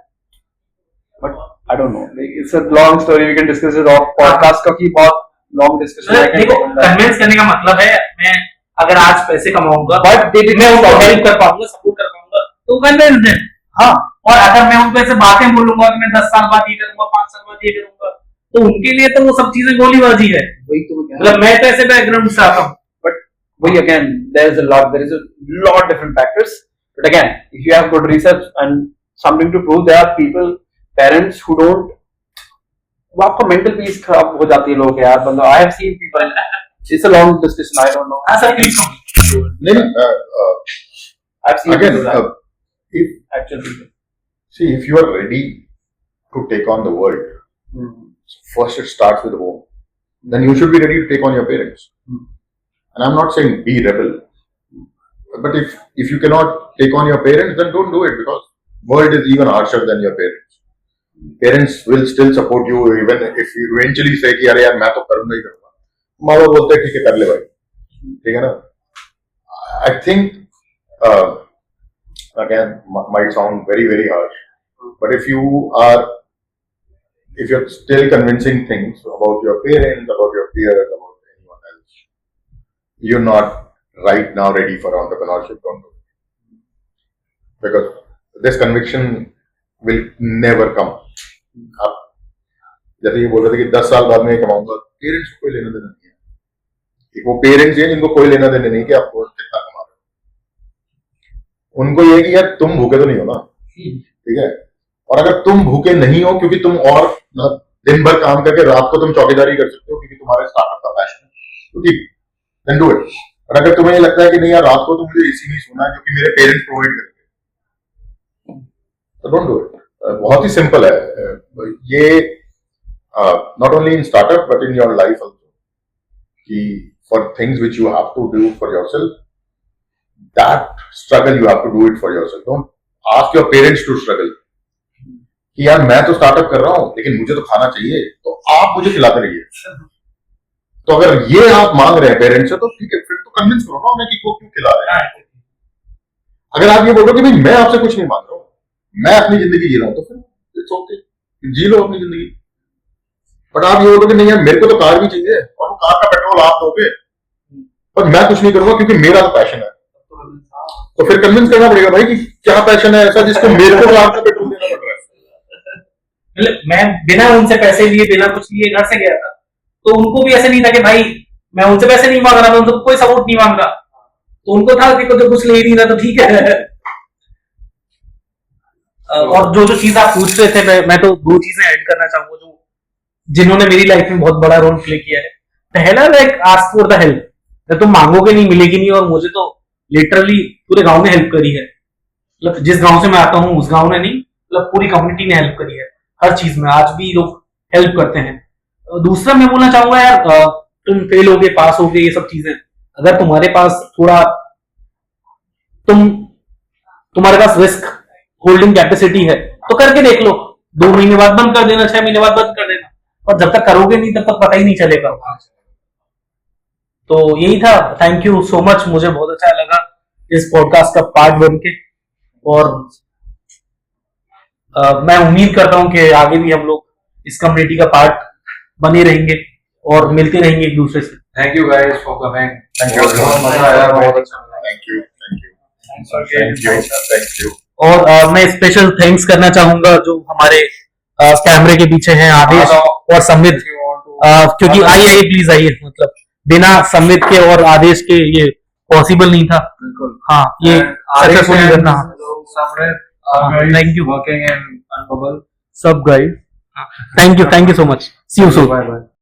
But I don't know. Like, it's a long story. We can discuss it off podcast क्योंकि बहुत long discussion है. देखो, कन्विंस करने का मतलब है मैं अगर आज पैसे कमाऊंगा, But they did मैं not उनको help. हेल्प कर पाऊंगा, सपोर्ट कर पाऊंगा, तो कन्विंस है. हाँ, और अगर मैं उनको ऐसे बातें बोलूंगा कि मैं 10 साल बाद ये करूंगा, 5 साल बाद ये करूंगा, तो उनके लिए तो वो सब चीजें गोलीबाजी है. वही तो मैं कह रहा मतलब मैं तो ऐसे बैकग्राउंड से आता हूँ. हूँ. But वही again, there is a lot different factors. But again, if you have good research and something to prove, there are people, parents who don't. वो आपका mental peace खराब हो जाती है लोग यार. मतलब I have seen people. It's a long discussion. I don't know. हाँ sir, please. I've seen Again, people that if actual people. see if you are ready to take on the world, first it starts with home. Then you should be ready to take on your parents. And I'm not saying be rebel, but if you cannot take on your parents, then don't do it, because world is even harsher than your parents. Parents will still support you even if you eventually say कि अरे यार मैं तो करूँगा ही करूँगा. माँ बाप बोलते हैं ठीक है कर ले भाई, ठीक है ना. I think again might sound very harsh, but if you're still convincing things about your parents, about your peers, about anyone else, you're not right now ready for entrepreneurship. Don't do it. Because this conviction will never come. आप जैसे ये बोल रहे थे कि 10 साल बाद में कमाऊंगा, पेरेंट्स को कोई लेना देना नहीं है। एक वो पेरेंट्स है जिनको कोई लेना देना नहीं कि आप कितना कमा रहे हो, उनको ये कि यार तुम भूखे तो नहीं हो ना, ठीक है। और अगर तुम भूखे नहीं हो क्योंकि तुम और दिन भर काम करके रात को तुम चौकीदारी कर सकते हो क्योंकि तुम्हारे स्टार्टअप का पैशन है, तो ठीक, देन डू इट। और अगर तुम्हें ये लगता है कि नहीं यार रात को तो मुझे एसी नहीं सोना है क्योंकि मेरे पेरेंट्स प्रोवाइड करते, तो डोंट डू इट। बहुत ही सिंपल है ये, not only in startup but in your life also, कि for things which you have to do for yourself, that struggle you have to do it for yourself. Don't ask your parents to struggle कि यार मैं तो startup कर रहा हूं लेकिन मुझे तो खाना चाहिए, तो आप मुझे खिलाते रहिए। तो अगर ये आप मांग रहे हैं पेरेंट्स से, तो ठीक है, फिर तो कन्विंस करो ना उन्हें कि वो क्यों खिला रहे हैं। अगर आप ये बोल रहे हो कि भाई मैं आपसे कुछ नहीं मांग रहा हूं, मैं अपनी जिंदगी जी रहा हूं, तो फिर इट्स ओके, जी लो अपनी जिंदगी। बट आप ये बोल रहे हो कि नहीं यार मेरे को तो कार भी चाहिए और वो कार का पेट्रोल आप दोगे, पर मैं कुछ नहीं करूंगा क्योंकि मेरा तो पैशन है, तो फिर कन्विंस करना पड़ेगा भाई कि क्या पैशन है ऐसा जिसको मेरे को कार का पेट्रोल देना पड़ रहा है। मतलब मैं बिना उनसे पैसे लिए, बिना कुछ लिए घर से गया था, तो उनको भी ऐसे नहीं था कि भाई मैं उनसे पैसे नहीं मांग रहा, मैं उनको कोई सपोर्ट नहीं मांग रहा, तो उनको था कि तो कुछ ले ही नहीं रहा, तो ठीक है। और जो जो चीज आप पूछ रहे थे, मैं तो दो चीजें ऐड करना चाहूंगा जो जिन्होंने मेरी लाइफ में बहुत बड़ा रोल प्ले किया है। पहला, like ask for the help, जब तुम मांगोगे नहीं मिलेगी नहीं, और मुझे तो लिटरली पूरे गांव ने हेल्प करी है। मतलब जिस गांव से मैं आता हूँ उस गांव ने नहीं, मतलब पूरी कम्युनिटी ने हेल्प करी है हर चीज में, आज भी लोग हेल्प करते हैं। दूसरा मैं बोलना चाहूंगा यार, तुम फेल हो गए, पास हो गए, ये सब चीजें, अगर तुम्हारे पास थोड़ा तुम्हारे पास रिस्क होल्डिंग कैपेसिटी है तो करके देख लो। 2 महीने बाद बंद कर देना, 6 महीने बाद बंद कर देना, और जब तक करोगे नहीं तब तक पता ही नहीं चलेगा। तो यही था। थैंक यू सो मच, मुझे बहुत अच्छा लगा इस पॉडकास्ट का पार्ट बन के, और मैं उम्मीद करता हूं कि आगे भी हम लोग इस कम्युनिटी का पार्ट बने रहेंगे और मिलते रहेंगे एक दूसरे से। Thank you guys for coming, thank you, बहुत मजा आया, बहुत अच्छा लगा। Thank you, thank you. और मैं स्पेशल थैंक्स करना चाहूंगा जो हमारे कैमरे के पीछे हैं, आदेश और समित, क्योंकि आइए प्लीज आइए, मतलब बिना समित के और आदेश के ये पॉसिबल नहीं था। हाँ, ये सक्सेसफुली करना। थैंक यू वर्किंग इन अनबबल सब guys, thank you so much, see you soon. Bye bye.